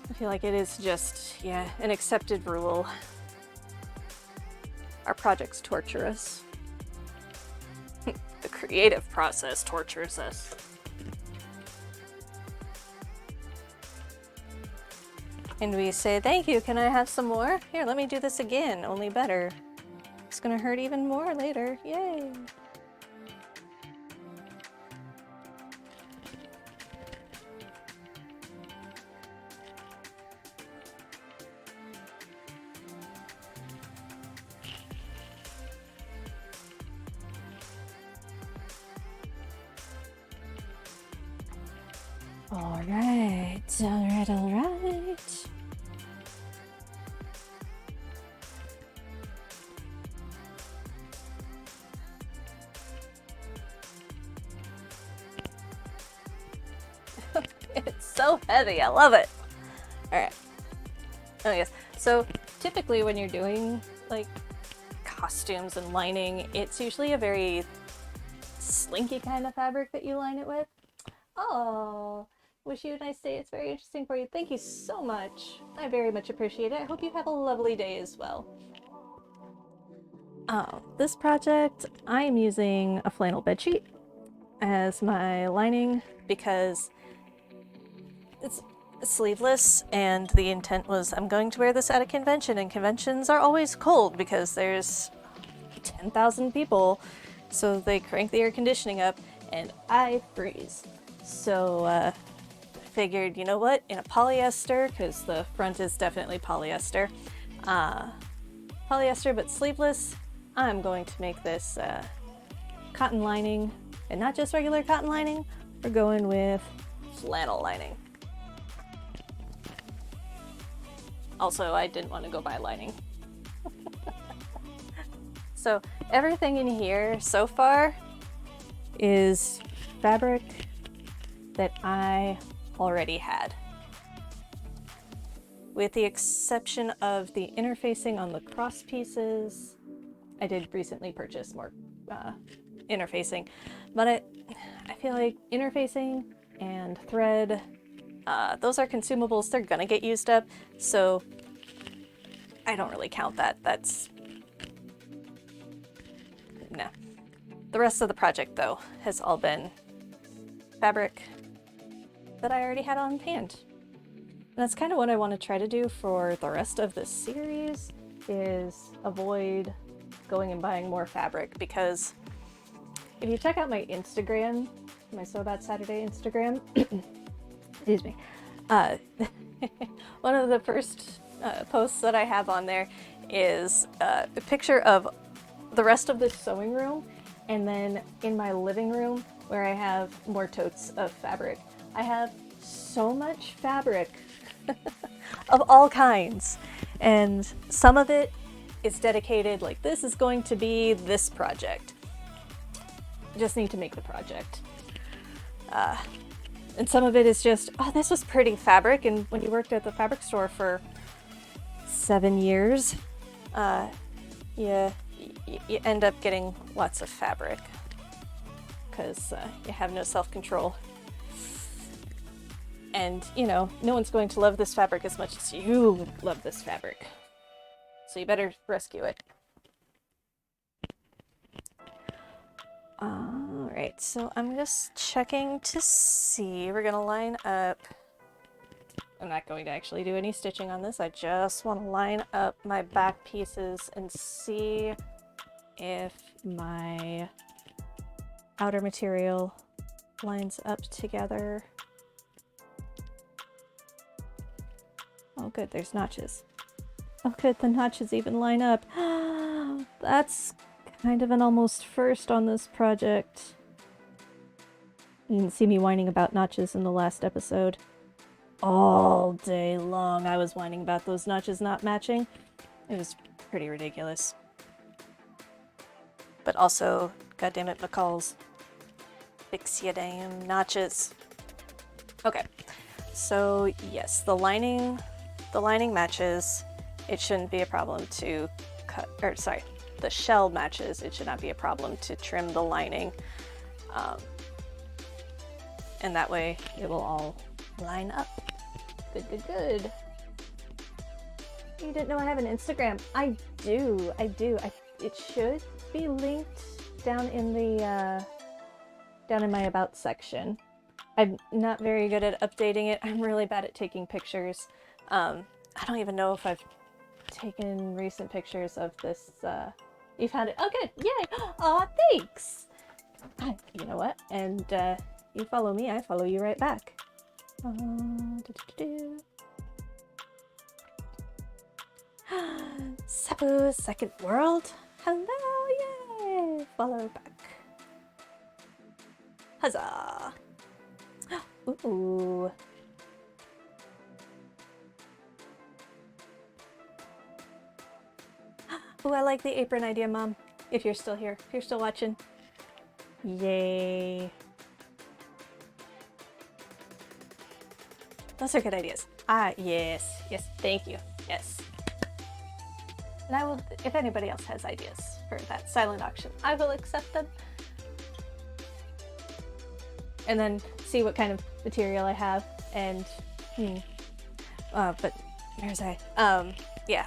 Speaker 1: I feel like it is just, yeah, an accepted rule. Our projects torture us. The creative process tortures us. And we say, thank you, can I have some more? Here, let me do this again, only better. It's gonna hurt even more later, yay! All right. It's so heavy, I love it. All right. Oh yes. So typically when you're doing like costumes and lining, it's usually a very slinky kind of fabric that you line it with. Oh, wish you a nice day. It's very interesting for you. Thank you so much. I very much appreciate it. I hope you have a lovely day as well. This project, I am using a flannel bedsheet as my lining because it's sleeveless, and the intent was I'm going to wear this at a convention, and conventions are always cold because there's 10,000 people, so they crank the air conditioning up, and I freeze. So I figured, you know what, in a polyester, because the front is definitely polyester, but sleeveless, I'm going to make this cotton lining, and not just regular cotton lining, we're going with flannel lining. Also, I didn't want to go buy lining. So everything in here so far is fabric that I already had. With the exception of the interfacing on the cross pieces, I did recently purchase more interfacing, but I feel like interfacing and thread, those are consumables, they're gonna get used up, so I don't really count that. That's... nah. The rest of the project, though, has all been fabric that I already had on hand. And that's kind of what I want to try to do for the rest of this series, is avoid going and buying more fabric, because if you check out my Instagram, my Sew About Saturday Instagram, excuse me, one of the first posts that I have on there is a picture of the rest of this sewing room, and then in my living room where I have more totes of fabric. I have so much fabric of all kinds, and some of it is dedicated, like this is going to be this project. Just need to make the project. And some of it is just, oh, this was pretty fabric, and when you worked at the fabric store for 7 years, you end up getting lots of fabric because you have no self-control. And, you know, no one's going to love this fabric as much as you love this fabric. So you better rescue it. Alright, so I'm just checking to see. We're going to line up. I'm not going to actually do any stitching on this. I just want to line up my back pieces and see if my outer material lines up together. Oh good, there's notches. Oh good, the notches even line up. That's kind of an almost first on this project. You didn't see me whining about notches in the last episode. All day long I was whining about those notches not matching. It was pretty ridiculous. But also, goddammit, McCall's, fix ya damn notches. Okay, so yes, the lining matches. It shouldn't be a problem to cut, or sorry, the shell matches. It should not be a problem to trim the lining. And that way it will all line up. Good, good, good. You didn't know I have an Instagram? I do. It should be linked down in the down in my about section. I'm not very good at updating it. I'm really bad at taking pictures. I don't even know if I've taken recent pictures of this. You've had it. Oh, good. Yay. Aw, thanks. You know what? And you follow me, I follow you right back. Sabu's second world. Hello, yay! Follow back. Huzzah! Ooh. Ooh, I like the apron idea, Mom. If you're still here, if you're still watching. Yay. Those are good ideas. Yes. Yes, thank you. Yes. And I will, if anybody else has ideas for that silent auction, I will accept them. And then see what kind of material I have. And, but where's I? Yeah,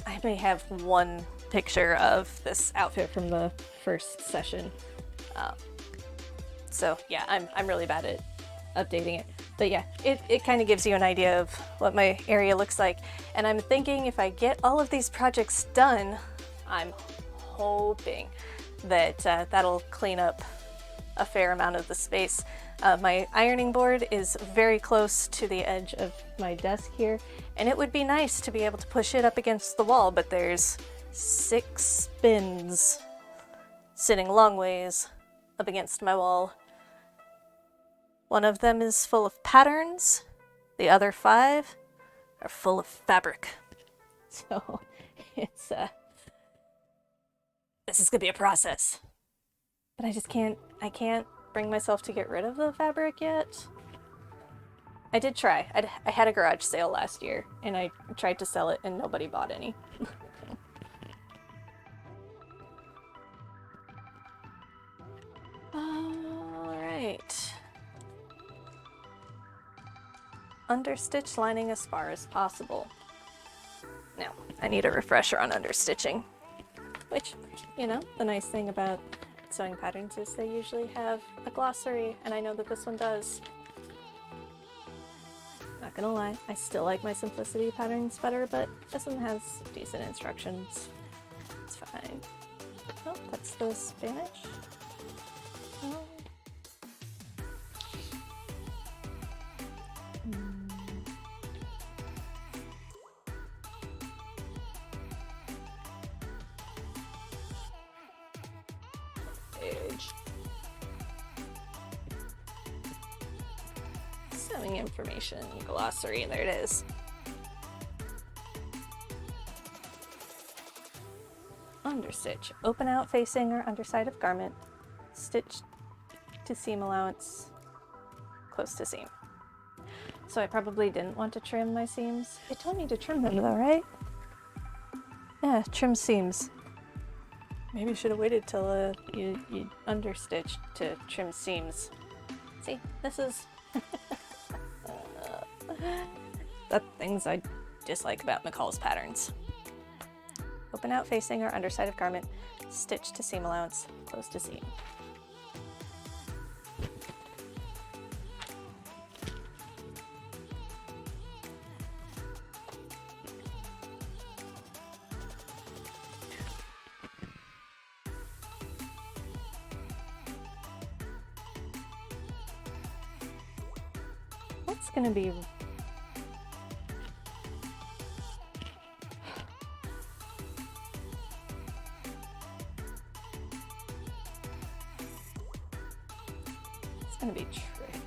Speaker 1: I may have one picture of this outfit from the first session. So yeah, I'm really bad at updating it. But yeah, it kind of gives you an idea of what my area looks like. And I'm thinking if I get all of these projects done, I'm hoping that that'll clean up a fair amount of the space. My ironing board is very close to the edge of my desk here, and it would be nice to be able to push it up against the wall, but there's 6 bins sitting long ways up against my wall. One of them is full of patterns, the other 5 are full of fabric. So it's this is gonna be a process. But I can't bring myself to get rid of the fabric yet. I did try. I had a garage sale last year, and I tried to sell it, and nobody bought any. Alright. Understitch lining as far as possible. Now, I need a refresher on understitching. Which, you know, the nice thing about sewing patterns is they usually have a glossary, and I know that this one does. Not gonna lie, I still like my simplicity patterns better, but this one has decent instructions. It's fine. Oh, that's the Spanish. Oh. Page. Sewing information, glossary, there it is. Understitch, open out facing or underside of garment, stitch to seam allowance, close to seam. So I probably didn't want to trim my seams. It told me to trim them though, right? Yeah, trim seams. Maybe you should have waited till you understitched to trim seams. See, this is the things I dislike about McCall's patterns. Open out facing or underside of garment, stitch to seam allowance, close to seam. What's gonna be gonna be tricky.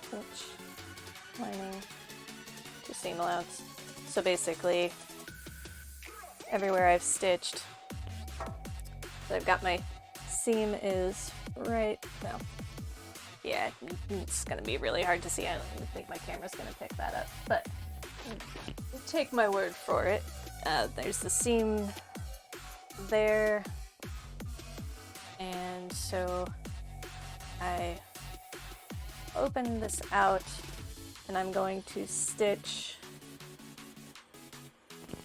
Speaker 1: Stitch, lining to seam allowance. So basically, everywhere I've stitched, so I've got my seam is right now. Yeah, it's gonna be really hard to see. I don't think my camera's gonna pick that up, but take my word for it. There's the seam there, and so I open this out and I'm going to stitch.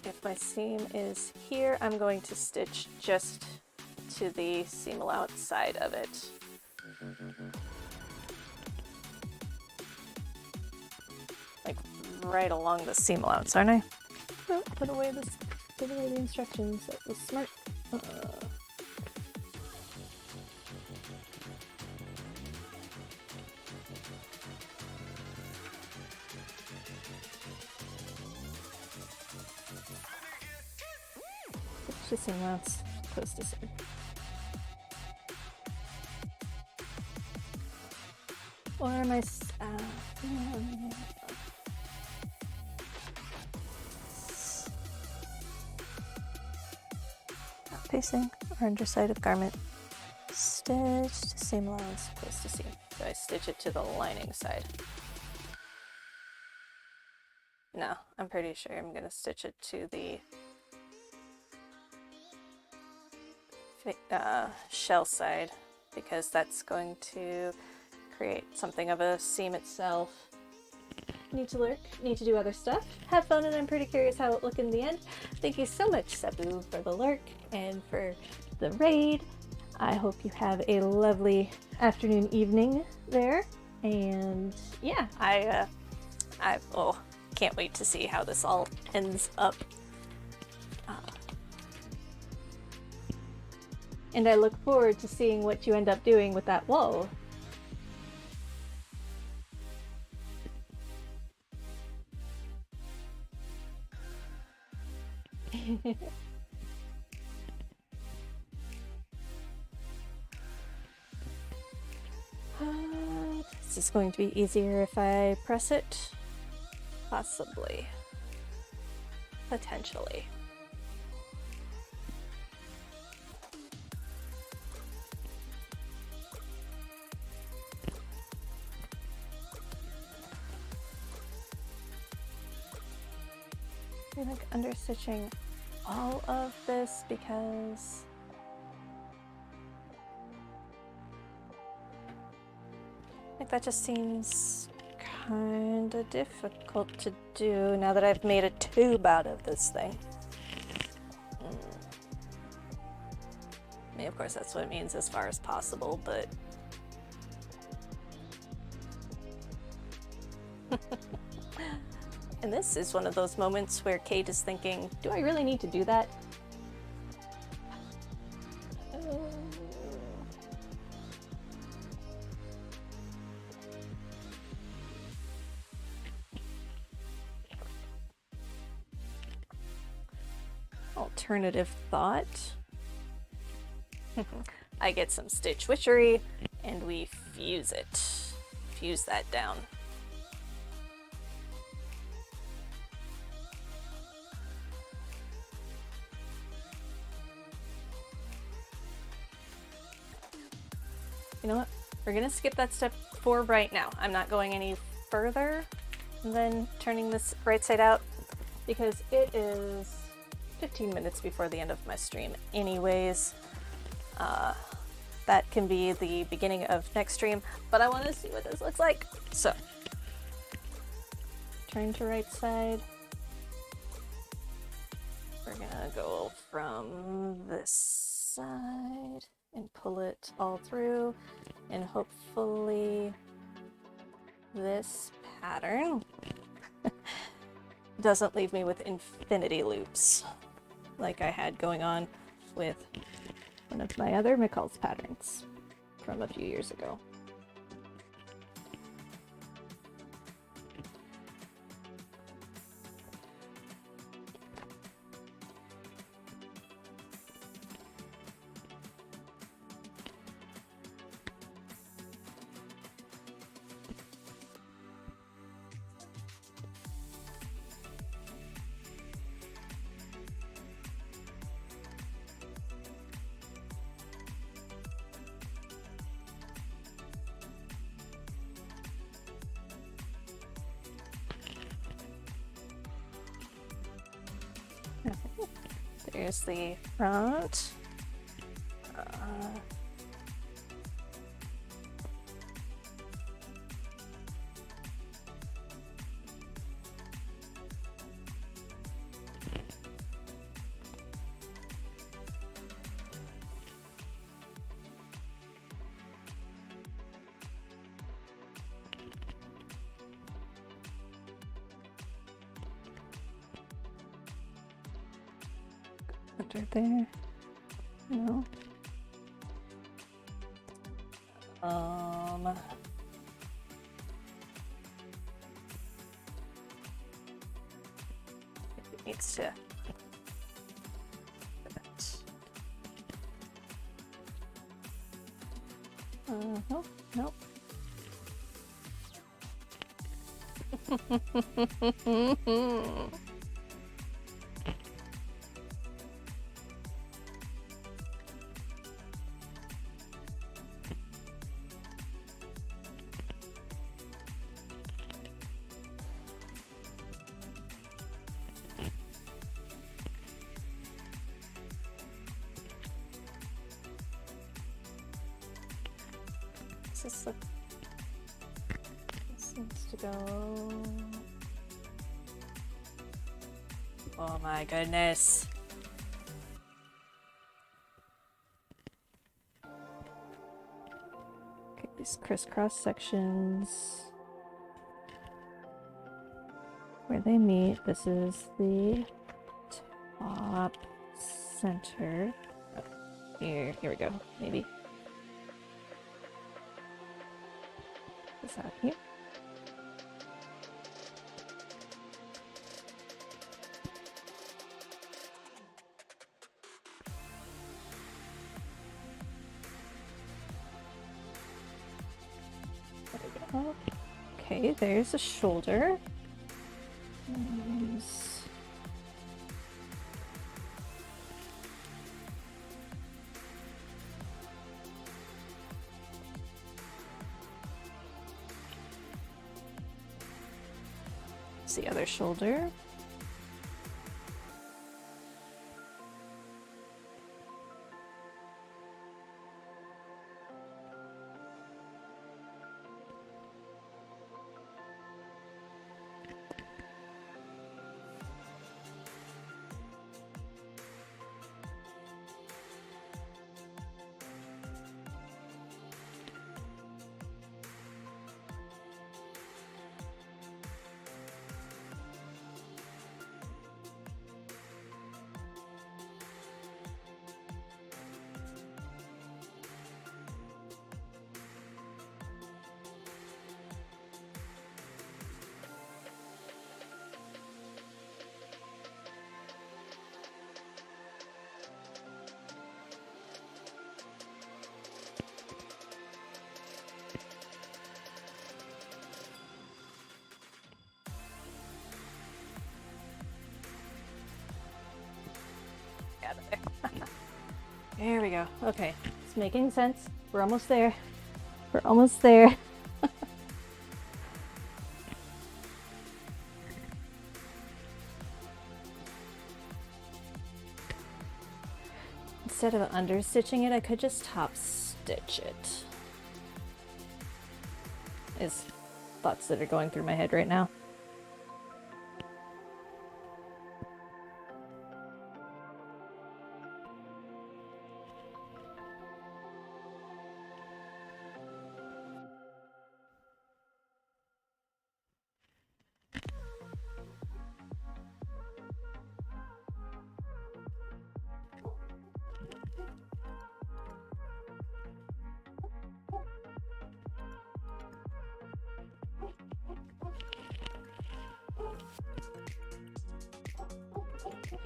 Speaker 1: If my seam is here, I'm going to stitch just to the seam allowance side of it. Like right along the seam allowance, aren't I? Oh, put away the instructions. That was smart. Stitch the seam allowance close to seam. Or am I? Facing or underside of garment. Stitch to seam allowance close to seam. So I stitch it to the lining side. No, I'm pretty sure I'm gonna stitch it to the shell side because that's going to create something of a seam itself. Need to lurk, need to do other stuff, have fun, and I'm pretty curious how it look in the end. Thank you so much, Sabu, for the lurk and for the raid. I hope you have a lovely afternoon, evening there, and yeah, I can't wait to see how this all ends up. And I look forward to seeing what you end up doing with that wall. This is going to be easier if I press it. Possibly. Potentially. I'm like understitching all of this because like that just seems kind of difficult to do now that I've made a tube out of this thing. I mean, of course, that's what it means as far as possible, but and this is one of those moments where Kate is thinking, do I really need to do that? Alternative thought. I get some stitch witchery and we fuse it. Fuse that down. You know what? We're gonna skip that step for right now. I'm not going any further than turning this right side out because it is 15 minutes before the end of my stream anyways. That can be the beginning of next stream, but I want to see what this looks like. So, turn to right side. We're gonna go from this side and pull it all through, and hopefully this pattern doesn't leave me with infinity loops like I had going on with one of my other McCall's patterns from a few years ago. There's the front. Under there. No. It needs to. Nope, nope. This needs to go. Oh my goodness. Okay, these crisscross sections where they meet. This is the top center. Oh, here we go. Maybe. This out here. There we go. Okay, there's a shoulder. The other shoulder. Out of there. There we go. Okay, it's making sense. We're almost there. We're almost there. Instead of understitching it, I could just top stitch it. Is thoughts that are going through my head right now.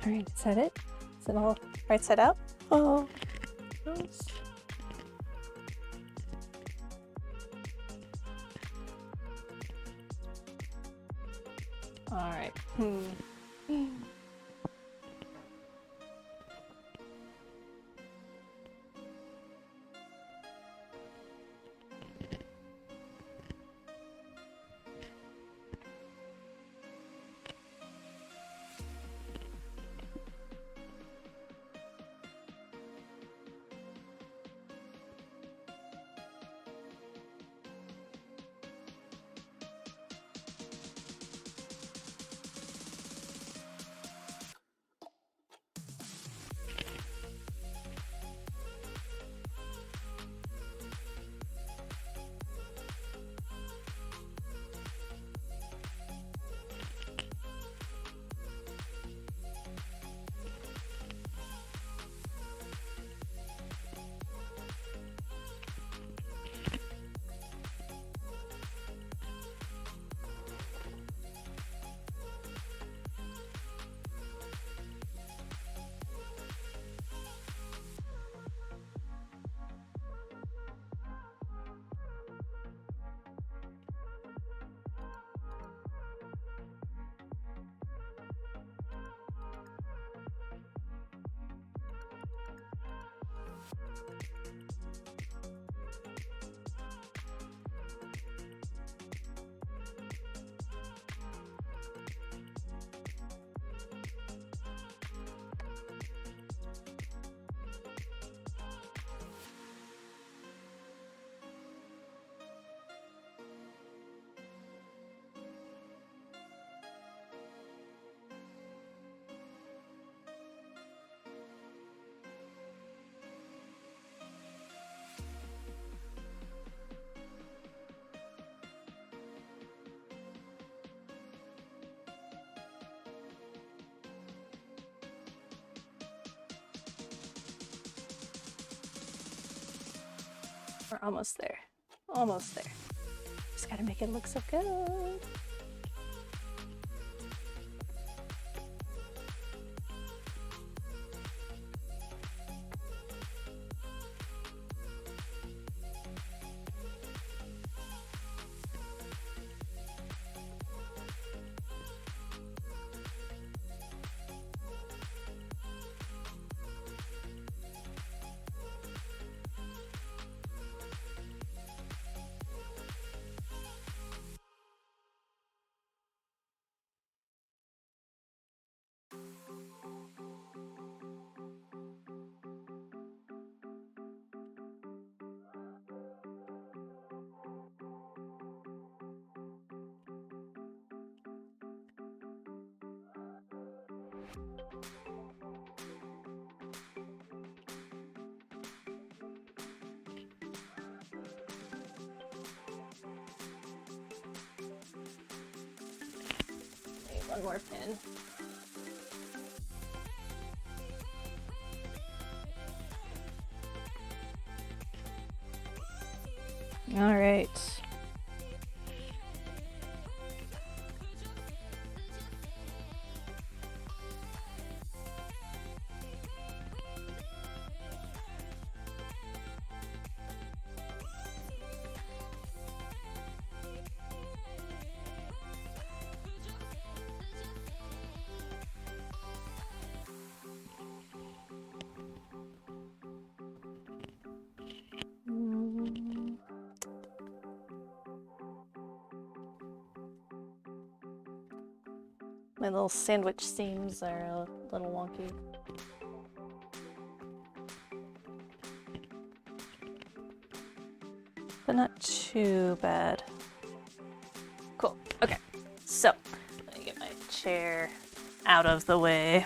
Speaker 1: All right, is that it? Is it all right side out? Oh. Oops. All right. We're almost there. Almost there. Just gotta make it look so good. One more pin. All right. My little sandwich seams are a little wonky. But not too bad. Cool. Okay. So, let me get my chair out of the way.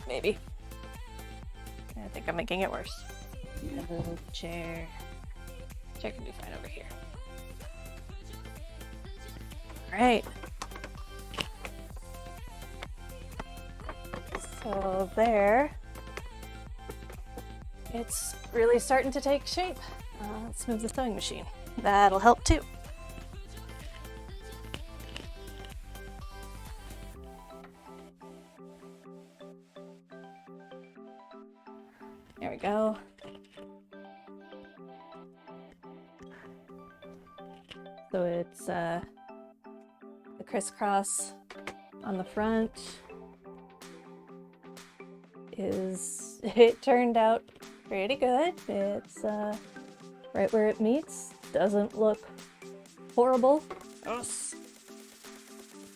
Speaker 1: Maybe. I think I'm making it worse. Little chair. Chair can be fine over here. Right. So there, it's really starting to take shape. Let's move the sewing machine. That'll help too. There we go. So it's the crisscross on the front it turned out pretty good. It's right where it meets. Doesn't look horrible. Yes.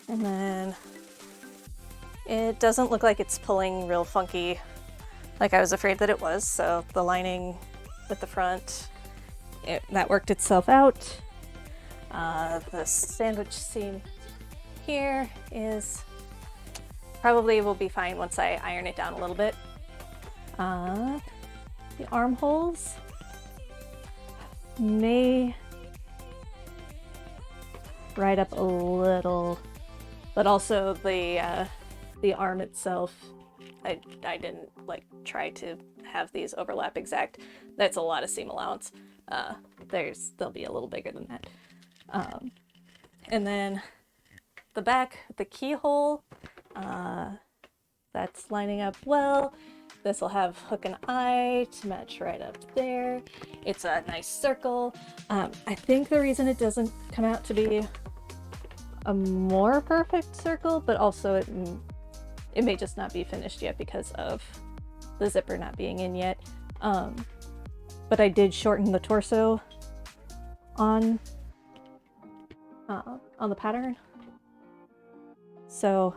Speaker 1: And then it doesn't look like it's pulling real funky like I was afraid that it was. So the lining with the front, that worked itself out. The sandwich seam here is probably will be fine once I iron it down a little bit. The armholes may ride up a little, but also the arm itself, I didn't like try to have these overlap exact. That's a lot of seam allowance. They'll be a little bigger than that. And then the back, the keyhole, that's lining up well. This will have hook and eye to match right up there. It's a nice circle. I think the reason it doesn't come out to be a more perfect circle, but also It may just not be finished yet because of the zipper not being in yet. But I did shorten the torso on the pattern. So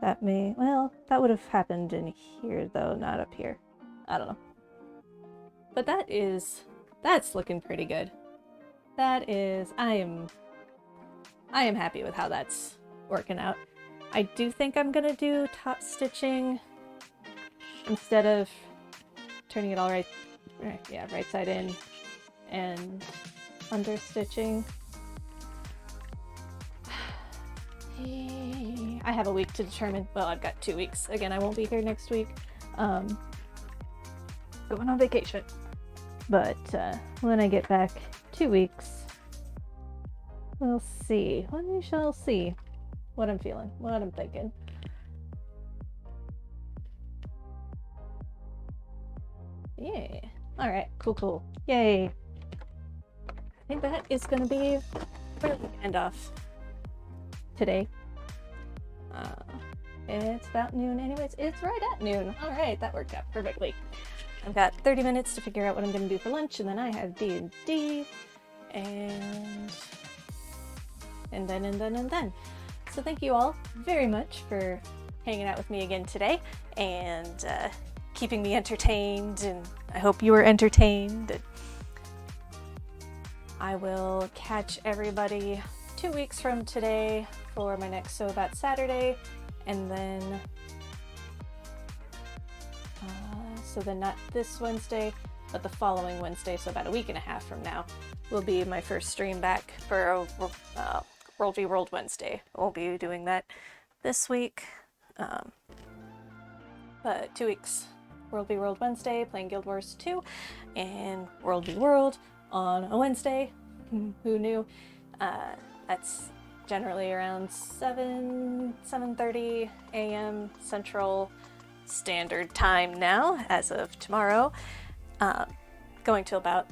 Speaker 1: that may, well, that would have happened in here though, not up here. I don't know. But that's looking pretty good. That is, I am happy with how that's working out. I do think I'm gonna do top stitching instead of turning it all right side in and under stitching. I have a week to determine. Well, I've got 2 weeks. Again, I won't be here next week. Going on vacation. But when I get back 2 weeks, we'll see. We shall see what I'm feeling, what I'm thinking. Yeah. All right. Cool. Yay. I think that is going to be where we end off today. It's about noon anyways. It's right at noon. All right. That worked out perfectly. I've got 30 minutes to figure out what I'm going to do for lunch, and then I have D&D, and then. So thank you all very much for hanging out with me again today, and keeping me entertained, and I hope you were entertained. I will catch everybody 2 weeks from today for my next Sew About Saturday, and then so then not this Wednesday, but the following Wednesday, so about a week and a half from now, will be my first stream back for World v World Wednesday. I won't be doing that this week, but 2 weeks. World v World Wednesday, playing Guild Wars 2, and World v World on a Wednesday. Who knew? That's generally around 7:30 a.m. Central Standard Time now, as of tomorrow. Going to about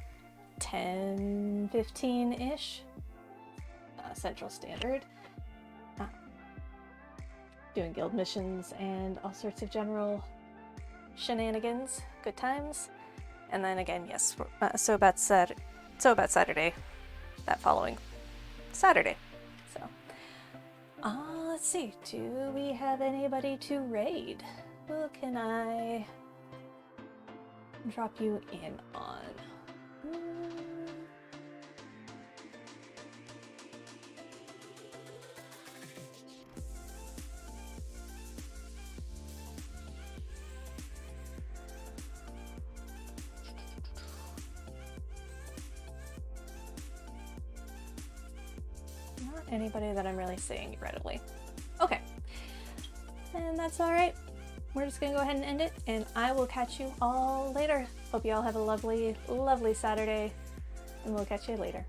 Speaker 1: 10:15-ish Central Standard. Doing guild missions and all sorts of general shenanigans, good times. And then again, yes, so about Saturday, that following Saturday. So, let's see, do we have anybody to raid? Who can I drop you in on? Not anybody that I'm really seeing readily. Okay, and that's all right. We're just gonna go ahead and end it, and I will catch you all later. Hope you all have a lovely, lovely Saturday, and we'll catch you later.